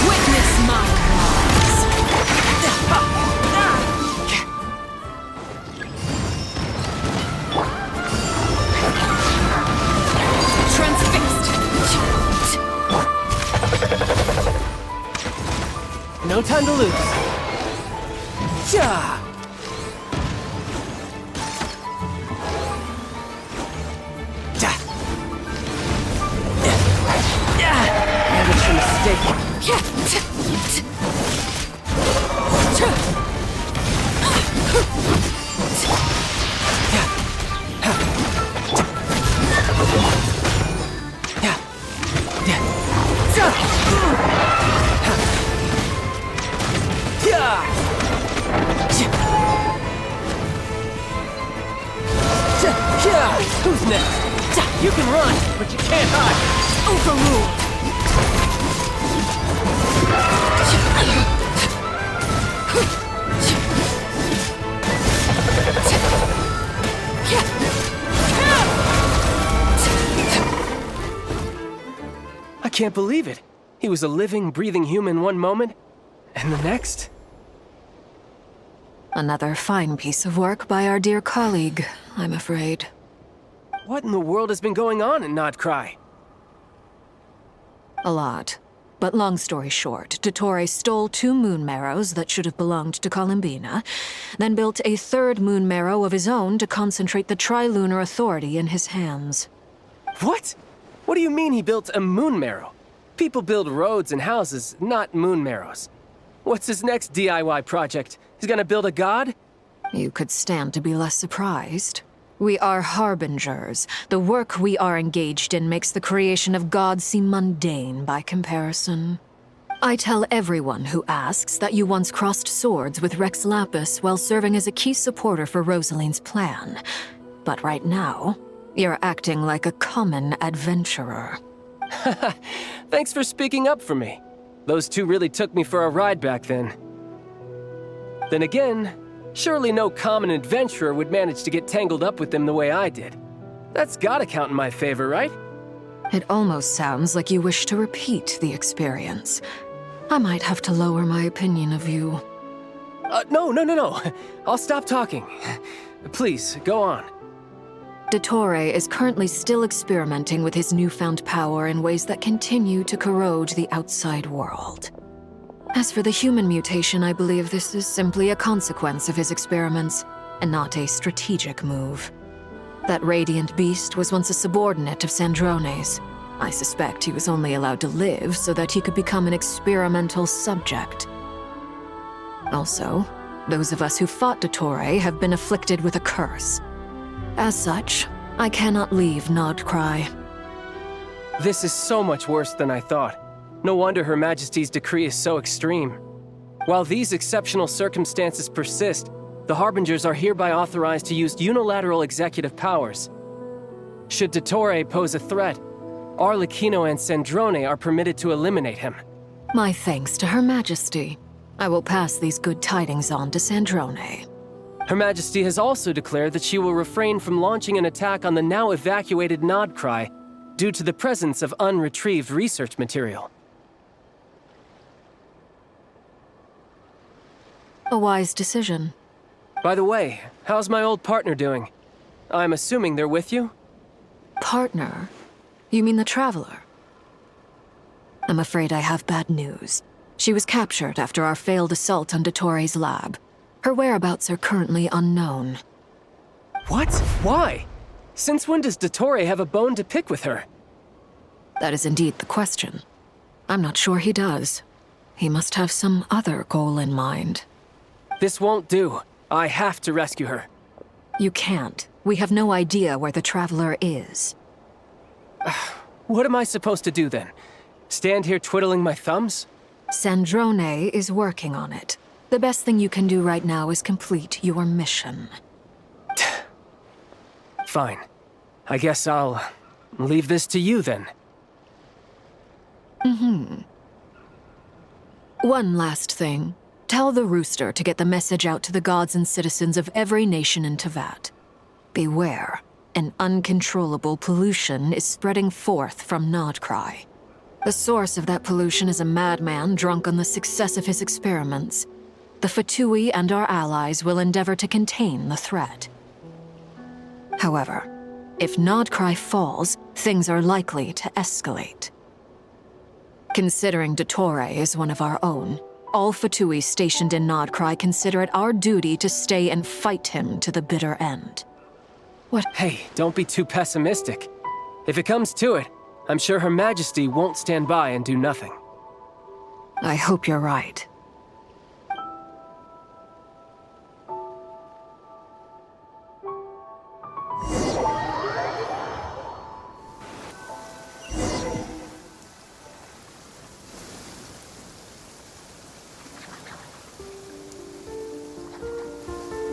Witness my cries! Transfixed! No time to lose. Ja! Never a mistake. Who's next? You can run, but you can't hide. Overruled. I can't believe it. He was a living, breathing human one moment, and the next? Another fine piece of work by our dear colleague, I'm afraid. What in the world has been going on in Krai? A lot. But long story short, Dottore stole 2 moon marrows that should have belonged to Columbina, then built a 3rd moon marrow of his own to concentrate the Tri-Lunar Authority in his hands. What? What do you mean he built a moon marrow? People build roads and houses, not moon marrows. What's his next DIY project? He's gonna build a god? You could stand to be less surprised. We are harbingers. The work we are engaged in makes the creation of gods seem mundane by comparison. I tell everyone who asks that you once crossed swords with Rex Lapis while serving as a key supporter for Rosaline's plan. But right now, you're acting like a common adventurer. Thanks for speaking up for me. Those 2 really took me for a ride back then. Then again, surely no common adventurer would manage to get tangled up with them the way I did. That's gotta count in my favor, right? It almost sounds like you wish to repeat the experience. I might have to lower my opinion of you. No. I'll stop talking. Please, go on. Dottore is currently still experimenting with his newfound power in ways that continue to corrode the outside world. As for the human mutation, I believe this is simply a consequence of his experiments, and not a strategic move. That radiant beast was once a subordinate of Sandrone's. I suspect he was only allowed to live so that he could become an experimental subject. Also, those of us who fought Dottore have been afflicted with a curse. As such, I cannot leave Krai. This is so much worse than I thought. No wonder Her Majesty's decree is so extreme. While these exceptional circumstances persist, the Harbingers are hereby authorized to use unilateral executive powers. Should Dottore pose a threat, Arlecchino and Sandrone are permitted to eliminate him. My thanks to Her Majesty. I will pass these good tidings on to Sandrone. Her Majesty has also declared that she will refrain from launching an attack on the now evacuated Krai due to the presence of unretrieved research material. A wise decision. By the way, how's my old partner doing? I'm assuming they're with you? Partner? You mean the Traveler? I'm afraid I have bad news. She was captured after our failed assault on Dottore's lab. Her whereabouts are currently unknown. What? Why? Since when does Dottore have a bone to pick with her? That is indeed the question. I'm not sure he does. He must have some other goal in mind. This won't do. I have to rescue her. You can't. We have no idea where the Traveler is. What am I supposed to do then? Stand here twiddling my thumbs? Sandrone is working on it. The best thing you can do right now is complete your mission. Fine. I guess I'll leave this to you then. One last thing. Tell the Rooster to get the message out to the gods and citizens of every nation in Teyvat. Beware. An uncontrollable pollution is spreading forth from Krai. The source of that pollution is a madman drunk on the success of his experiments. The Fatui and our allies will endeavor to contain the threat. However, if Krai falls, things are likely to escalate. Considering Dottore is one of our own, all Fatui stationed in Krai consider it our duty to stay and fight him to the bitter end. What? Hey, don't be too pessimistic. If it comes to it, I'm sure Her Majesty won't stand by and do nothing. I hope you're right.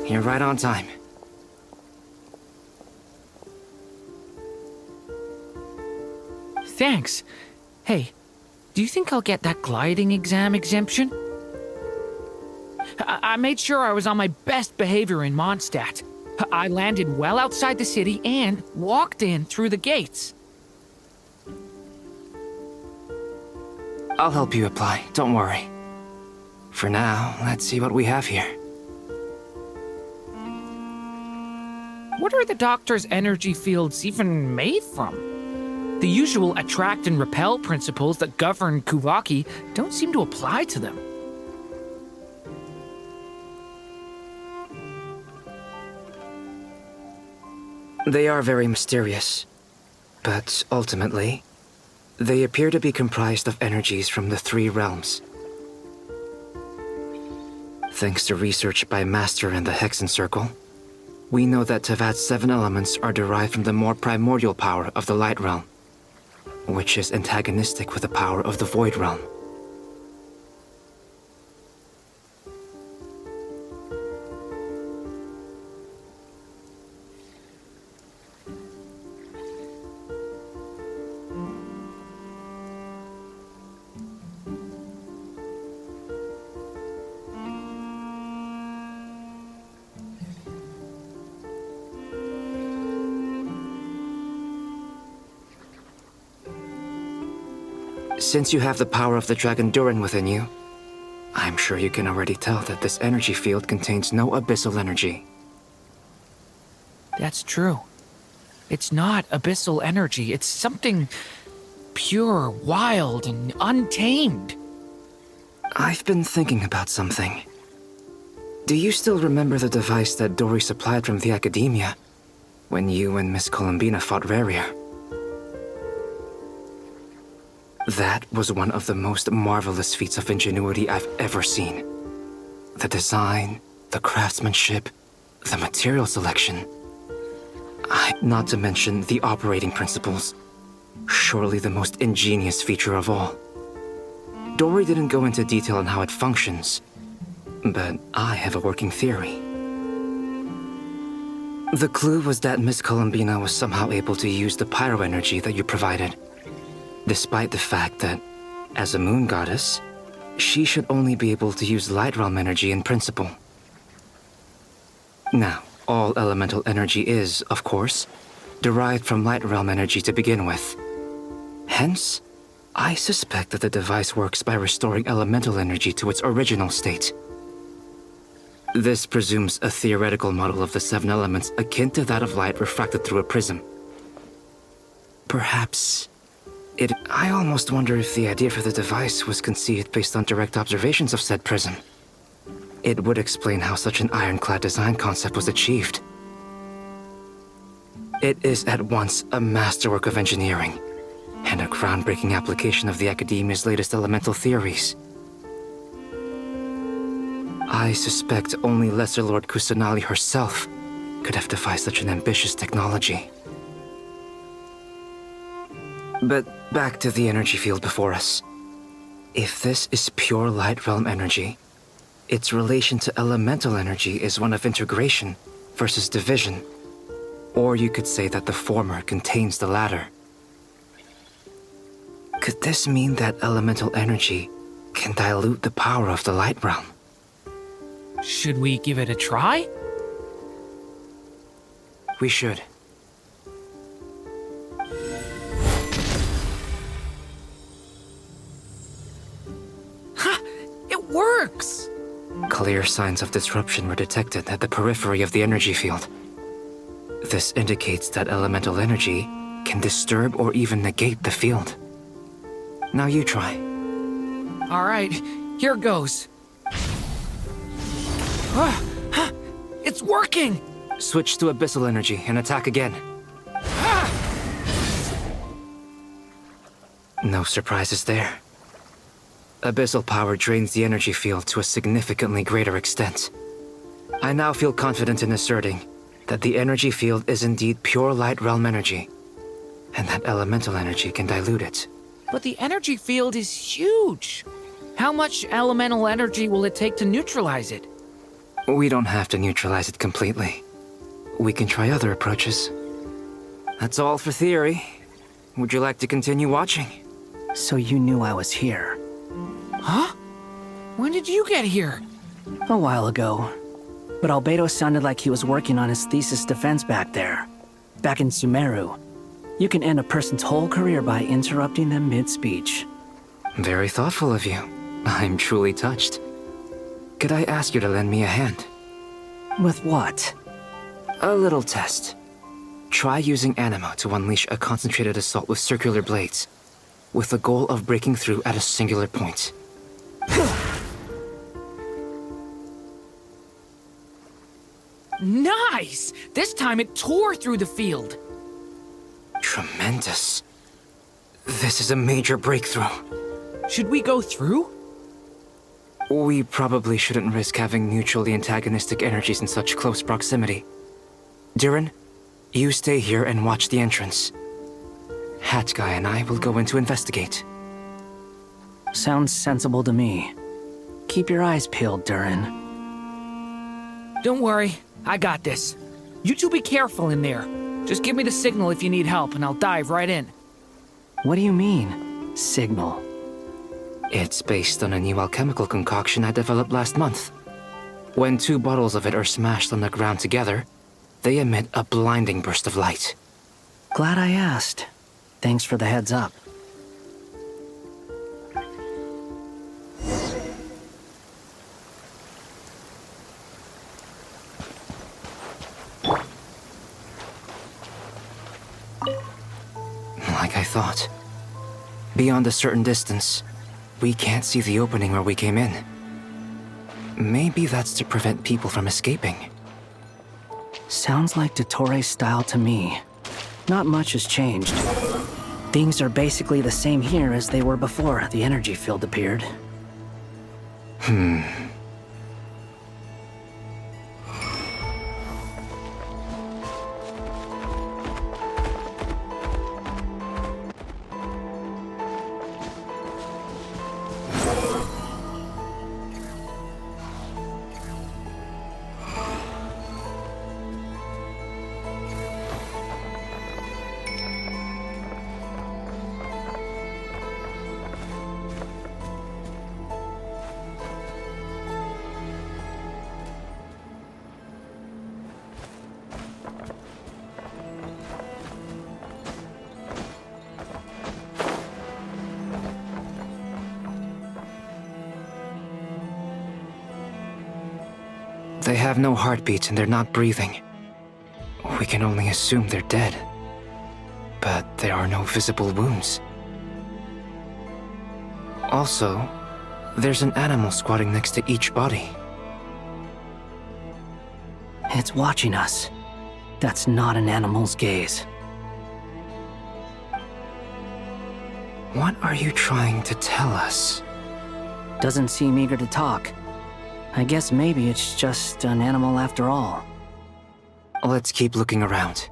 You're right on time. Thanks. Hey, do you think I'll get that gliding exam exemption? I made sure I was on my best behavior in Mondstadt. I landed well outside the city and walked in through the gates. I'll help you apply, don't worry. For now, let's see what we have here. What are the Doctor's energy fields even made from? The usual attract and repel principles that govern Kuvaki don't seem to apply to them. They are very mysterious, but ultimately, they appear to be comprised of energies from the 3 realms. Thanks to research by Master in the Hexen Circle, we know that Teyvat's 7 elements are derived from the more primordial power of the Light Realm, which is antagonistic with the power of the Void Realm. Since you have the power of the Dragon Durin within you, I'm sure you can already tell that this energy field contains no abyssal energy. That's true. It's not abyssal energy. It's something pure, wild, and untamed. I've been thinking about something. Do you still remember the device that Dory supplied from the Academia when you and Miss Columbina fought Rarier? That was one of the most marvelous feats of ingenuity I've ever seen. The design, the craftsmanship, the material selection. Not to mention the operating principles. Surely the most ingenious feature of all. Dory didn't go into detail on how it functions, but I have a working theory. The clue was that Miss Columbina was somehow able to use the pyro energy that you provided, despite the fact that, as a moon goddess, she should only be able to use Light Realm energy in principle. Now, all elemental energy is, of course, derived from Light Realm energy to begin with. Hence, I suspect that the device works by restoring elemental energy to its original state. This presumes a theoretical model of the 7 elements akin to that of light refracted through a prism. Perhaps I almost wonder if the idea for the device was conceived based on direct observations of said prism. It would explain how such an ironclad design concept was achieved. It is at once a masterwork of engineering and a groundbreaking application of the Academia's latest elemental theories. I suspect only Lesser Lord Kusanali herself could have devised such an ambitious technology. But back to the energy field before us. If this is pure light realm energy, its relation to elemental energy is one of integration versus division. Or you could say that the former contains the latter. Could this mean that elemental energy can dilute the power of the light realm? Should we give it a try? We should. Ha! It works! Clear signs of disruption were detected at the periphery of the energy field. This indicates that elemental energy can disturb or even negate the field. Now you try. All right, here goes. It's working! Switch to abyssal energy and attack again. No surprises there. Abyssal power drains the energy field to a significantly greater extent. I now feel confident in asserting that the energy field is indeed pure light realm energy, and that elemental energy can dilute it. But the energy field is huge. How much elemental energy will it take to neutralize it? We don't have to neutralize it completely. We can try other approaches. That's all for theory. Would you like to continue watching? So you knew I was here. Huh? When did you get here? A while ago. But Albedo sounded like he was working on his thesis defense back there. Back in Sumeru. You can end a person's whole career by interrupting them mid-speech. Very thoughtful of you. I'm truly touched. Could I ask you to lend me a hand? With what? A little test. Try using Animo to unleash a concentrated assault with circular blades, with the goal of breaking through at a singular point. Nice! This time it tore through the field. Tremendous. This is a major breakthrough. Should we go through? We probably shouldn't risk having mutually antagonistic energies in such close proximity. Durin, you stay here and watch the entrance. Hat Guy and I will go in to investigate. Sounds sensible to me. Keep your eyes peeled, Durin. Don't worry, I got this. You two be careful in there. Just give me the signal if you need help and I'll dive right in. What do you mean, signal? It's based on a new alchemical concoction I developed last month. When 2 bottles of it are smashed on the ground together, they emit a blinding burst of light. Glad I asked. Thanks for the heads up. Like I thought. Beyond a certain distance, we can't see the opening where we came in. Maybe that's to prevent people from escaping. Sounds like Dottore style to me. Not much has changed. Things are basically the same here as they were before the energy field appeared. They have no heartbeats and they're not breathing. We can only assume they're dead. But there are no visible wounds. Also, there's an animal squatting next to each body. It's watching us. That's not an animal's gaze. What are you trying to tell us? Doesn't seem eager to talk. I guess maybe it's just an animal after all. Let's keep looking around.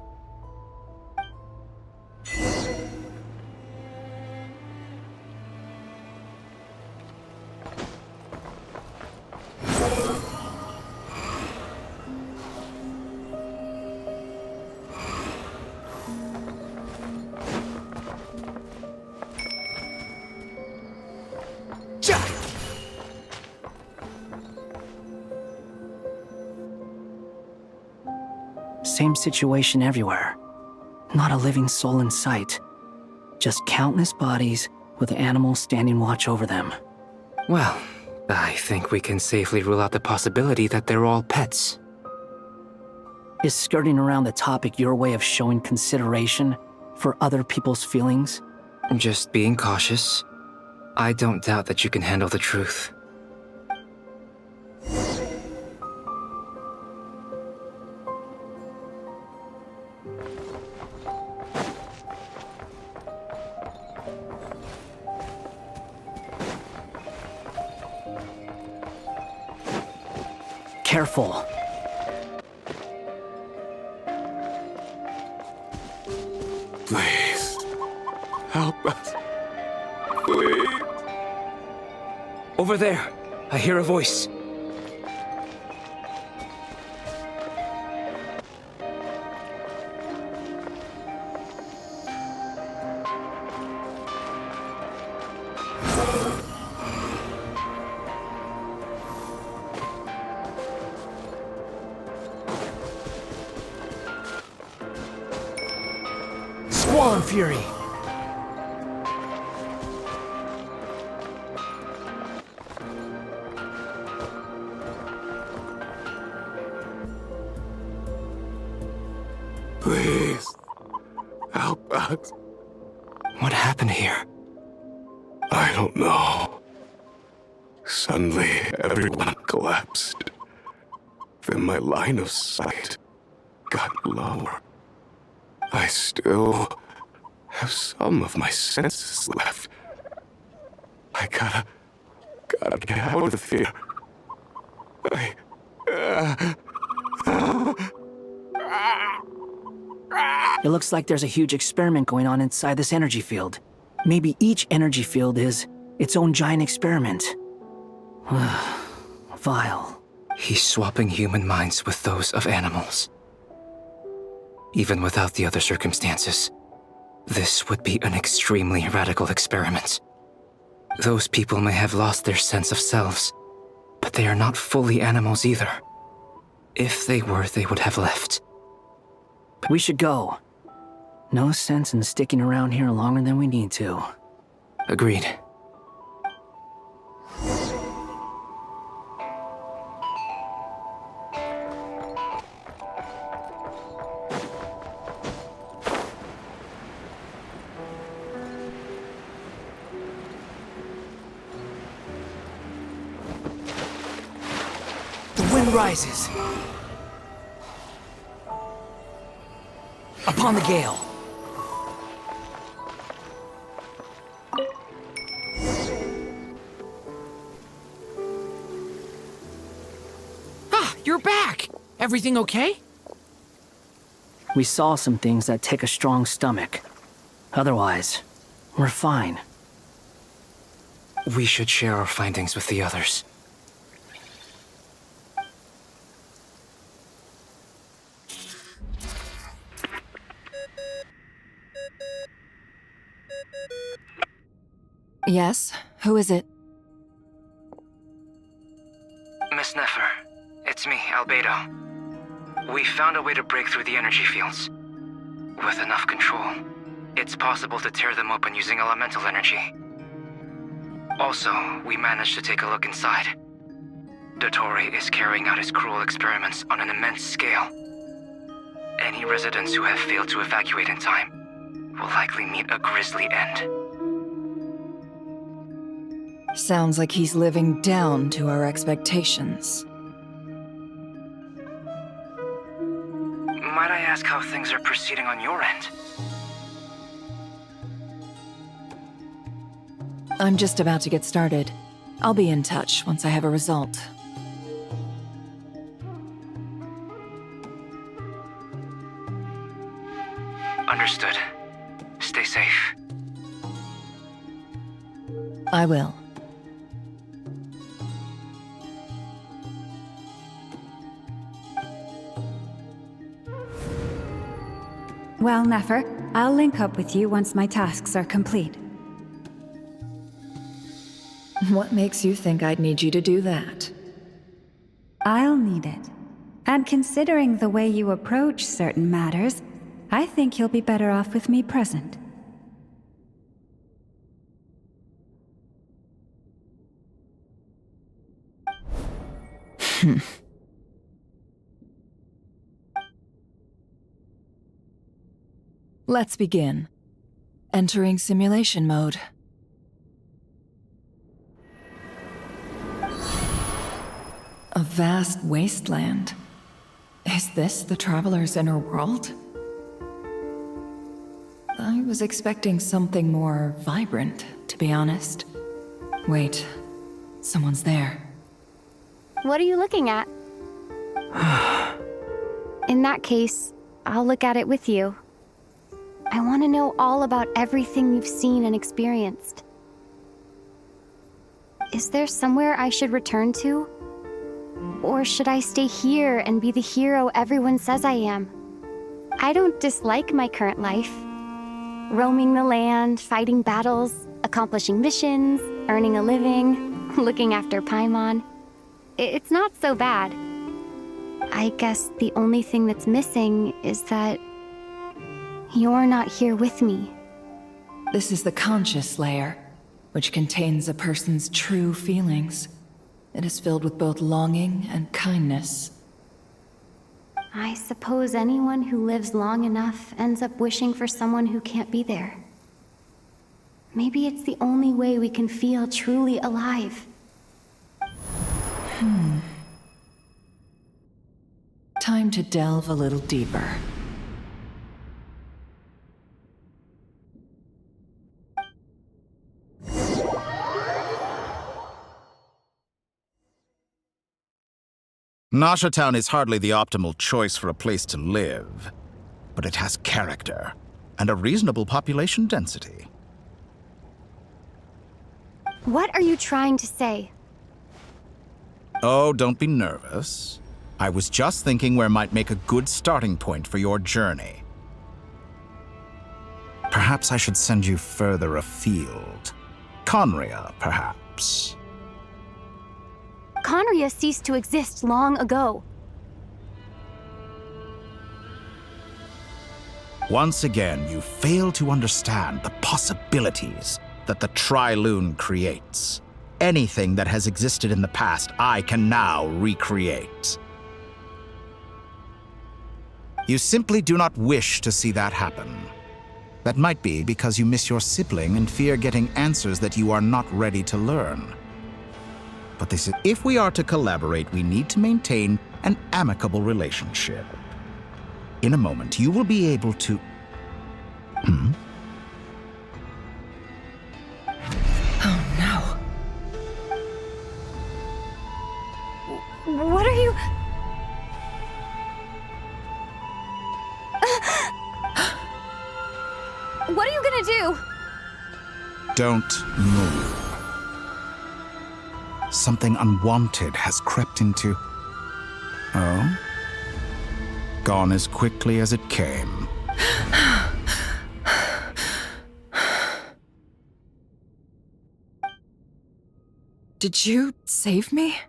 Same situation everywhere. Not a living soul in sight. Just countless bodies with animals standing watch over them. Well, I think we can safely rule out the possibility that they're all pets. Is skirting around the topic your way of showing consideration for other people's feelings? Just being cautious. I don't doubt that you can handle the truth. Careful. Please, help us. Please. Over there, I hear a voice. Squall Fury! Please, help us. What happened here? I don't know. Suddenly, everyone collapsed. Then my line of sight got lower. I still have some of my senses left. I gotta get out of here. It looks like there's a huge experiment going on inside this energy field. Maybe each energy field is its own giant experiment. Vile. He's swapping human minds with those of animals. Even without the other circumstances, this would be an extremely radical experiment. Those people may have lost their sense of selves, but they are not fully animals either. If they were, they would have left. We should go. No sense in sticking around here longer than we need to. Agreed. The wind rises. Upon the gale. Ah, you're back! Everything okay? We saw some things that take a strong stomach. Otherwise, we're fine. We should share our findings with the others. Yes? Who is it? Miss Nefer, it's me, Albedo. We found a way to break through the energy fields. With enough control, it's possible to tear them open using elemental energy. Also, we managed to take a look inside. Dottore is carrying out his cruel experiments on an immense scale. Any residents who have failed to evacuate in time will likely meet a grisly end. Sounds like he's living down to our expectations. Might I ask how things are proceeding on your end? I'm just about to get started. I'll be in touch once I have a result. I will. Well, Nefer, I'll link up with you once my tasks are complete. What makes you think I'd need you to do that? I'll need it. And considering the way you approach certain matters, I think you'll be better off with me present. Let's begin. Entering simulation mode. A vast wasteland. Is this the Traveler's inner world? I was expecting something more vibrant, to be honest. Wait, someone's there. What are you looking at? In that case, I'll look at it with you. I want to know all about everything you've seen and experienced. Is there somewhere I should return to? Or should I stay here and be the hero everyone says I am? I don't dislike my current life. Roaming the land, fighting battles, accomplishing missions, earning a living, looking after Paimon. It's not so bad. I guess the only thing that's missing is that you're not here with me. This is the conscious layer, which contains a person's true feelings. It is filled with both longing and kindness. I suppose anyone who lives long enough ends up wishing for someone who can't be there. Maybe it's the only way we can feel truly alive. Time to delve a little deeper. Nasha Town is hardly the optimal choice for a place to live, but it has character and a reasonable population density. What are you trying to say? Oh, don't be nervous. I was just thinking where might make a good starting point for your journey. Perhaps I should send you further afield. Conria, perhaps. Conria ceased to exist long ago. Once again, you fail to understand the possibilities that the Tri-Lune creates. Anything that has existed in the past, I can now recreate. You simply do not wish to see that happen. That might be because you miss your sibling and fear getting answers that you are not ready to learn. But this is, if we are to collaborate, we need to maintain an amicable relationship. In a moment, you will be able to... Oh no. What are you... What are you gonna do? Don't move. Something unwanted has crept into... Oh? Gone as quickly as it came. Did you save me?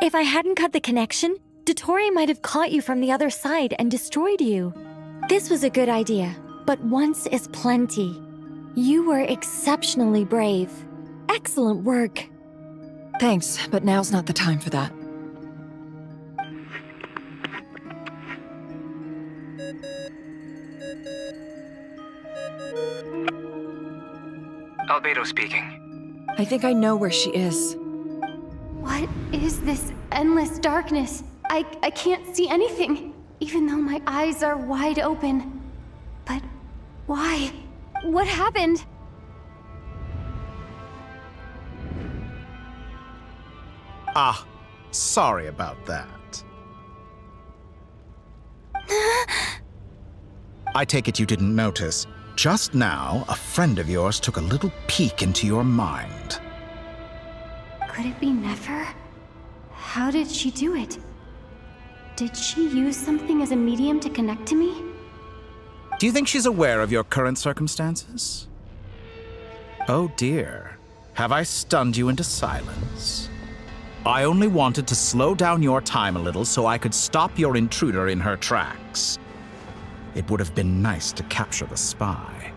If I hadn't cut the connection, Dottore might have caught you from the other side and destroyed you. This was a good idea, but once is plenty. You were exceptionally brave. Excellent work. Thanks, but now's not the time for that. Albedo speaking. I think I know where she is. What is this endless darkness? I can't see anything, even though my eyes are wide open. But why? What happened? Ah, sorry about that. I take it you didn't notice. Just now, a friend of yours took a little peek into your mind. Could it be Nefer? How did she do it? Did she use something as a medium to connect to me? Do you think she's aware of your current circumstances? Oh dear. Have I stunned you into silence? I only wanted to slow down your time a little so I could stop your intruder in her tracks. It would have been nice to capture the spy.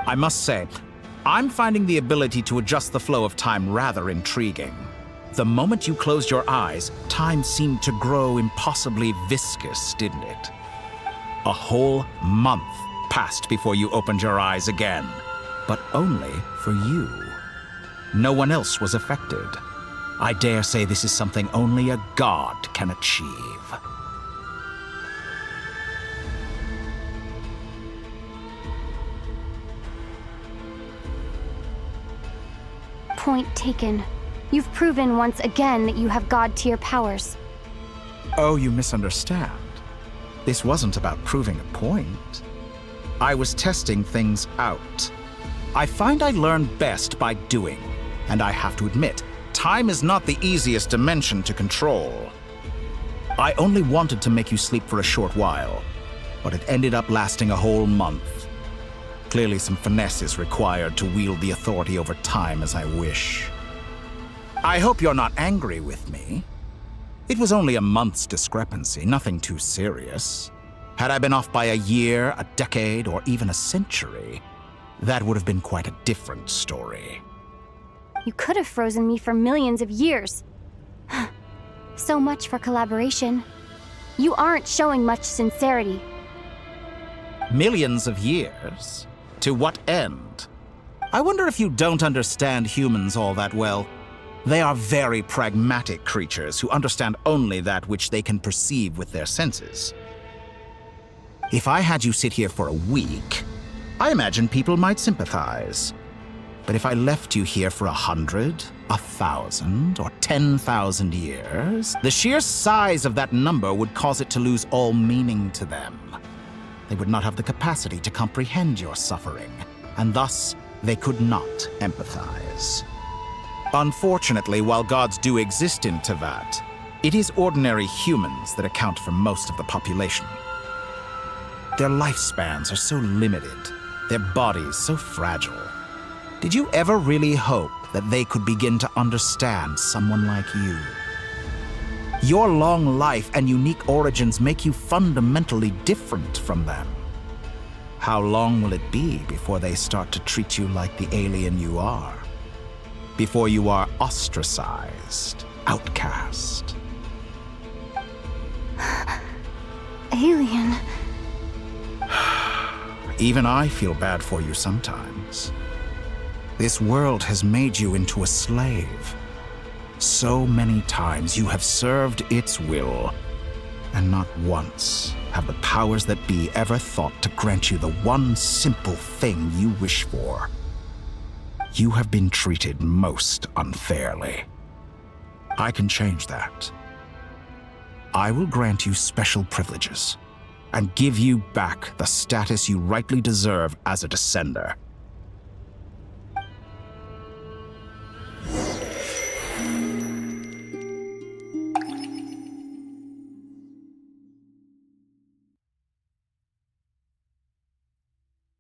I must say, I'm finding the ability to adjust the flow of time rather intriguing. The moment you closed your eyes, time seemed to grow impossibly viscous, didn't it? A whole month passed before you opened your eyes again, but only for you. No one else was affected. I dare say this is something only a god can achieve. Point taken. You've proven once again that you have god-tier powers. Oh, you misunderstand. This wasn't about proving a point. I was testing things out. I find I learn best by doing, and I have to admit, time is not the easiest dimension to control. I only wanted to make you sleep for a short while, but it ended up lasting a whole month. Clearly some finesse is required to wield the authority over time as I wish. I hope you're not angry with me. It was only a month's discrepancy, nothing too serious. Had I been off by a year, a decade, or even a century, that would have been quite a different story. You could have frozen me for millions of years. So much for collaboration. You aren't showing much sincerity. Millions of years? To what end? I wonder if you don't understand humans all that well. They are very pragmatic creatures who understand only that which they can perceive with their senses. If I had you sit here for a week, I imagine people might sympathize. But if I left you here for 100, 1,000, or 10,000 years, the sheer size of that number would cause it to lose all meaning to them. They would not have the capacity to comprehend your suffering, and thus they could not empathize. Unfortunately, while gods do exist in Teyvat, it is ordinary humans that account for most of the population. Their lifespans are so limited, their bodies so fragile. Did you ever really hope that they could begin to understand someone like you? Your long life and unique origins make you fundamentally different from them. How long will it be before they start to treat you like the alien you are? Before you are ostracized, outcast? Alien. Even I feel bad for you sometimes. This world has made you into a slave. So many times you have served its will, and not once have the powers that be ever thought to grant you the one simple thing you wish for. You have been treated most unfairly. I can change that. I will grant you special privileges and give you back the status you rightly deserve as a descender.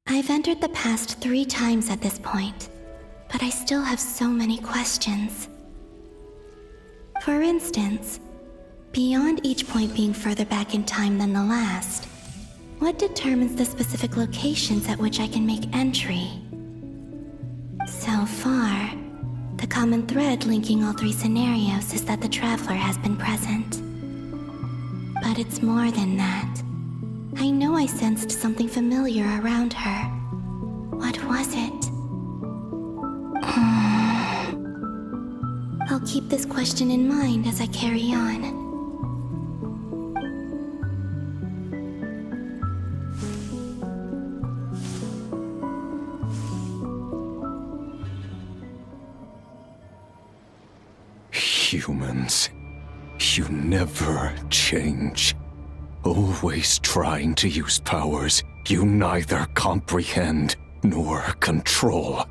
I've entered the past 3 times at this point, but I still have so many questions. For instance, beyond each point being further back in time than the last, what determines the specific locations at which I can make entry? So far, the common thread linking all 3 scenarios is that the Traveler has been present. But it's more than that. I know I sensed something familiar around her. What was it? I'll keep this question in mind as I carry on. Humans, you never change. Always trying to use powers you neither comprehend nor control.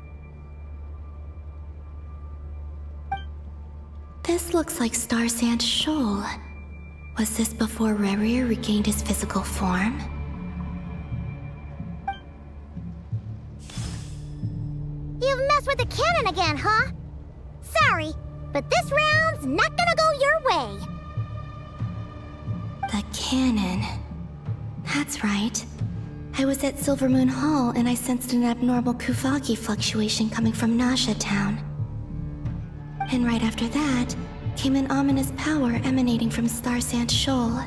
This looks like Star Sand Shoal. Was this before Rerir regained his physical form? You've messed with the cannon again, huh? Sorry, but this round's not gonna go your way. The cannon. That's right. I was at Silvermoon Hall and I sensed an abnormal Kuvaki fluctuation coming from Nasha Town. And right after that, came an ominous power emanating from Star Sand Shoal.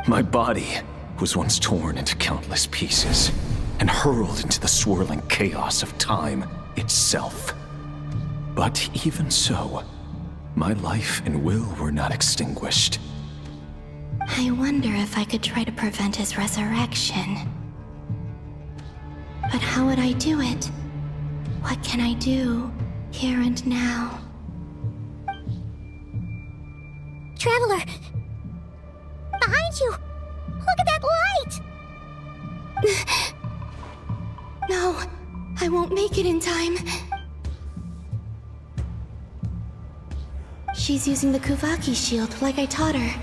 My body was once torn into countless pieces and hurled into the swirling chaos of time itself. But even so, my life and will were not extinguished. I wonder if I could try to prevent his resurrection. But how would I do it? What can I do, here and now? Traveler! Behind you! Look at that light! No, I won't make it in time. She's using the Kuvaki shield like I taught her.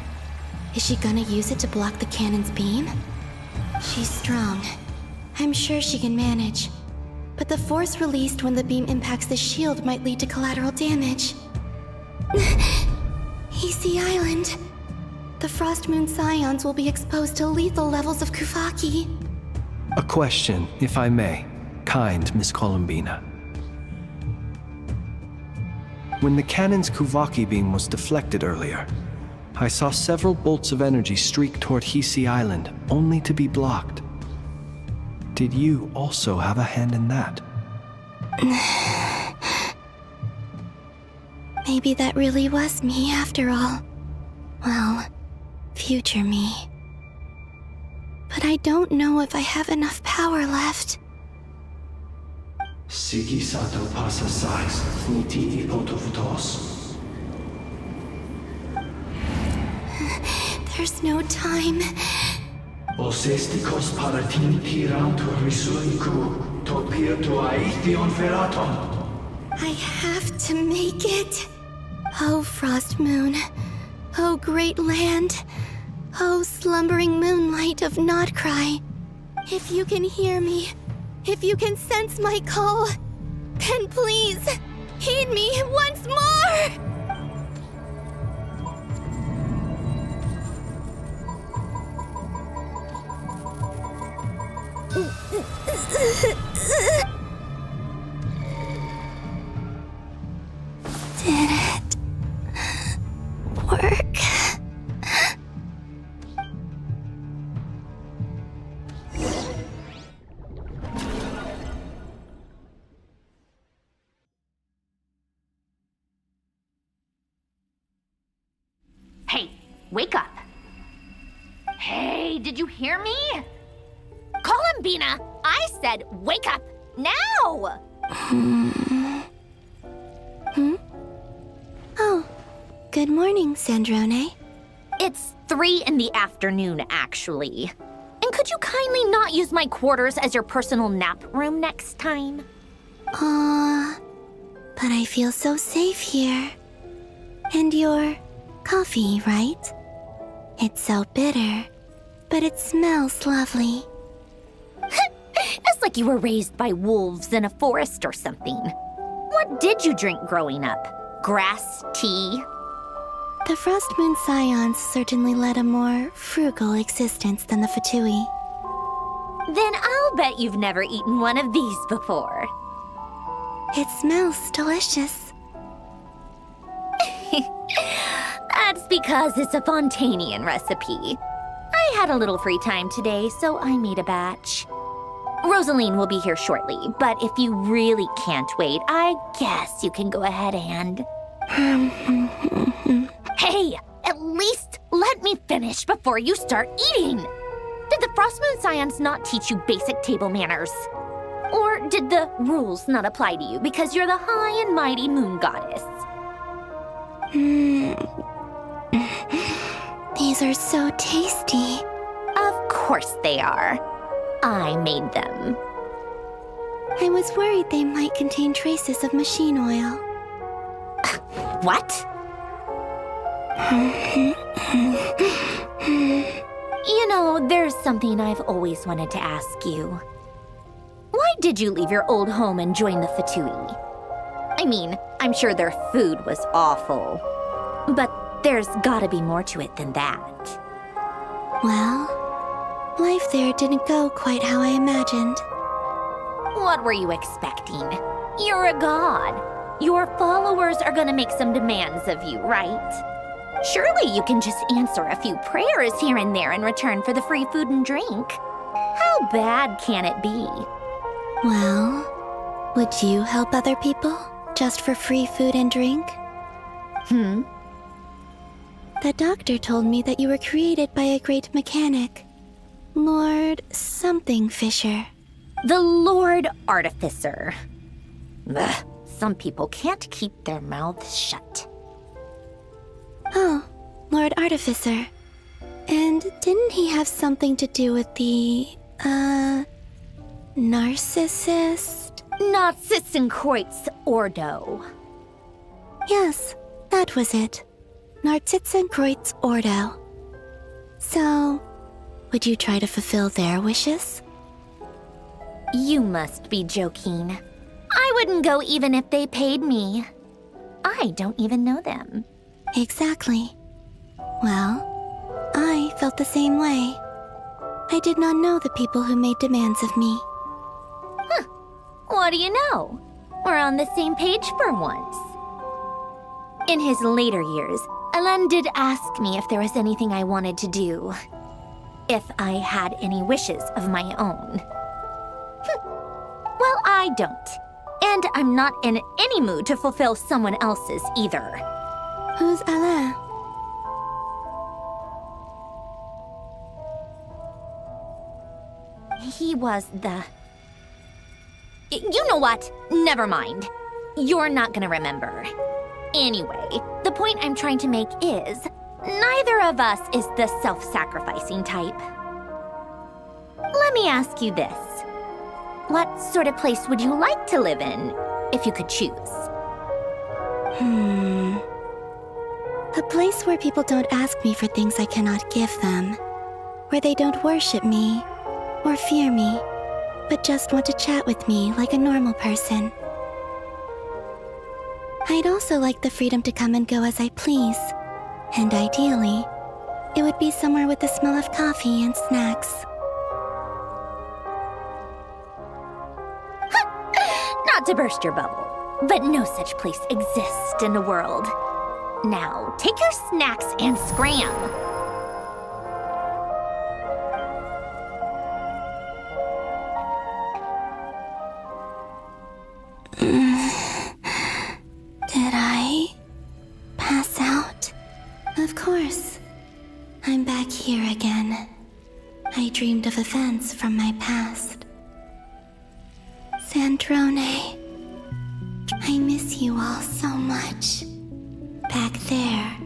Is she gonna use it to block the cannon's beam? She's strong. I'm sure she can manage. But the force released when the beam impacts the shield might lead to collateral damage. EC Island. The Frost Moon Scions will be exposed to lethal levels of Kuvaki. A question, if I may. Kind Miss Columbina. When the cannon's Kuvaki beam was deflected earlier, I saw several bolts of energy streak toward Hisi Island, only to be blocked. Did you also have a hand in that? Maybe that really was me after all. Well, future me. But I don't know if I have enough power left. Sigi sato pasa sais, niti ipotofutos. There's no time. Osestikos paratin tirantur risuiku, topirto aethion feraton. I have to make it. Oh, Frost Moon. Oh, great land. Oh, slumbering moonlight of Krai. If you can hear me, if you can sense my call, then please, heed me once more! Did it work? Hey, wake up. Hey, did you hear me? Columbina, I said wake up now! Oh, good morning, Sandrone. It's 3 in the afternoon, actually. And could you kindly not use my quarters as your personal nap room next time? But I feel so safe here. And your coffee, right? It's so bitter, but it smells lovely. It's like you were raised by wolves in a forest or something. What did you drink growing up? Grass tea? The Frost Moon Scions certainly led a more frugal existence than the Fatui. Then I'll bet you've never eaten one of these before. It smells delicious. That's because it's a Fontanian recipe. I had a little free time today, so I made a batch. Rosaline will be here shortly, but if you really can't wait, I guess you can go ahead and... Hey, at least let me finish before you start eating! Did the Frost Moon Scions not teach you basic table manners? Or did the rules not apply to you because you're the high and mighty moon goddess? These are so tasty. Of course they are. I made them. I was worried they might contain traces of machine oil. What? You know, there's something I've always wanted to ask you. Why did you leave your old home and join the Fatui? I mean, I'm sure their food was awful, but there's gotta be more to it than that. Well, life there didn't go quite how I imagined. What were you expecting? You're a god. Your followers are gonna make some demands of you, right? Surely you can just answer a few prayers here and there in return for the free food and drink. How bad can it be? Well, would you help other people just for free food and drink? The doctor told me that you were created by a great mechanic, Lord something Fisher. The Lord Artificer. Ugh, some people can't keep their mouths shut. Oh, Lord Artificer. And didn't he have something to do with the, narcissist? Narcissenkreuz Ordo. Yes, that was it. Narcissenkreuz Ordo. So, would you try to fulfill their wishes? You must be joking. I wouldn't go even if they paid me. I don't even know them. Exactly. Well, I felt the same way. I did not know the people who made demands of me. Huh. What do you know? We're on the same page for once. In his later years, Alan did ask me if there was anything I wanted to do. If I had any wishes of my own. Well, I don't. And I'm not in any mood to fulfill someone else's either. Who's Alain? He was the... You know what? Never mind. You're not gonna remember. Anyway, the point I'm trying to make is, neither of us is the self-sacrificing type. Let me ask you this. What sort of place would you like to live in, if you could choose? A place where people don't ask me for things I cannot give them. Where they don't worship me, or fear me, but just want to chat with me like a normal person. I'd also like the freedom to come and go as I please. And ideally, it would be somewhere with the smell of coffee and snacks. Not to burst your bubble, but no such place exists in the world. Now, take your snacks and scram. Did I pass out? Of course. I'm back here again. I dreamed of events from my past. Sandrone, I miss you all so much. Back there,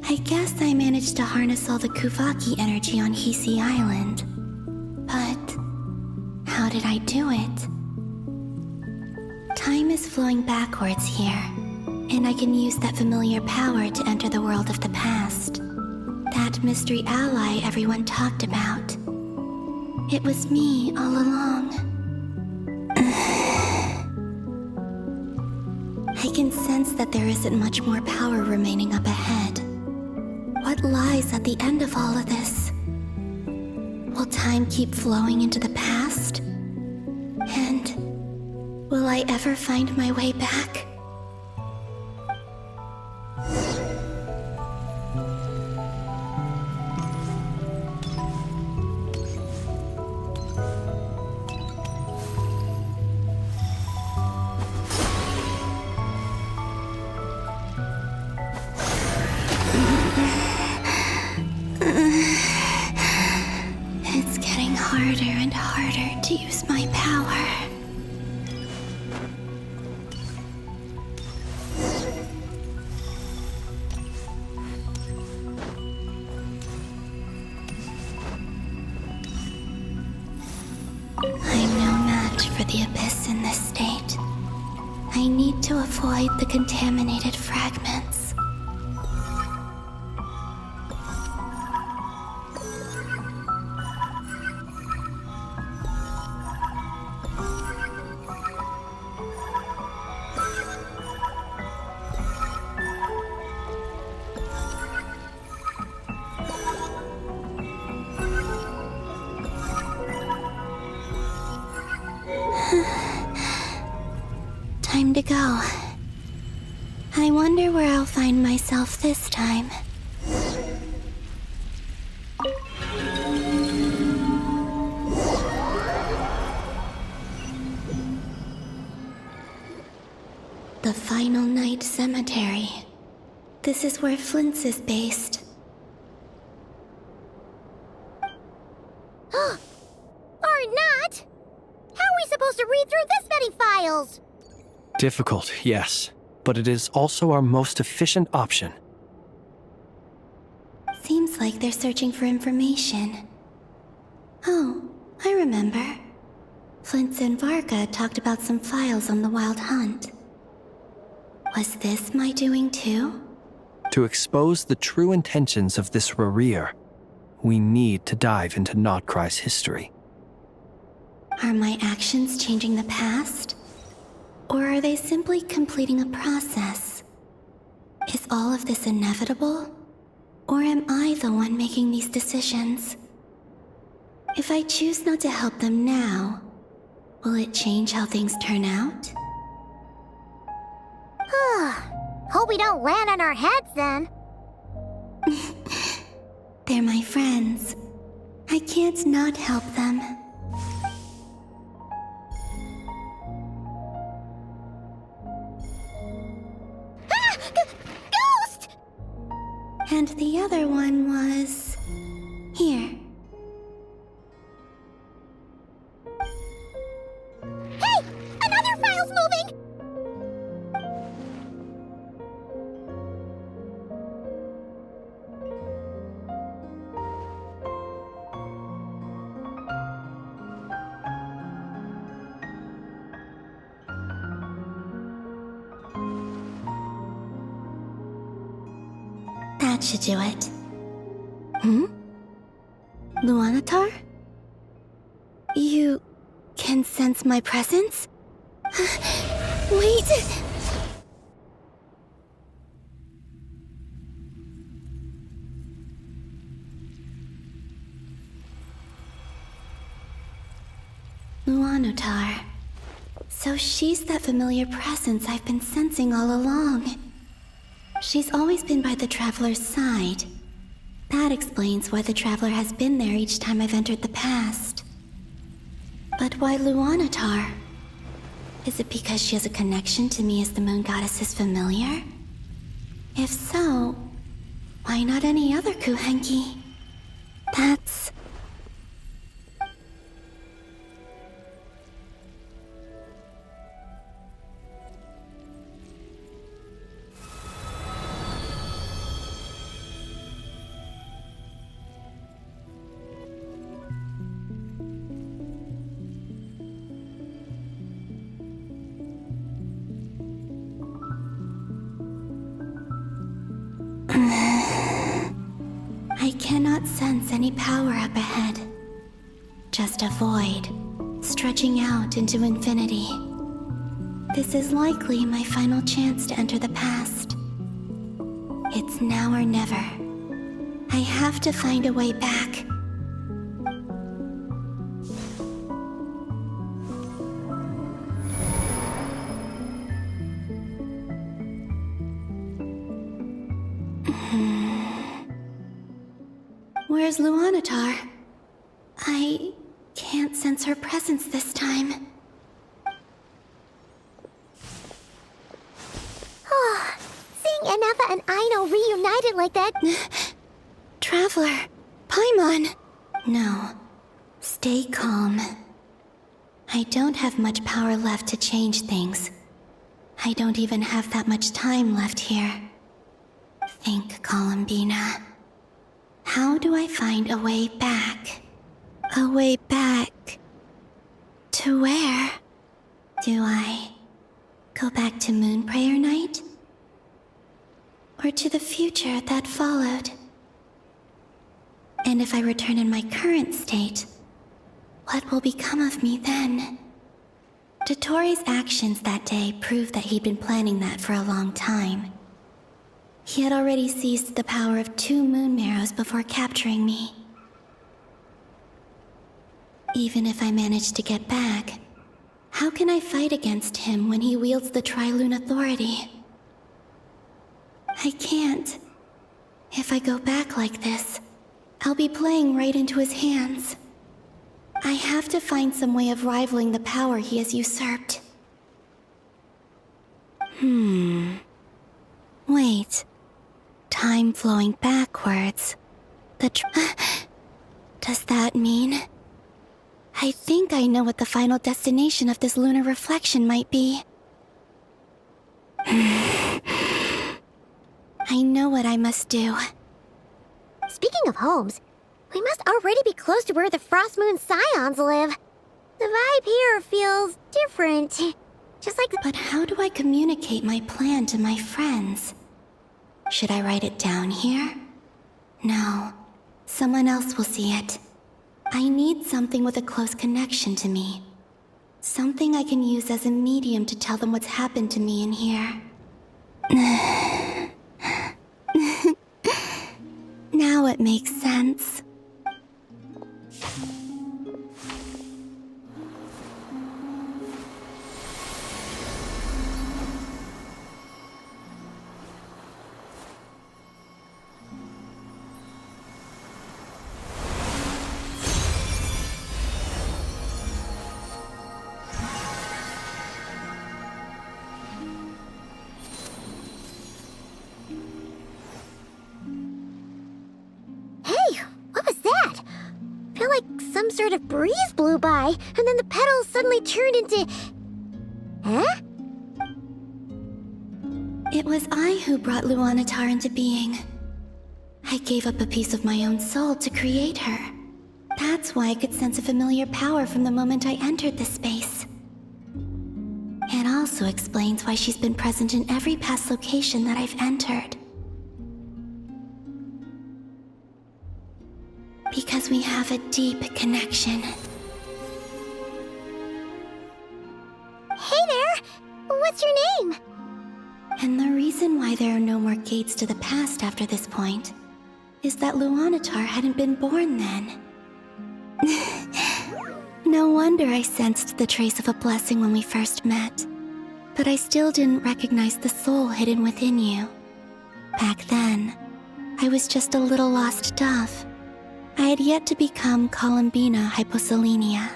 I guess I managed to harness all the Kuvaki energy on Hisi Island. But how did I do it? Time is flowing backwards here, and I can use that familiar power to enter the world of the past. That mystery ally everyone talked about. It was me all along. I can sense that there isn't much more power remaining up ahead. What lies at the end of all of this? Will time keep flowing into the past? And will I ever find my way back? It's getting harder and harder to use my power. I'm no match for the Abyss in this state. I need to avoid the contaminated fragments. Time to go. I wonder where I'll find myself this time. The Final Night Cemetery. This is where Flins is based. Or not! How are we supposed to read through this many files? Difficult, yes, but it is also our most efficient option. Seems like they're searching for information. Oh, I remember. Flint and Varga talked about some files on the Wild Hunt. Was this my doing too? To expose the true intentions of this Rarir, we need to dive into Krai's history. Are my actions changing the past? Or are they simply completing a process? Is all of this inevitable? Or am I the one making these decisions? If I choose not to help them now, will it change how things turn out? Hope we don't land on our heads then. They're my friends. I can't not help them. Ghost! And the other one was... here. Hey! Another file's moving! That should do it. Luanatar? You can sense my presence? Wait! Luanatar. So she's that familiar presence I've been sensing all along. She's always been by the Traveler's side. That explains why the Traveler has been there each time I've entered the past. But why Luanatar? Is it because she has a connection to me as the Moon Goddess's familiar? If so, why not any other Kuhenki? That's... I cannot sense any power up ahead. Just a void, stretching out into infinity. This is likely my final chance to enter the past. It's now or never. I have to find a way back. Where's Luanatar? I can't sense her presence this time. Seeing Enefa and Aino reunited like that... Traveler, Paimon. No, stay calm. I don't have much power left to change things. I don't even have that much time left here. Think, Columbina. How do I find a way back? A way back... to where? Do I Go back to Moon Prayer Night? Or to the future that followed? And if I return in my current state, what will become of me then? Dottoro's actions that day proved that he'd been planning that for a long time. He had already seized the power of 2 moon marrows before capturing me. Even if I managed to get back, how can I fight against him when he wields the Tri-Lune authority? I can't. If I go back like this, I'll be playing right into his hands. I have to find some way of rivaling the power he has usurped. Wait. Time flowing backwards. Does that mean... I think I know what the final destination of this lunar reflection might be. I know what I must do. Speaking of homes, we must already be close to where the Frost Moon Scions live. The vibe here feels different. Just like But how do I communicate my plan to my friends? Should I write it down here? No. Someone else will see it. I need something with a close connection to me. Something I can use as a medium to tell them what's happened to me in here. Now it makes sense. some sort of breeze blew by, and then the petals suddenly turned into... Huh? It was I who brought Luanatar into being. I gave up a piece of my own soul to create her. That's why I could sense a familiar power from the moment I entered this space. It also explains why she's been present in every past location that I've entered. Because we have a deep connection. Hey there! What's your name? And the reason why there are no more gates to the past after this point is that Luanatar hadn't been born then. No wonder I sensed the trace of a blessing when we first met. But I still didn't recognize the soul hidden within you. Back then, I was just a little lost dove. I had yet to become Columbina Hyposelenia.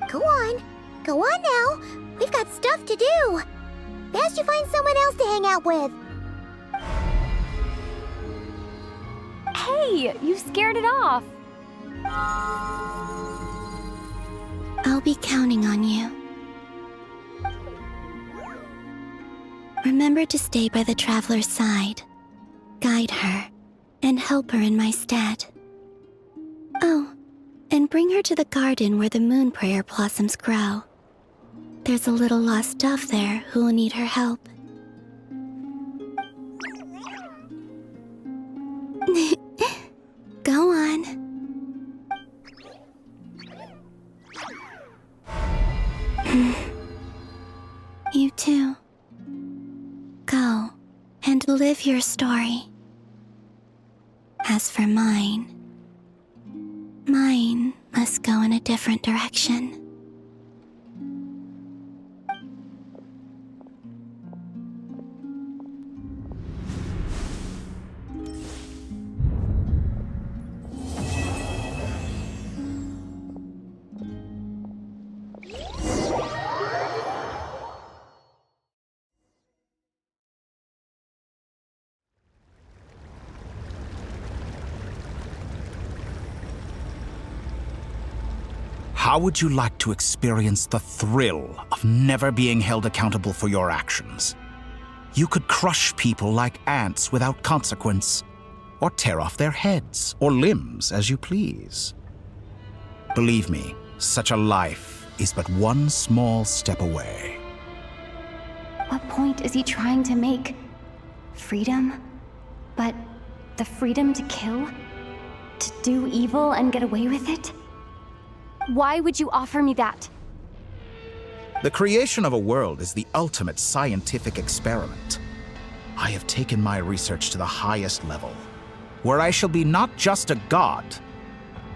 Go on now. We've got stuff to do. Best you find someone else to hang out with. Hey, you scared it off. I'll be counting on you. Remember to stay by the traveler's side, guide her, and help her in my stead. Oh, and bring her to the garden where the moon prayer blossoms grow. There's a little lost dove there who will need her help. Go on. You too. Go and live your story. As for mine must go in a different direction. How would you like to experience the thrill of never being held accountable for your actions? You could crush people like ants without consequence, or tear off their heads or limbs as you please. Believe me, such a life is but one small step away. What point is he trying to make? Freedom? But the freedom to kill? To do evil and get away with it? Why would you offer me that? The creation of a world is the ultimate scientific experiment. I have taken my research to the highest level, where I shall be not just a god,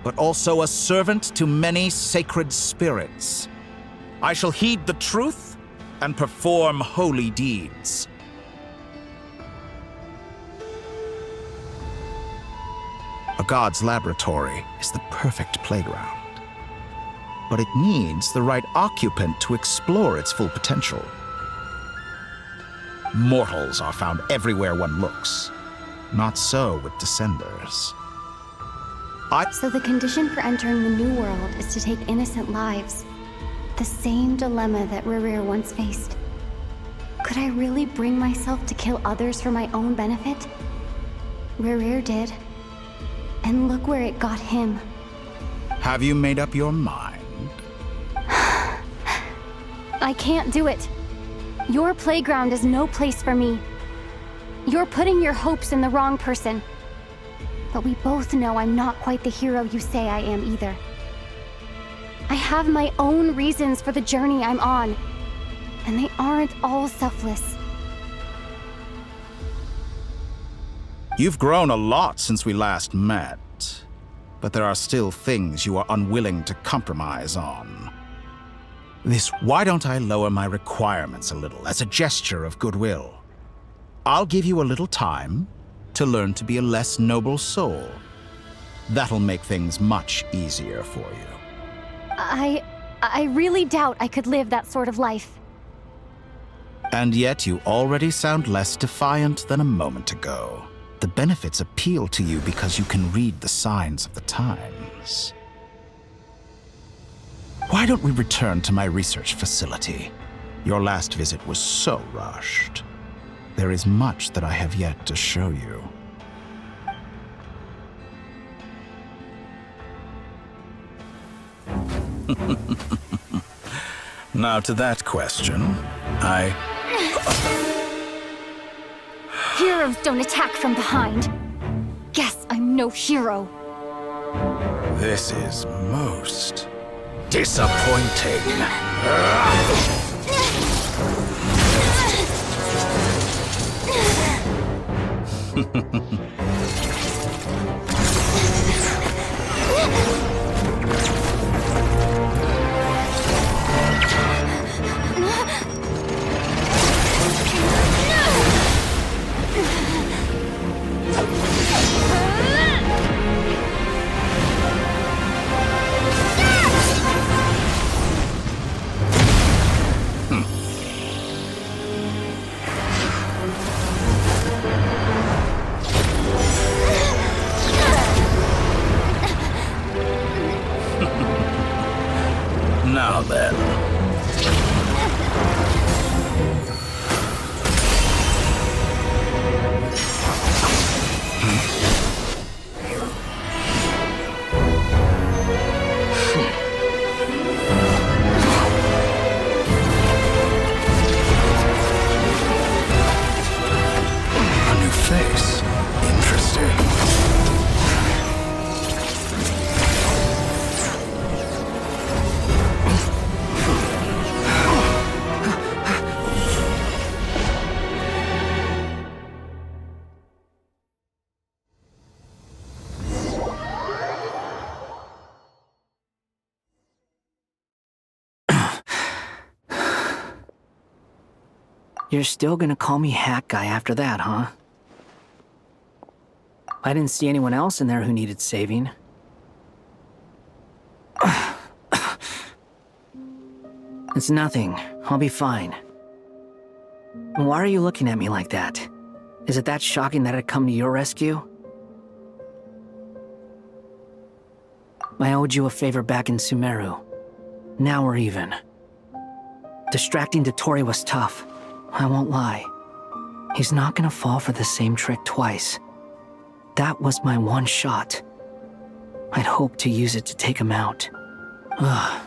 but also a servant to many sacred spirits. I shall heed the truth and perform holy deeds. A god's laboratory is the perfect playground, but it needs the right occupant to explore its full potential. Mortals are found everywhere one looks. Not so with Descenders. So the condition for entering the new world is to take innocent lives. The same dilemma that Rerir once faced. Could I really bring myself to kill others for my own benefit? Rerir did. And look where it got him. Have you made up your mind? I can't do it. Your playground is no place for me. You're putting your hopes in the wrong person. But we both know I'm not quite the hero you say I am either. I have my own reasons for the journey I'm on, and they aren't all selfless. You've grown a lot since we last met, but there are still things you are unwilling to compromise on. Why don't I lower my requirements a little as a gesture of goodwill? I'll give you a little time to learn to be a less noble soul. That'll make things much easier for you. I really doubt I could live that sort of life. And yet you already sound less defiant than a moment ago. The benefits appeal to you because you can read the signs of the times. Why don't we return to my research facility? Your last visit was so rushed. There is much that I have yet to show you. Now to that question, Heroes don't attack from behind. Guess I'm no hero. This is most disappointing. Now then. A new face. Interesting. You're still gonna call me Hack Guy after that, huh? I didn't see anyone else in there who needed saving. It's nothing. I'll be fine. Why are you looking at me like that? Is it that shocking that I'd come to your rescue? I owed you a favor back in Sumeru. Now we're even. Distracting Dottore was tough. I won't lie. He's not gonna fall for the same trick twice. That was my one shot. I'd hoped to use it to take him out. Ugh.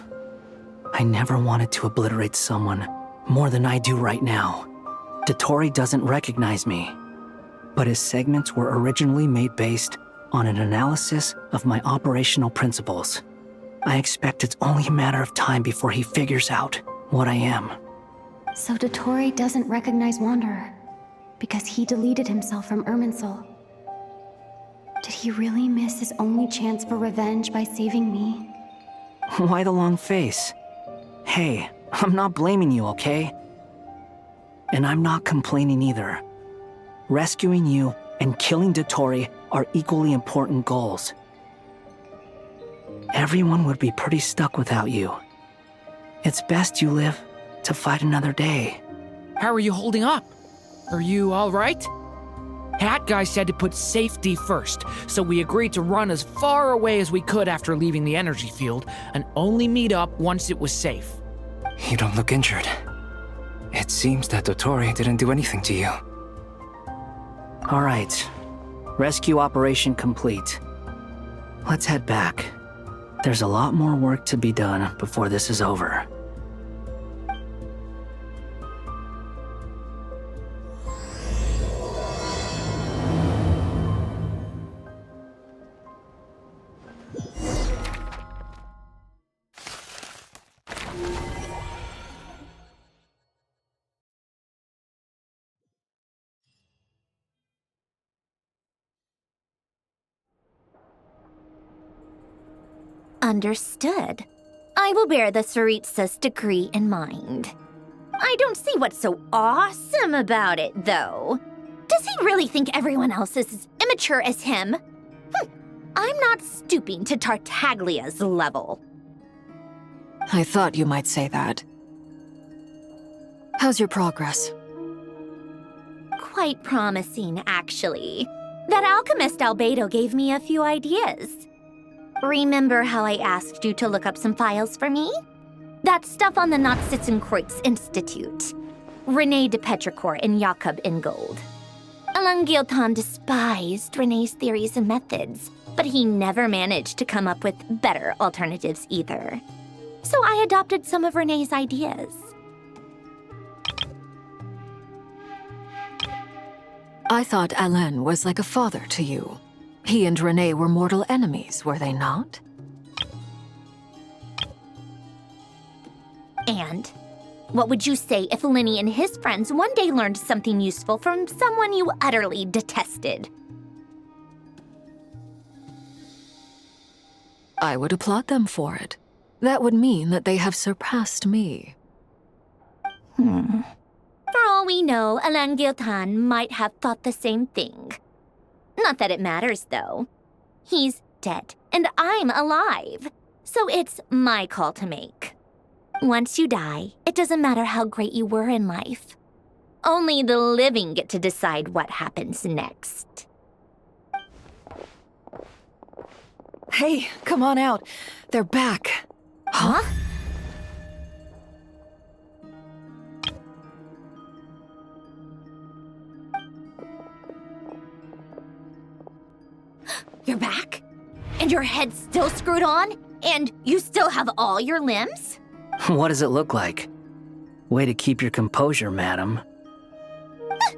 I never wanted to obliterate someone more than I do right now. Dottore doesn't recognize me, but his segments were originally made based on an analysis of my operational principles. I expect it's only a matter of time before he figures out what I am. So Dottore doesn't recognize Wanderer, because he deleted himself from Irminsul. Did he really miss his only chance for revenge by saving me? Why the long face? Hey, I'm not blaming you, okay? And I'm not complaining either. Rescuing you and killing Dottore are equally important goals. Everyone would be pretty stuck without you. It's best you live to fight another day. How are you holding up? Are you all right? Hat Guy said to put safety first, so we agreed to run as far away as we could after leaving the energy field and only meet up once it was safe. You don't look injured. It seems that Dottore didn't do anything to you. All right. Rescue operation complete. Let's head back. There's a lot more work to be done before this is over. Understood. I will bear the Tsaritsa's decree in mind. I don't see what's so awesome about it, though. Does he really think everyone else is as immature as him? I'm not stooping to Tartaglia's level. I thought you might say that. How's your progress? Quite promising, actually. That alchemist Albedo gave me a few ideas. Remember how I asked you to look up some files for me? That stuff on the Nachtszitzenkreuz Institute. René de Petrichor and Jakob Ingold. Alain Guillotin despised René's theories and methods, but he never managed to come up with better alternatives either. So I adopted some of René's ideas. I thought Alain was like a father to you. He and René were mortal enemies, were they not? And what would you say if Linny and his friends one day learned something useful from someone you utterly detested? I would applaud them for it. That would mean that they have surpassed me. For all we know, Alain Guillotin might have thought the same thing. Not that it matters, though. He's dead, and I'm alive. So it's my call to make. Once you die, it doesn't matter how great you were in life. Only the living get to decide what happens next. Hey, come on out. They're back. Huh? You're back? And your head's still screwed on? And you still have all your limbs? What does it look like? Way to keep your composure, madam.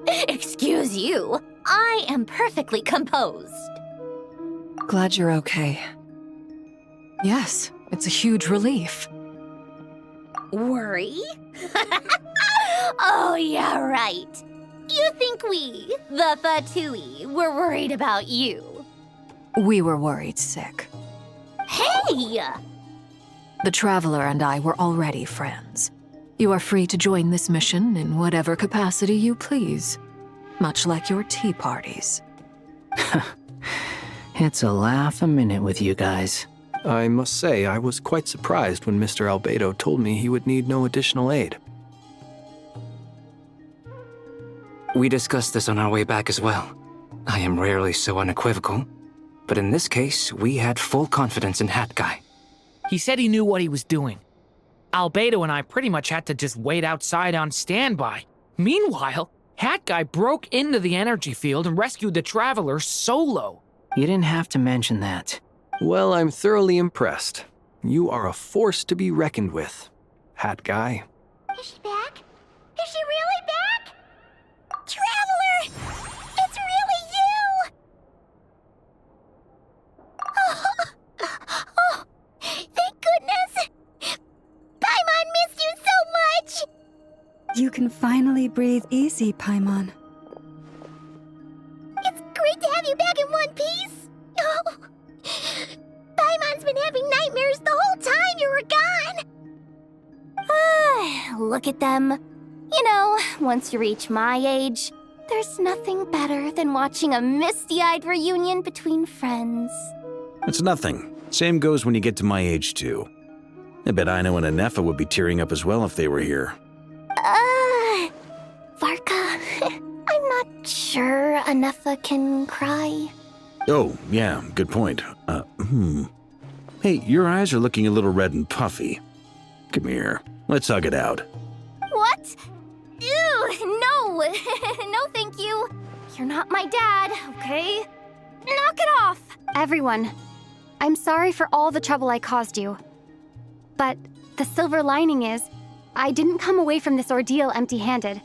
Excuse you. I am perfectly composed. Glad you're okay. Yes, it's a huge relief. Worry? Oh, yeah, right. You think we, the Fatui, were worried about you? We were worried sick. Hey! The Traveler and I were already friends. You are free to join this mission in whatever capacity you please, much like your tea parties. It's a laugh a minute with you guys. I must say, I was quite surprised when Mr. Albedo told me he would need no additional aid. We discussed this on our way back as well. I am rarely so unequivocal, but in this case, we had full confidence in Hat Guy. He said he knew what he was doing. Albedo and I pretty much had to just wait outside on standby. Meanwhile, Hat Guy broke into the energy field and rescued the Traveler solo. You didn't have to mention that. Well, I'm thoroughly impressed. You are a force to be reckoned with, Hat Guy. Is she back? Is she really back? finally breathe easy, Paimon. It's great to have you back in one piece. Oh, Paimon's been having nightmares the whole time you were gone. Look at them. You know, once you reach my age, there's nothing better than watching a misty-eyed reunion between friends. It's nothing. Same goes when you get to my age, too. I bet Aino and Nefer would be tearing up as well if they were here. Varka, I'm not sure Nefer can cry. Oh, yeah, good point. Hey, your eyes are looking a little red and puffy. Come here, let's hug it out. What? Ew, no! No, thank you. You're not my dad, okay? Knock it off! Everyone, I'm sorry for all the trouble I caused you. But the silver lining is, I didn't come away from this ordeal empty-handed.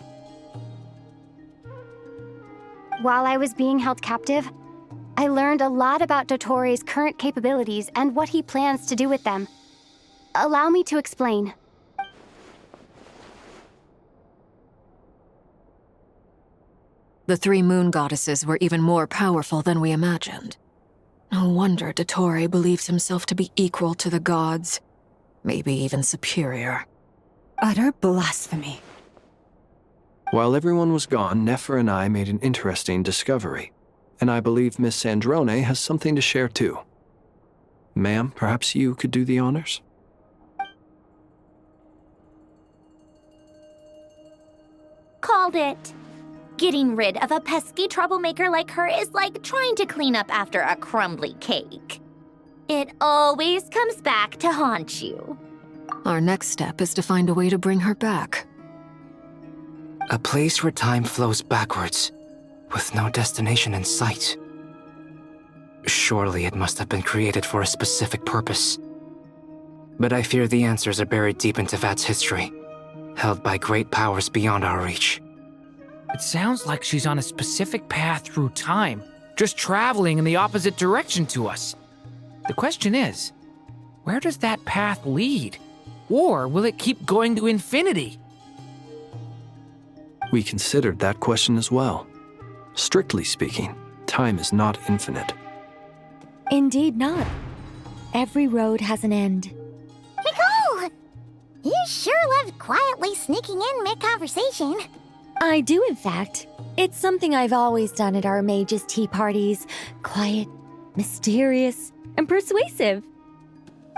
While I was being held captive, I learned a lot about Dottoro's current capabilities and what he plans to do with them. Allow me to explain. The three moon goddesses were even more powerful than we imagined. No wonder Dottore believes himself to be equal to the gods, maybe even superior. Utter blasphemy. While everyone was gone, Nefer and I made an interesting discovery, and I believe Miss Sandrone has something to share too. Ma'am, perhaps you could do the honors? Called it. Getting rid of a pesky troublemaker like her is like trying to clean up after a crumbly cake. It always comes back to haunt you. Our next step is to find a way to bring her back. A place where time flows backwards, with no destination in sight. Surely it must have been created for a specific purpose. But I fear the answers are buried deep in Tevat's history, held by great powers beyond our reach. It sounds like she's on a specific path through time, just traveling in the opposite direction to us. The question is, where does that path lead? Or will it keep going to infinity? We considered that question as well. Strictly speaking, time is not infinite. Indeed not. Every road has an end. Nicole! You sure loved quietly sneaking in mid-conversation. I do, in fact. It's something I've always done at our mages' tea parties. Quiet, mysterious, and persuasive.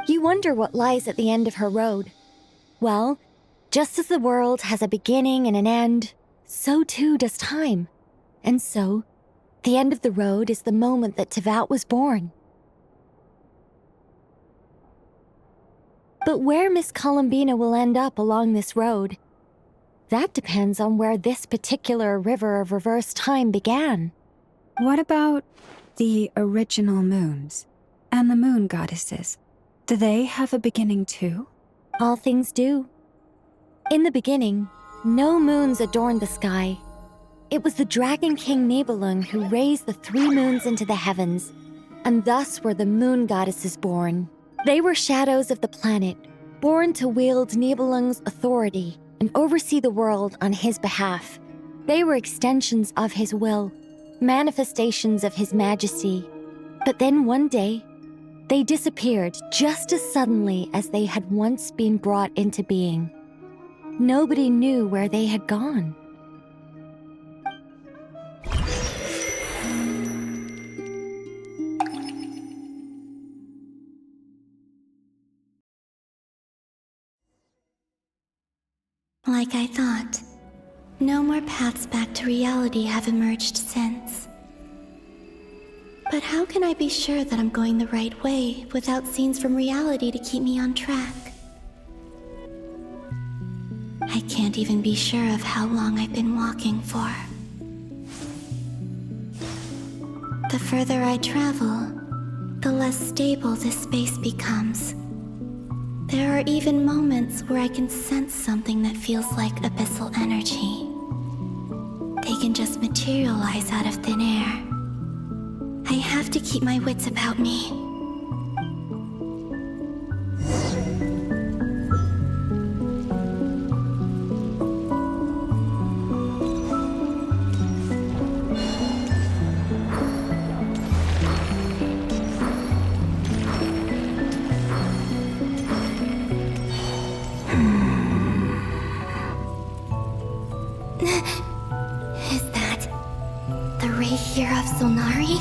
You wonder what lies at the end of her road. Well, just as the world has a beginning and an end, so too does time. And so, the end of the road is the moment that Tevat was born. But where Miss Columbina will end up along this road, that depends on where this particular river of reverse time began. What about the original moons and the moon goddesses? Do they have a beginning too? All things do. In the beginning, no moons adorned the sky. It was the Dragon King Nibelung who raised the three moons into the heavens, and thus were the moon goddesses born. They were shadows of the planet, born to wield Nibelung's authority and oversee the world on his behalf. They were extensions of his will, manifestations of his majesty. But then one day, they disappeared just as suddenly as they had once been brought into being. Nobody knew where they had gone. Like I thought, no more paths back to reality have emerged since. But how can I be sure that I'm going the right way without scenes from reality to keep me on track? I can't even be sure of how long I've been walking for. The further I travel, the less stable this space becomes. There are even moments where I can sense something that feels like abyssal energy. They can just materialize out of thin air. I have to keep my wits about me. great hero of Solnari?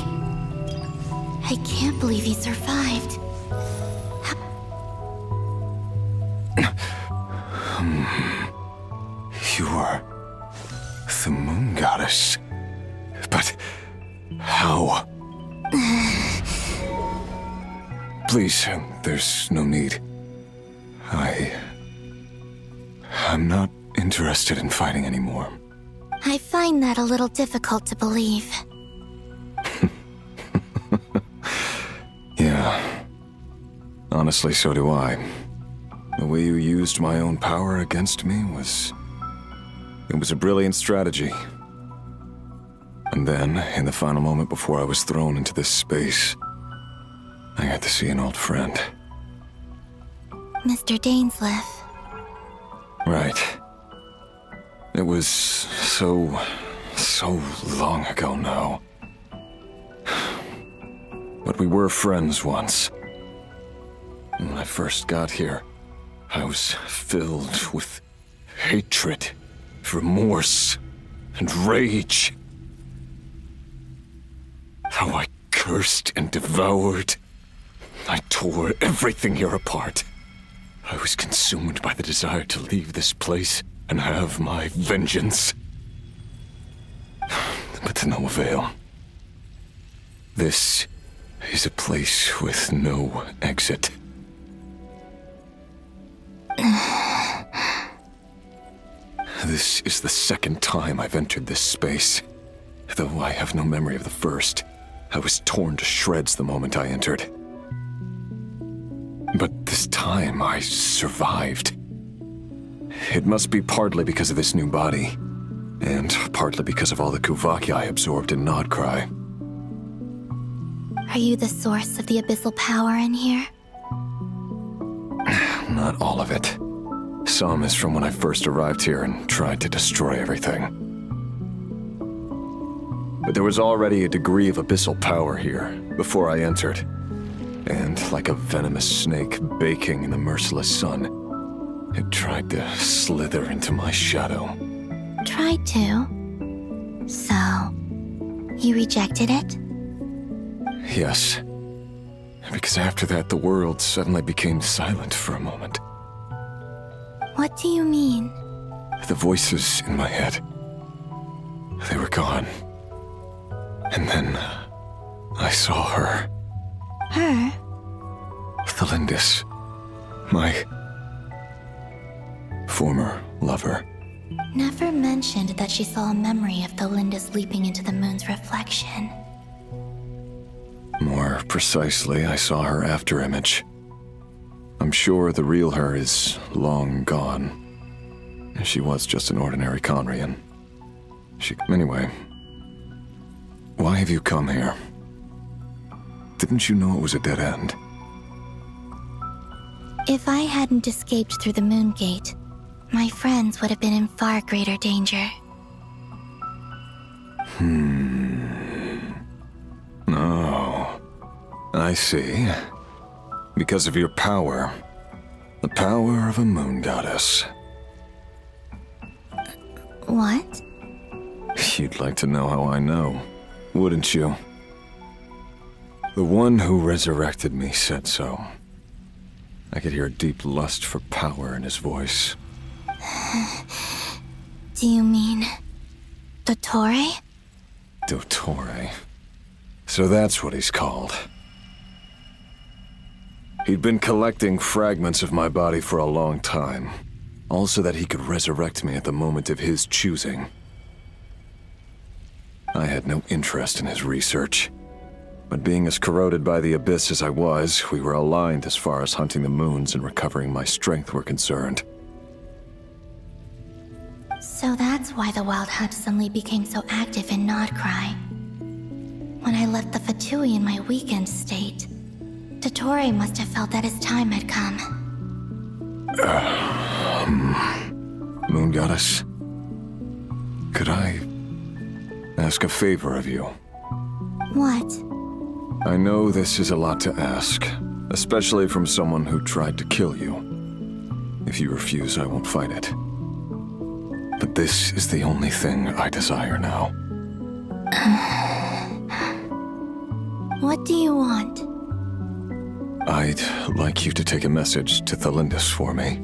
I can't believe he survived. You are the moon goddess. But how? Please, there's no need. I'm not interested in fighting anymore. I find that a little difficult to believe. Yeah. Honestly, so do I. The way you used my own power against me was... It was a brilliant strategy. And then, in the final moment before I was thrown into this space, I got to see an old friend. Mr. Dainsleif. Right. It was so long ago now. But we were friends once. When I first got here, I was filled with hatred, remorse, and rage. How I cursed and devoured. I tore everything here apart. I was consumed by the desire to leave this place and have my vengeance. But to no avail. This is a place with no exit. This is the second time I've entered this space. Though I have no memory of the first. I was torn to shreds the moment I entered. But this time I survived. It must be partly because of this new body, and partly because of all the Kuvaki I absorbed in Krai. Are you the source of the abyssal power in here? Not all of it. Some is from when I first arrived here and tried to destroy everything. But there was already a degree of abyssal power here before I entered. And like a venomous snake baking in the merciless sun, it tried to slither into my shadow. Tried to? So, you rejected it? Yes. Because after that, the world suddenly became silent for a moment. What do you mean? The voices in my head, they were gone. And then, I saw her. Her? Thelindis. My former lover. Nefer mentioned that she saw a memory of Thelindis leaping into the moon's reflection. More precisely, I saw her afterimage. I'm sure the real her is long gone. She was just an ordinary Conrian. Anyway, why have you come here? Didn't you know it was a dead end? If I hadn't escaped through the moon gate, my friends would have been in far greater danger. Oh, I see. Because of your power. The power of a moon goddess. What? You'd like to know how I know, wouldn't you? The one who resurrected me said so. I could hear a deep lust for power in his voice. Do you mean... Dottore? Dottore. So that's what he's called. He'd been collecting fragments of my body for a long time. All so that he could resurrect me at the moment of his choosing. I had no interest in his research. But being as corroded by the abyss as I was, we were aligned as far as hunting the moons and recovering my strength were concerned. So that's why the Wild Hunt suddenly became so active in Krai. When I left the Fatui in my weakened state, Dottore must have felt that his time had come. Moon Goddess, could I ask a favor of you? What? I know this is a lot to ask, especially from someone who tried to kill you. If you refuse, I won't fight it. But this is the only thing I desire now. What do you want? I'd like you to take a message to Thelindis for me.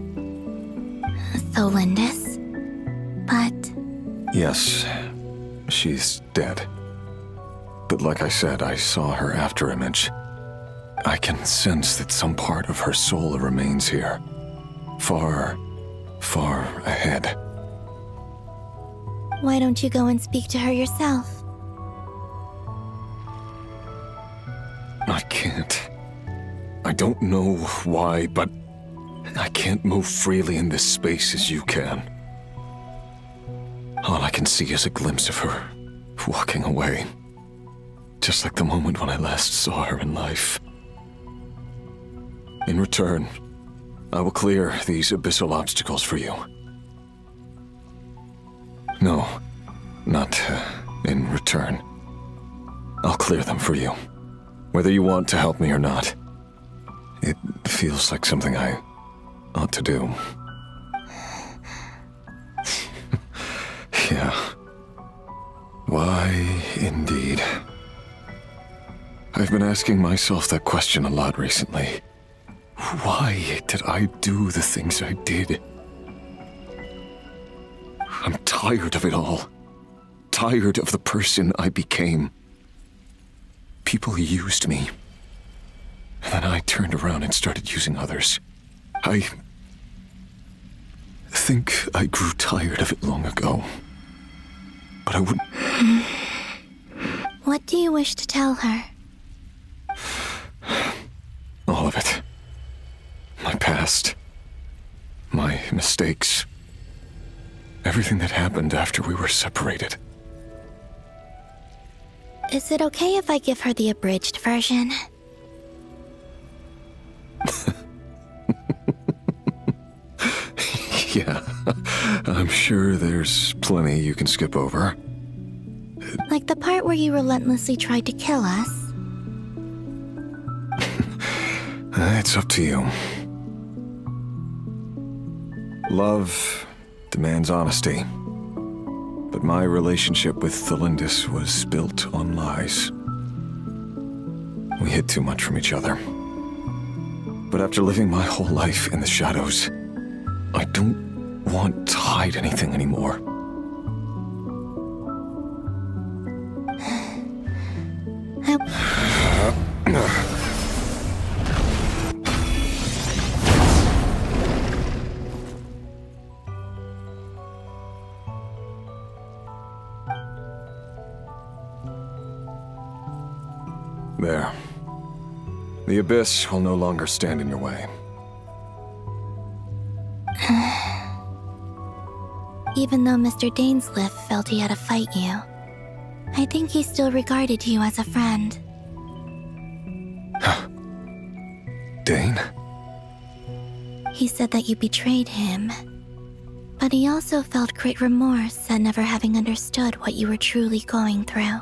Thelindis? But... Yes, she's dead. But like I said, I saw her afterimage. I can sense that some part of her soul remains here. Far, far ahead. Why don't you go and speak to her yourself? I can't. I don't know why, but I can't move freely in this space as you can. All I can see is a glimpse of her, walking away. Just like the moment when I last saw her in life. In return, I will clear these abyssal obstacles for you. No, not in return. I'll clear them for you, whether you want to help me or not. It feels like something I ought to do. Yeah. Why, indeed. I've been asking myself that question a lot recently. Why did I do the things I did? I'm tired of it all. Tired of the person I became. People used me. And then I turned around and started using others. I think I grew tired of it long ago. But I wouldn't... What do you wish to tell her? All of it. My past. My mistakes. Everything that happened after we were separated. Is it okay if I give her the abridged version? Yeah, I'm sure there's plenty you can skip over. Like the part where you relentlessly tried to kill us? It's up to you. Love demands honesty. But my relationship with Thelindis was built on lies. We hid too much from each other. But after living my whole life in the shadows, I don't want to hide anything anymore. There. The abyss will no longer stand in your way. Even though Mr. Dainsliff felt he had to fight you, I think he still regarded you as a friend. Dane? He said that you betrayed him, but he also felt great remorse at never having understood what you were truly going through.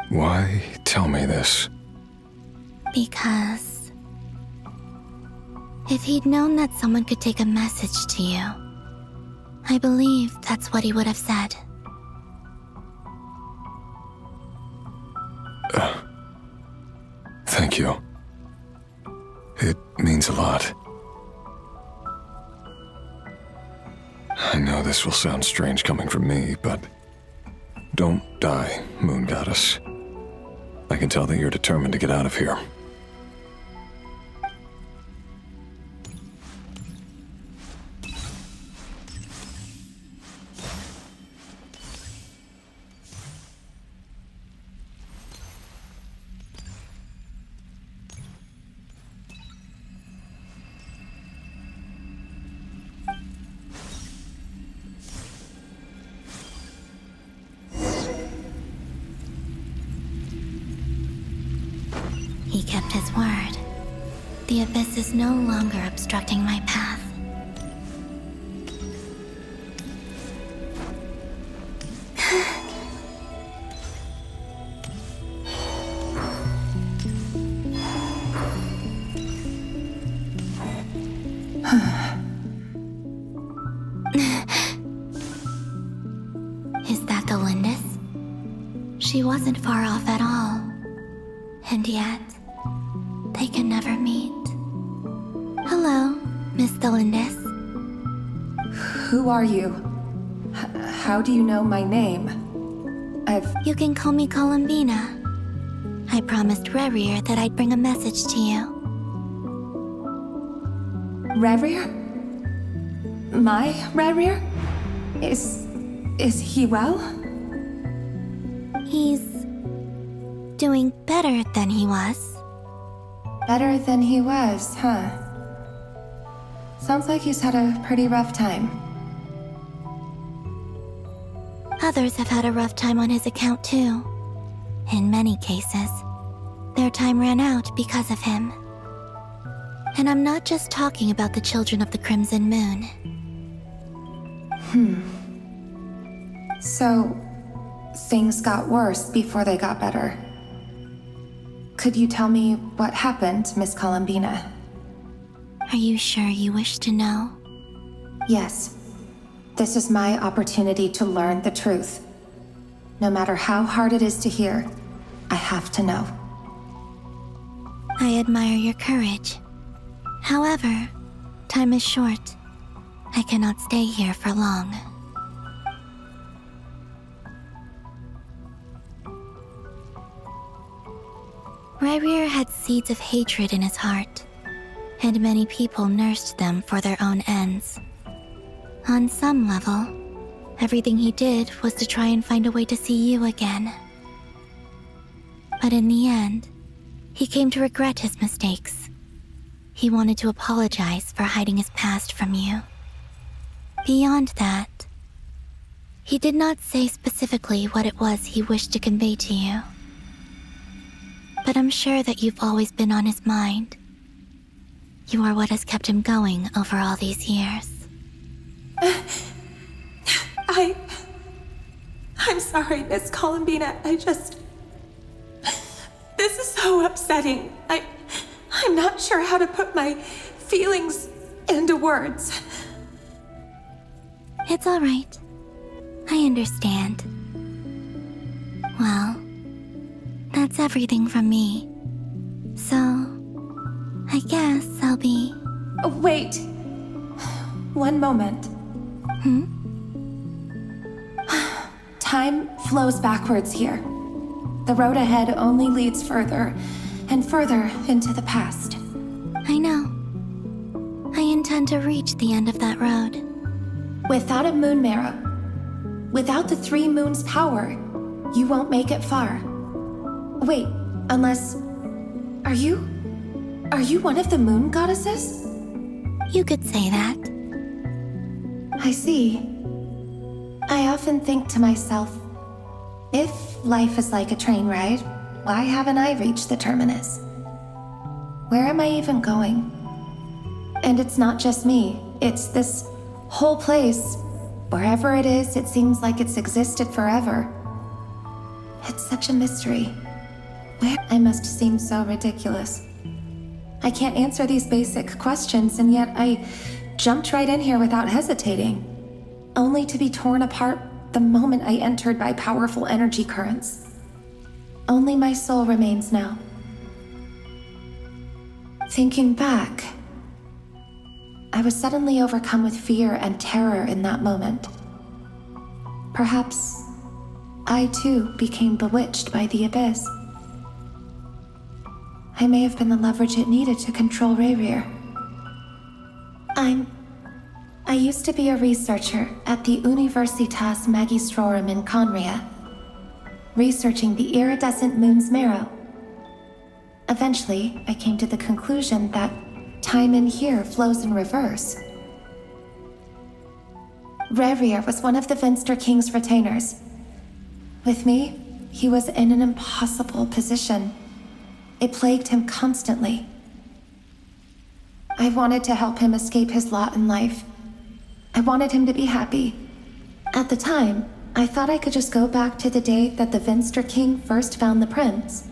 Why tell me this? Because if he'd known that someone could take a message to you, I believe that's what he would have said. Thank you. It means a lot. I know this will sound strange coming from me, but don't die, Moon Goddess. I can tell that you're determined to get out of here. He kept his word. The abyss is no longer obstructing my path. Is that the Lindis? She wasn't far off at all. And yet, they can never meet. Hello, Miss Thalindis. Who are you? How do you know my name? You can call me Columbina. I promised Rerir that I'd bring a message to you. Rerir? My Rerir? Is he well? He's doing better than he was. Better than he was, huh? Sounds like he's had a pretty rough time. Others have had a rough time on his account too. In many cases, their time ran out because of him. And I'm not just talking about the children of the Crimson Moon. So, things got worse before they got better. Could you tell me what happened, Miss Columbina? Are you sure you wish to know? Yes. This is my opportunity to learn the truth. No matter how hard it is to hear, I have to know. I admire your courage. However, time is short. I cannot stay here for long. Rerir had seeds of hatred in his heart, and many people nursed them for their own ends. On some level, everything he did was to try and find a way to see you again. But in the end, he came to regret his mistakes. He wanted to apologize for hiding his past from you. Beyond that, he did not say specifically what it was he wished to convey to you. But I'm sure that you've always been on his mind. You are what has kept him going over all these years. I'm sorry, Miss Columbina. This is so upsetting. I'm not sure how to put my feelings into words. It's all right. I understand. Well, that's everything from me. So, I guess I'll be... Wait. One moment. Time flows backwards here. The road ahead only leads further and further into the past. I know. I intend to reach the end of that road. Without a moon marrow, without the 3 moons' power, you won't make it far. Wait, unless... Are you one of the moon goddesses? You could say that. I see. I often think to myself, if life is like a train ride, why haven't I reached the terminus? Where am I even going? And it's not just me, it's this whole place. Wherever it is, it seems like it's existed forever. It's such a mystery. Where I must seem so ridiculous. I can't answer these basic questions, and yet I jumped right in here without hesitating, only to be torn apart the moment I entered by powerful energy currents. Only my soul remains now. Thinking back, I was suddenly overcome with fear and terror in that moment. Perhaps I too became bewitched by the abyss. I may have been the leverage it needed to control Rerir. I used to be a researcher at the Universitas Magistrorum in Conria, researching the iridescent moon's marrow. Eventually, I came to the conclusion that time in here flows in reverse. Rerir was one of the Venster King's retainers. With me, he was in an impossible position. It plagued him constantly. I wanted to help him escape his lot in life. I wanted him to be happy. At the time, I thought I could just go back to the day that the Venster King first found the prince.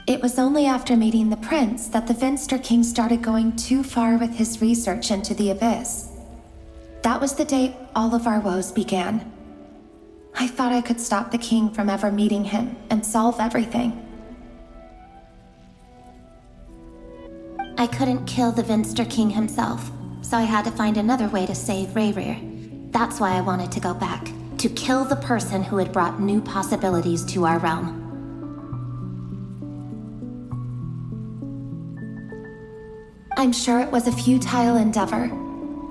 It was only after meeting the prince that the Venster King started going too far with his research into the abyss. That was the day all of our woes began. I thought I could stop the king from ever meeting him and solve everything. I couldn't kill the Vinster King himself, so I had to find another way to save Rayrir. That's why I wanted to go back, to kill the person who had brought new possibilities to our realm. I'm sure it was a futile endeavor,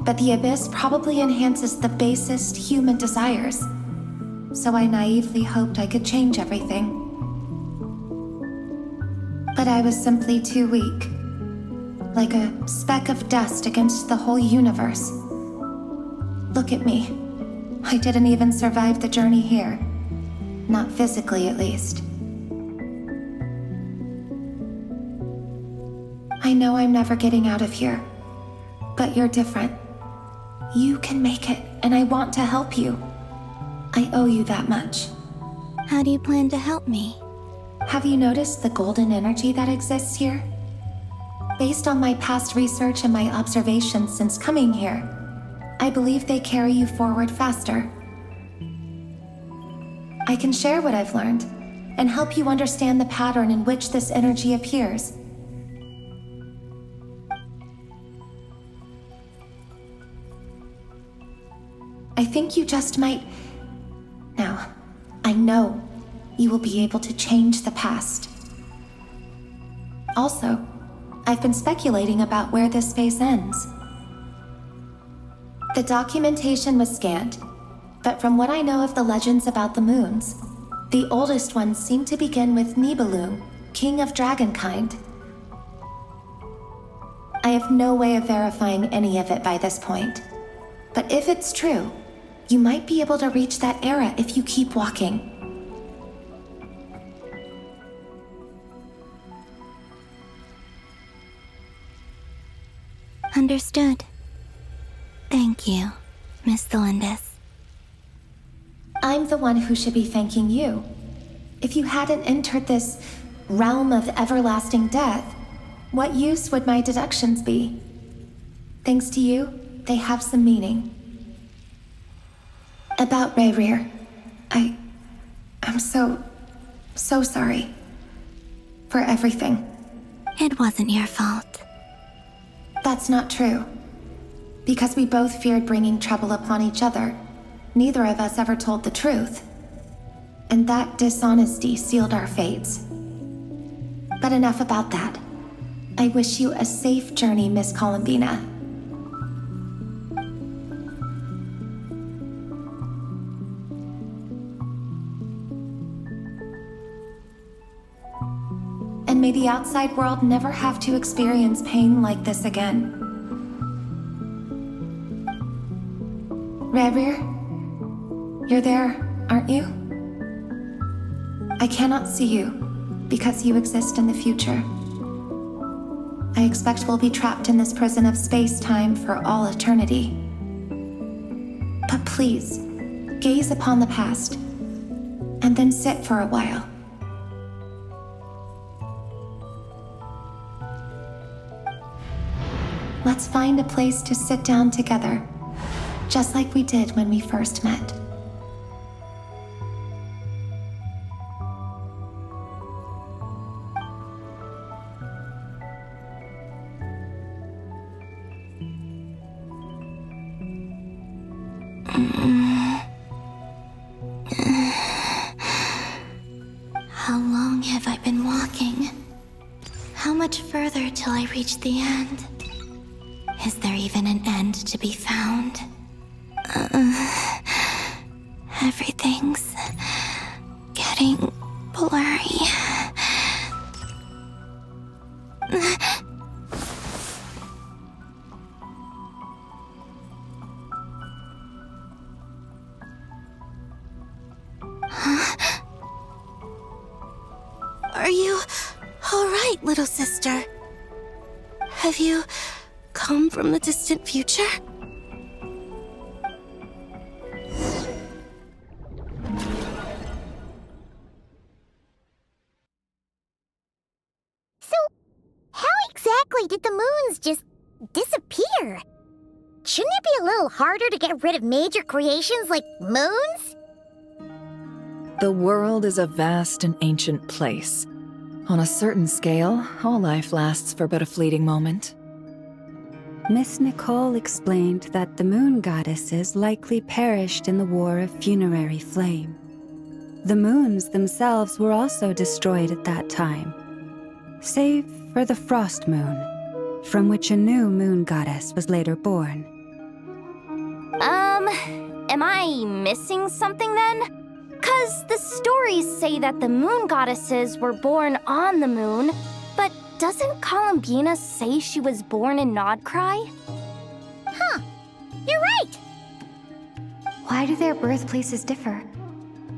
but the Abyss probably enhances the basest human desires. So I naively hoped I could change everything. But I was simply too weak. Like a speck of dust against the whole universe. Look at me. I didn't even survive the journey here. Not physically, at least. I know I'm never getting out of here. But you're different. You can make it, and I want to help you. I owe you that much. How do you plan to help me? Have you noticed the golden energy that exists here? Based on my past research and my observations since coming here, I believe they carry you forward faster. I can share what I've learned and help you understand the pattern in which this energy appears. I think you just might... Now, I know you will be able to change the past. Also, I've been speculating about where this space ends. The documentation was scanned, but from what I know of the legends about the moons, the oldest ones seem to begin with Nibelung, king of dragonkind. I have no way of verifying any of it by this point, but if it's true, you might be able to reach that era if you keep walking. Understood. Thank you, Miss Thelindis. I'm the one who should be thanking you. If you hadn't entered this realm of everlasting death, what use would my deductions be? Thanks to you, they have some meaning. About Rayrir, I'm so sorry. For everything. It wasn't your fault. That's not true. Because we both feared bringing trouble upon each other, neither of us ever told the truth. And that dishonesty sealed our fates. But enough about that. I wish you a safe journey, Miss Columbina. And may the outside world never have to experience pain like this again. Rayrir, you're there, aren't you? I cannot see you, because you exist in the future. I expect we'll be trapped in this prison of space-time for all eternity. But please, gaze upon the past, and then sit for a while. Let's find a place to sit down together, just like we did when we first met. How long have I been walking? How much further till I reach the end? Is there even an end to be found? Everything's getting blurry. Are you all right, little sister? Have you come from the distant future? So, how exactly did the moons just disappear? Shouldn't it be a little harder to get rid of major creations like moons? The world is a vast and ancient place. On a certain scale, all life lasts for but a fleeting moment. Miss Nicole explained that the moon goddesses likely perished in the War of Funerary Flame. The moons themselves were also destroyed at that time, save for the Frost Moon, from which a new moon goddess was later born. Am I missing something then? 'Cause the stories say that the moon goddesses were born on the moon, but doesn't Columbina say she was born in Krai? Huh. You're right! Why do their birthplaces differ?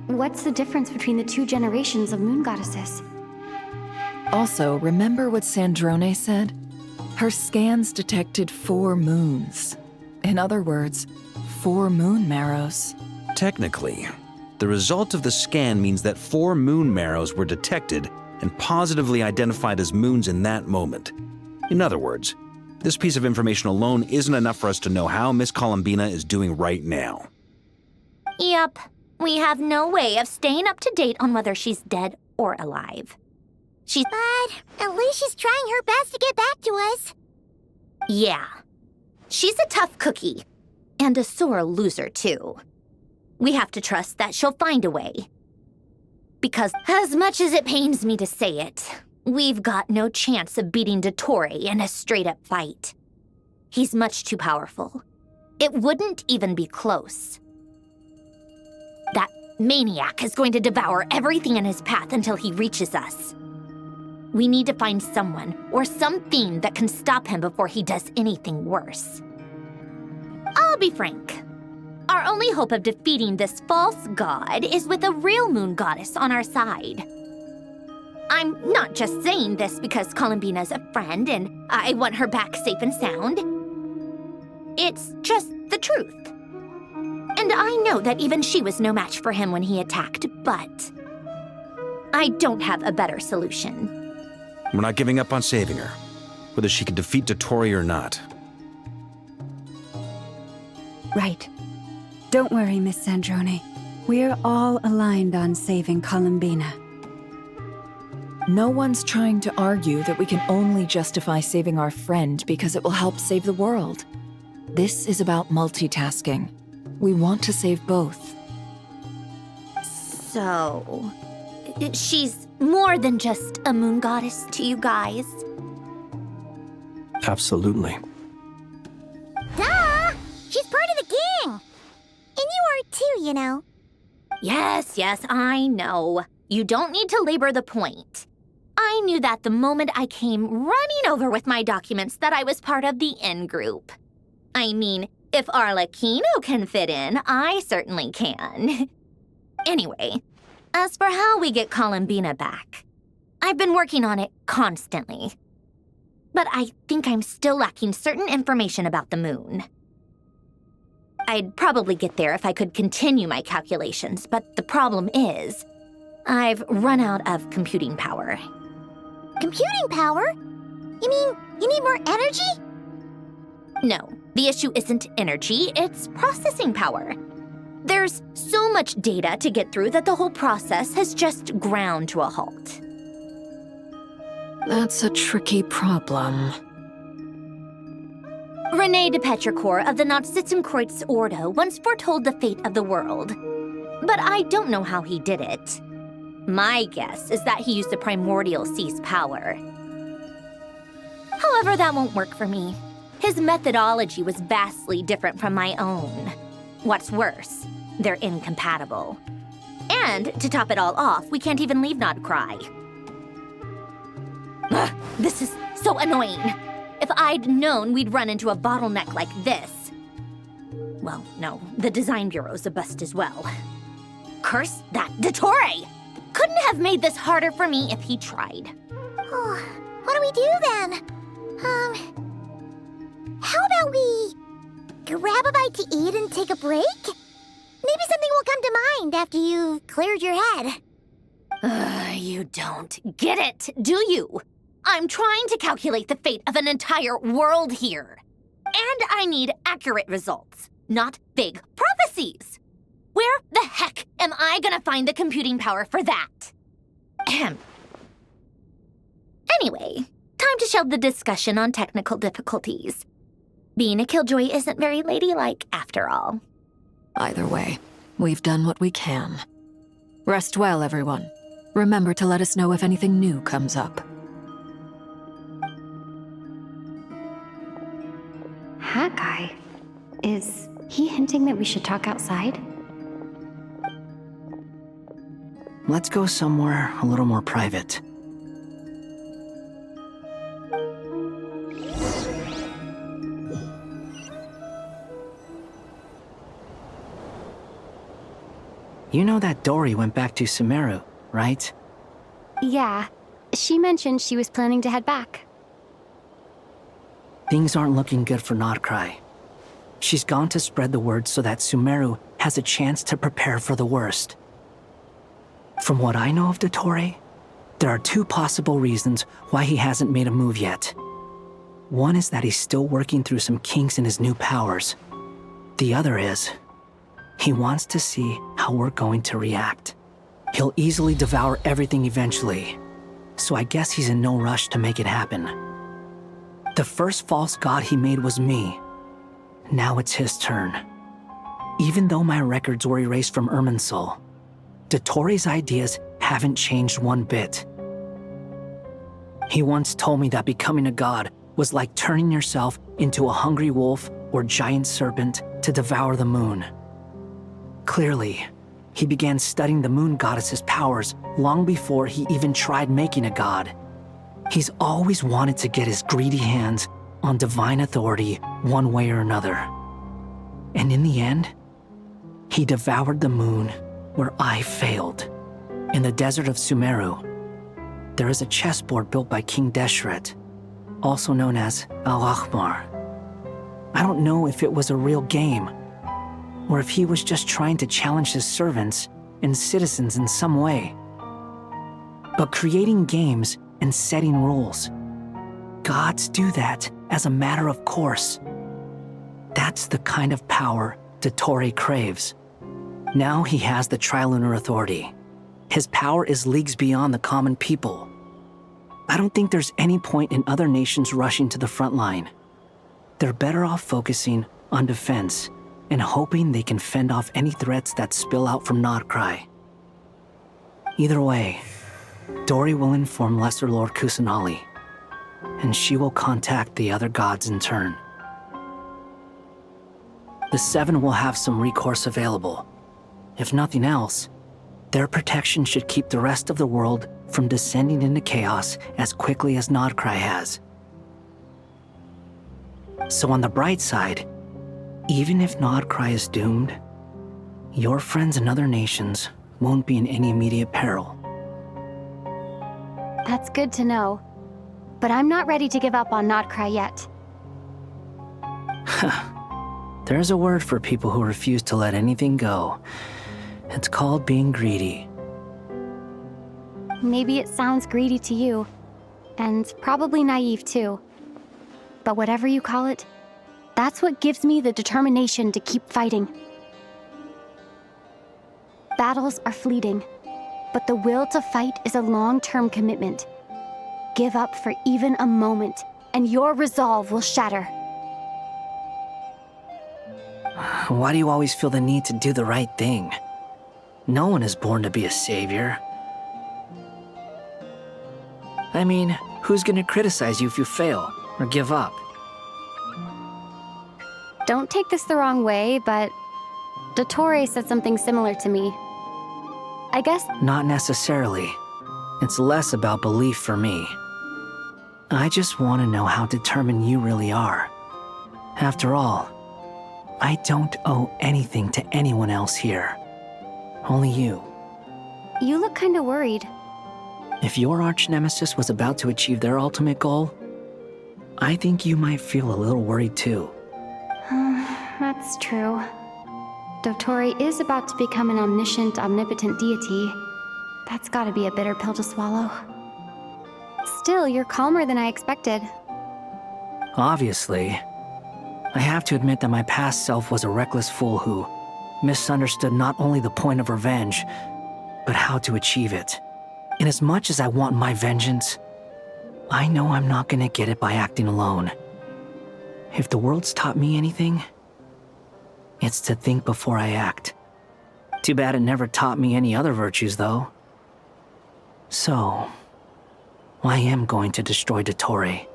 What's the difference between the two generations of moon goddesses? Also, remember what Sandrone said? Her scans detected 4 moons. In other words, 4 moon marrows. Technically, the result of the scan means that 4 moon marrows were detected and positively identified as moons in that moment. In other words, this piece of information alone isn't enough for us to know how Miss Columbina is doing right now. Yep. We have no way of staying up to date on whether she's dead or alive. But at least she's trying her best to get back to us. Yeah. She's a tough cookie. And a sore loser, too. We have to trust that she'll find a way. Because as much as it pains me to say it, we've got no chance of beating Dottore in a straight-up fight. He's much too powerful. It wouldn't even be close. That maniac is going to devour everything in his path until he reaches us. We need to find someone or something that can stop him before he does anything worse. I'll be frank. Our only hope of defeating this false god is with a real moon goddess on our side. I'm not just saying this because Columbina's a friend and I want her back safe and sound. It's just the truth. And I know that even she was no match for him when he attacked, but I don't have a better solution. We're not giving up on saving her, whether she can defeat Dottore or not. Right. Don't worry, Miss Sandrone. We're all aligned on saving Columbina. No one's trying to argue that we can only justify saving our friend because it will help save the world. This is about multitasking. We want to save both. So, she's more than just a moon goddess to you guys? Absolutely. Duh! She's part of the gang! And you are too, you know. Yes, I know. You don't need to labor the point. I knew that the moment I came running over with my documents that I was part of the in-group. I mean, if Arlecchino can fit in, I certainly can. Anyway, as for how we get Columbina back, I've been working on it constantly. But I think I'm still lacking certain information about the moon. I'd probably get there if I could continue my calculations, but the problem is, I've run out of computing power. Computing power? You mean you need more energy? No, the issue isn't energy, it's processing power. There's so much data to get through that the whole process has just ground to a halt. That's a tricky problem. René de Petrichor of the Nazissenkreuz Ordo once foretold the fate of the world. But I don't know how he did it. My guess is that he used the primordial sea's power. However, that won't work for me. His methodology was vastly different from my own. What's worse, they're incompatible. And to top it all off, we can't even leave Krai. Ugh, this is so annoying. If I'd known we'd run into a bottleneck like this. Well, no, the design bureau's a bust as well. Curse that Dottore! Couldn't have made this harder for me if he tried. Oh, what do we do then? How about we grab a bite to eat and take a break? Maybe something will come to mind after you've cleared your head. You don't get it, do you? I'm trying to calculate the fate of an entire world here. And I need accurate results, not big prophecies. Where the heck am I gonna find find the computing power for that. Ahem. Anyway, time to shelve the discussion on technical difficulties. Being a killjoy isn't very ladylike, after all. Either way, we've done what we can. Rest well, everyone. Remember to let us know if anything new comes up. Hat guy? Is he hinting that we should talk outside? Let's go somewhere a little more private. You know that Dory went back to Sumeru, right? Yeah. She mentioned she was planning to head back. Things aren't looking good for Krai. She's gone to spread the word so that Sumeru has a chance to prepare for the worst. From what I know of Dottore, there are two possible reasons why he hasn't made a move yet. One is that he's still working through some kinks in his new powers. The other is, he wants to see how we're going to react. He'll easily devour everything eventually, so I guess he's in no rush to make it happen. The first false god he made was me. Now it's his turn. Even though my records were erased from Irminsul, Dottore's ideas haven't changed one bit. He once told me that becoming a god was like turning yourself into a hungry wolf or giant serpent to devour the moon. Clearly, he began studying the moon goddess's powers long before he even tried making a god. He's always wanted to get his greedy hands on divine authority one way or another. And in the end, he devoured the moon where I failed. In the desert of Sumeru, there is a chessboard built by King Deshret, also known as Al-Ahmar. I don't know if it was a real game, or if he was just trying to challenge his servants and citizens in some way. But creating games and setting rules, gods do that as a matter of course. That's the kind of power Dottore craves. Now he has the Trilunar Authority. His power is leagues beyond the common people. I don't think there's any point in other nations rushing to the front line. They're better off focusing on defense and hoping they can fend off any threats that spill out from Krai. Either way, Dory will inform Lesser Lord Kusanali, and she will contact the other gods in turn. The Seven will have some recourse available. If nothing else, their protection should keep the rest of the world from descending into chaos as quickly as Krai has. So on the bright side, even if Krai is doomed, your friends in other nations won't be in any immediate peril. That's good to know. But I'm not ready to give up on Krai yet. There's a word for people who refuse to let anything go. It's called being greedy. Maybe it sounds greedy to you, and probably naive too. But whatever you call it, that's what gives me the determination to keep fighting. Battles are fleeting, but the will to fight is a long-term commitment. Give up for even a moment, and your resolve will shatter. Why do you always feel the need to do the right thing? No one is born to be a savior. I mean, who's gonna criticize you if you fail or give up? Don't take this the wrong way, but Dottore said something similar to me. I guess... Not necessarily. It's less about belief for me. I just want to know how determined you really are. After all, I don't owe anything to anyone else here. Only you. You look kinda worried. If your arch-nemesis was about to achieve their ultimate goal, I think you might feel a little worried too. That's true. Dottore is about to become an omniscient, omnipotent deity. That's gotta be a bitter pill to swallow. Still, you're calmer than I expected. Obviously. I have to admit that my past self was a reckless fool who misunderstood not only the point of revenge, but how to achieve it. And as much as I want my vengeance, I know I'm not gonna get it by acting alone. If the world's taught me anything, it's to think before I act. Too bad it never taught me any other virtues, though. So, I am going to destroy Dottore,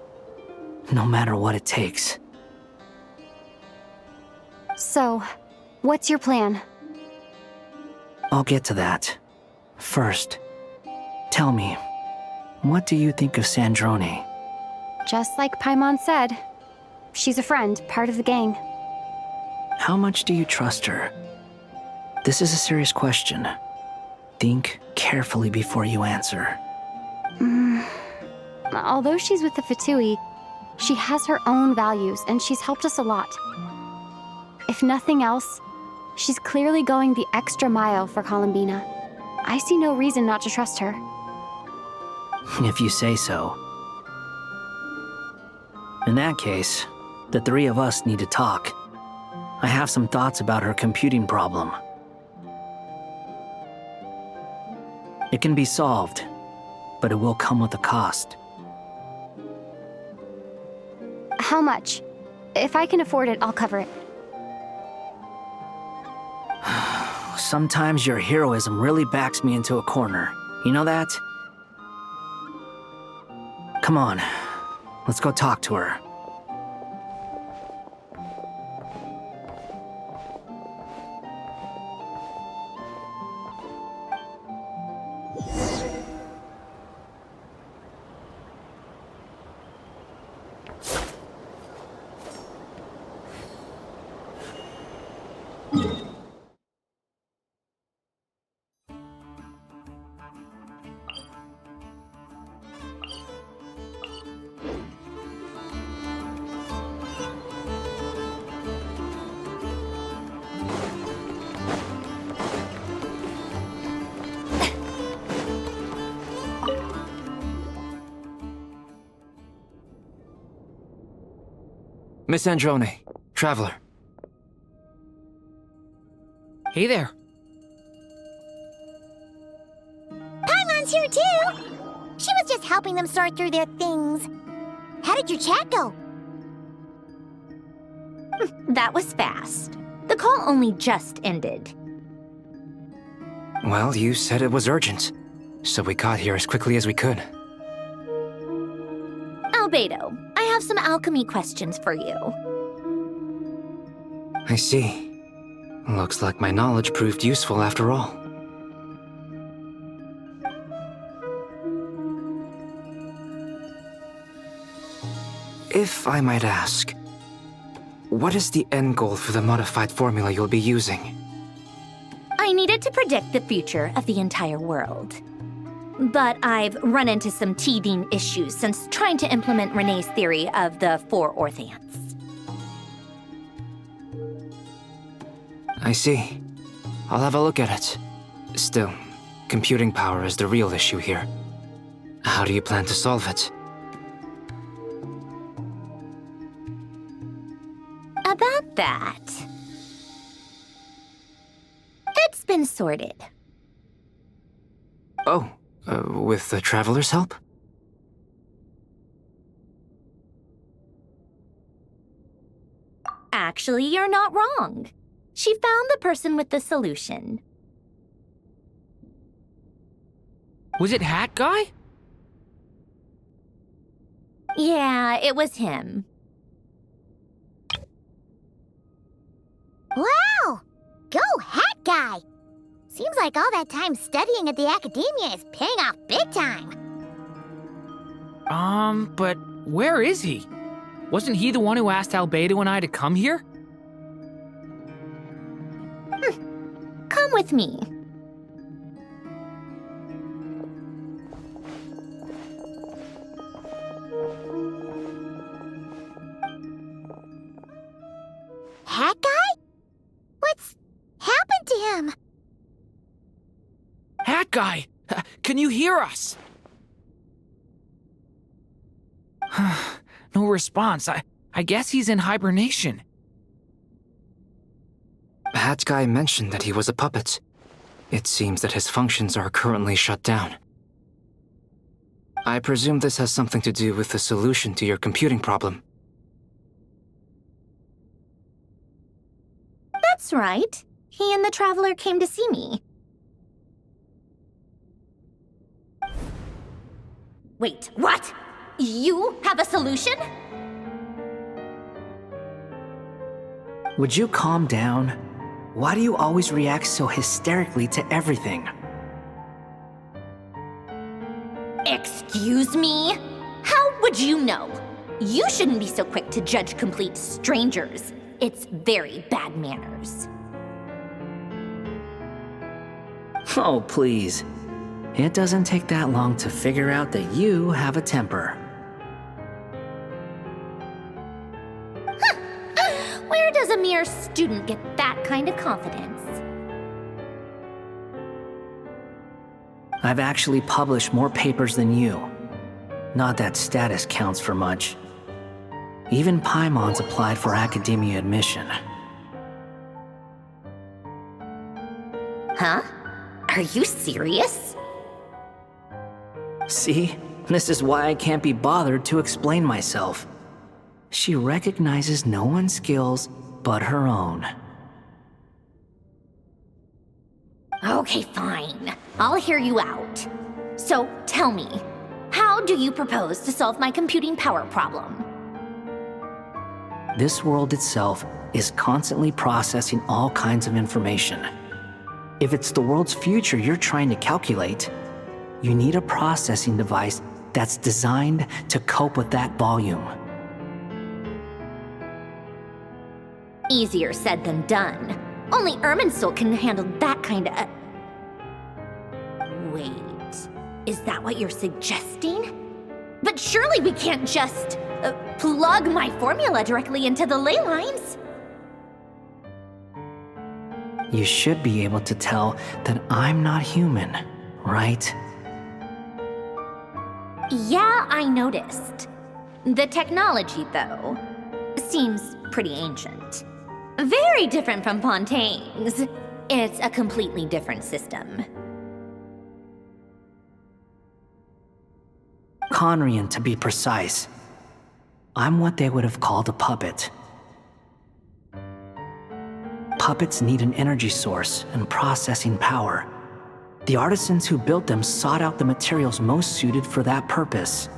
no matter what it takes. So, what's your plan? I'll get to that. First, tell me, what do you think of Sandrone? Just like Paimon said, she's a friend, part of the gang. How much do you trust her? This is a serious question. Think carefully before you answer. Although she's with the Fatui, she has her own values and she's helped us a lot. If nothing else, she's clearly going the extra mile for Columbina. I see no reason not to trust her. If you say so. In that case, the three of us need to talk. I have some thoughts about her computing problem. It can be solved, but it will come with a cost. How much? If I can afford it, I'll cover it. Sometimes your heroism really backs me into a corner. You know that? Come on, let's go talk to her. Miss Androne, Traveler. Hey there. Paimon's here too! She was just helping them sort through their things. How did your chat go? That was fast. The call only just ended. Well, you said it was urgent, so we got here as quickly as we could. Albedo, I have some alchemy questions for you. I see. Looks like my knowledge proved useful after all. If I might ask, what is the end goal for the modified formula you'll be using? I needed to predict the future of the entire world. But I've run into some teething issues since trying to implement Renee's theory of the four Orthants. I see. I'll have a look at it. Still, computing power is the real issue here. How do you plan to solve it? About that, it's been sorted. Oh, with the Traveler's help? Actually, you're not wrong. She found the person with the solution. Was it Hat Guy? Yeah, it was him. Wow! Go Hat Guy! Seems like all that time studying at the Academia is paying off big time. But where is he? Wasn't he the one who asked Albedo and I to come here? Come with me. Hat Guy? What's happened to him? Hat Guy! Can you hear us? No response. I guess he's in hibernation. Hat Guy mentioned that he was a puppet. It seems that his functions are currently shut down. I presume this has something to do with the solution to your computing problem. That's right. He and the Traveler came to see me. Wait, what? You have a solution? Would you calm down? Why do you always react so hysterically to everything? Excuse me? How would you know? You shouldn't be so quick to judge complete strangers. It's very bad manners. Oh, please. It doesn't take that long to figure out that you have a temper. Where does a mere student get that kind of confidence? I've actually published more papers than you. Not that status counts for much. Even Paimon's applied for academia admission. Huh? Are you serious? See? This is why I can't be bothered to explain myself. She recognizes no one's skills but her own. Okay, fine. I'll hear you out. So, tell me, how do you propose to solve my computing power problem? This world itself is constantly processing all kinds of information. If it's the world's future you're trying to calculate, you need a processing device that's designed to cope with that volume. Easier said than done. Only Irminsul can handle that kind of... Wait, is that what you're suggesting? But surely we can't just plug my formula directly into the ley lines. You should be able to tell that I'm not human, right? Yeah, I noticed. The technology, though, seems pretty ancient. Very different from Fontaine's. It's a completely different system. Conrian, to be precise. I'm what they would have called a puppet. Puppets need an energy source and processing power. The artisans who built them sought out the materials most suited for that purpose.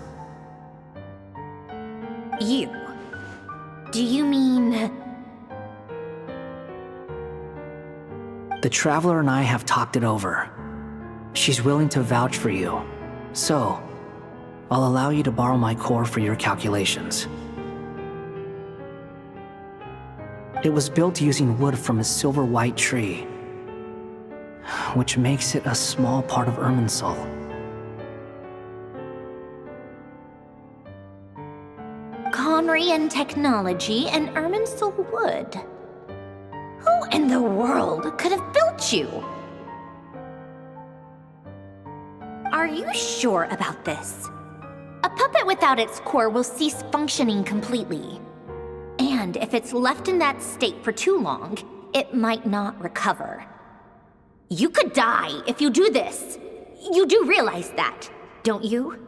You? Do you mean... The Traveler and I have talked it over. She's willing to vouch for you. So, I'll allow you to borrow my core for your calculations. It was built using wood from a silver-white tree, which makes it a small part of Irminsul. Conrian technology and Irminsul wood. Who in the world could have built you? Are you sure about this? A puppet without its core will cease functioning completely. And if it's left in that state for too long, it might not recover. You could die if you do this. You do realize that, don't you?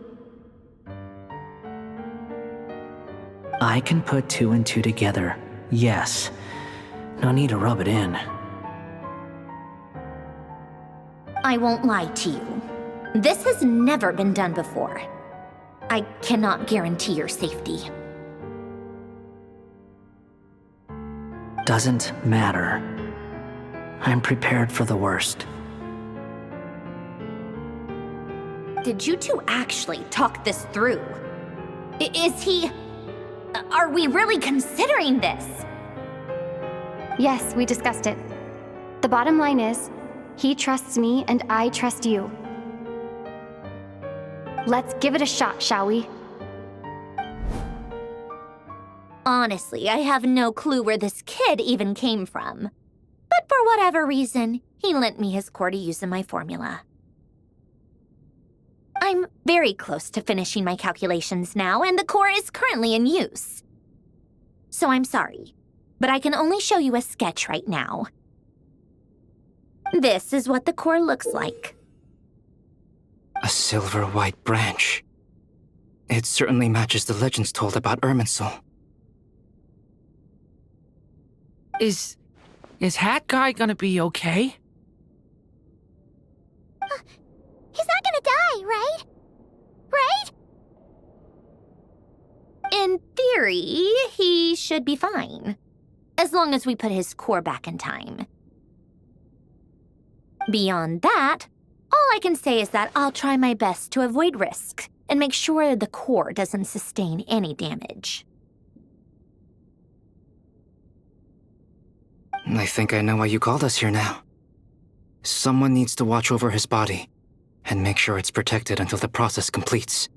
I can put 2 and 2 together, yes. No need to rub it in. I won't lie to you. This has never been done before. I cannot guarantee your safety. Doesn't matter. I'm prepared for the worst. Did you two actually talk this through? Is he... Are we really considering this? Yes, we discussed it. The bottom line is, he trusts me and I trust you. Let's give it a shot, shall we? Honestly, I have no clue where this kid even came from. But for whatever reason, he lent me his core to use in my formula. I'm very close to finishing my calculations now, and the core is currently in use. So I'm sorry, but I can only show you a sketch right now. This is what the core looks like. A silver-white branch. It certainly matches the legends told about Irminsul. Is Hat Guy gonna be okay? He's not gonna die, right? Right? In theory, he should be fine. As long as we put his core back in time. Beyond that, all I can say is that I'll try my best to avoid risk and make sure the core doesn't sustain any damage. I think I know why you called us here now. Someone needs to watch over his body and make sure it's protected until the process completes.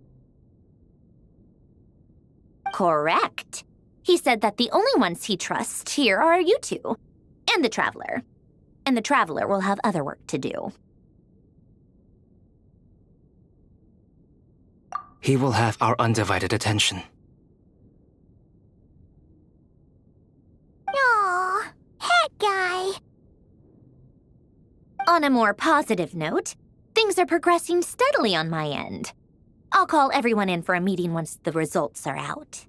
Correct. He said that the only ones he trusts here are you two, and the Traveler. And the Traveler will have other work to do. He will have our undivided attention. Aw, Hat Guy. On a more positive note, things are progressing steadily on my end. I'll call everyone in for a meeting once the results are out.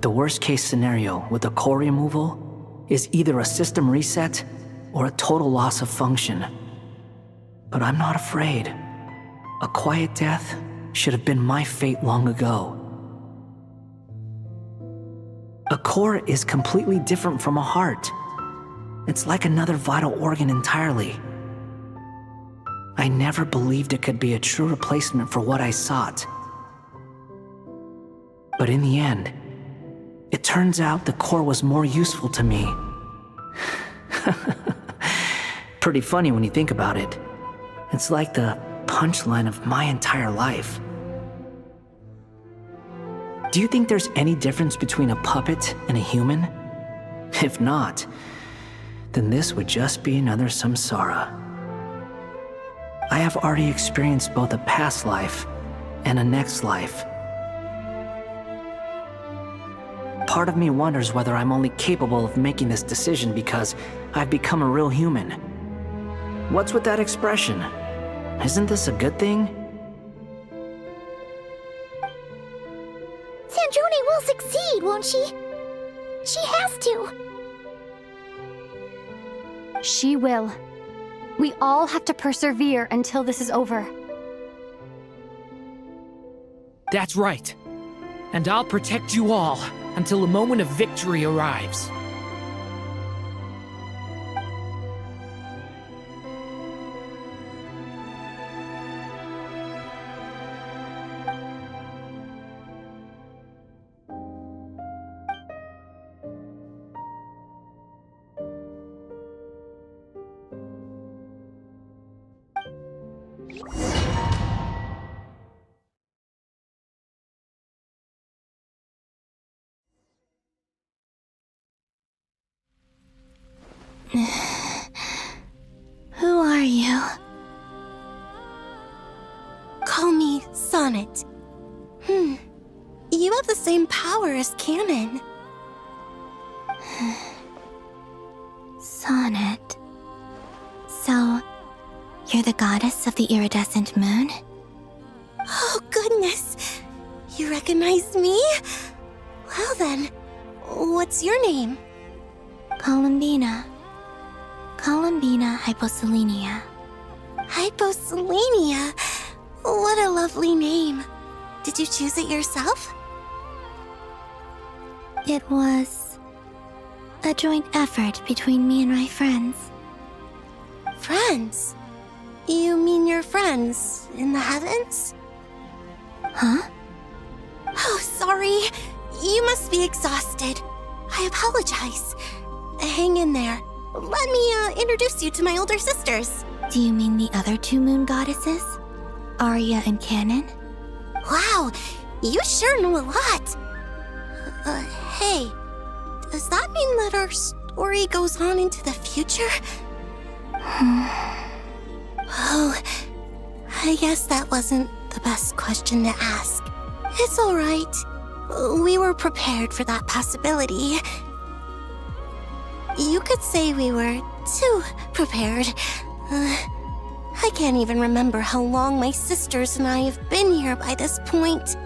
The worst-case scenario with the core removal is either a system reset or a total loss of function. But I'm not afraid. A quiet death should have been my fate long ago. A core is completely different from a heart. It's like another vital organ entirely. I never believed it could be a true replacement for what I sought. But in the end, it turns out the core was more useful to me. Pretty funny when you think about it. It's like the punchline of my entire life. Do you think there's any difference between a puppet and a human? If not, then this would just be another samsara. I have already experienced both a past life and a next life. Part of me wonders whether I'm only capable of making this decision because I've become a real human. What's with that expression? Isn't this a good thing? Sanjuni will succeed, won't she? She has to. She will. We all have to persevere until this is over. That's right. And I'll protect you all until the moment of victory arrives. Who are you? Call me Sonnet. You have the same power as Canon. Sonnet. So, you're the goddess of the iridescent moon? Oh, goodness! You recognize me? Well then, what's your name? Columbina. Columbina Hyposelenia. Hyposelenia? What a lovely name. Did you choose it yourself? It was a joint effort between me and my friends. Friends? You mean your friends in the heavens? Huh? Oh, sorry. You must be exhausted. I apologize. Hang in there. Let me introduce you to my older sisters. Do you mean the other two moon goddesses? Arya and Canon? Wow, you sure know a lot. Hey, Does that mean that our story goes on into the future? Oh, I guess that wasn't the best question to ask. It's alright. We were prepared for that possibility. You could say we were too prepared. I can't even remember how long my sisters and I have been here by this point.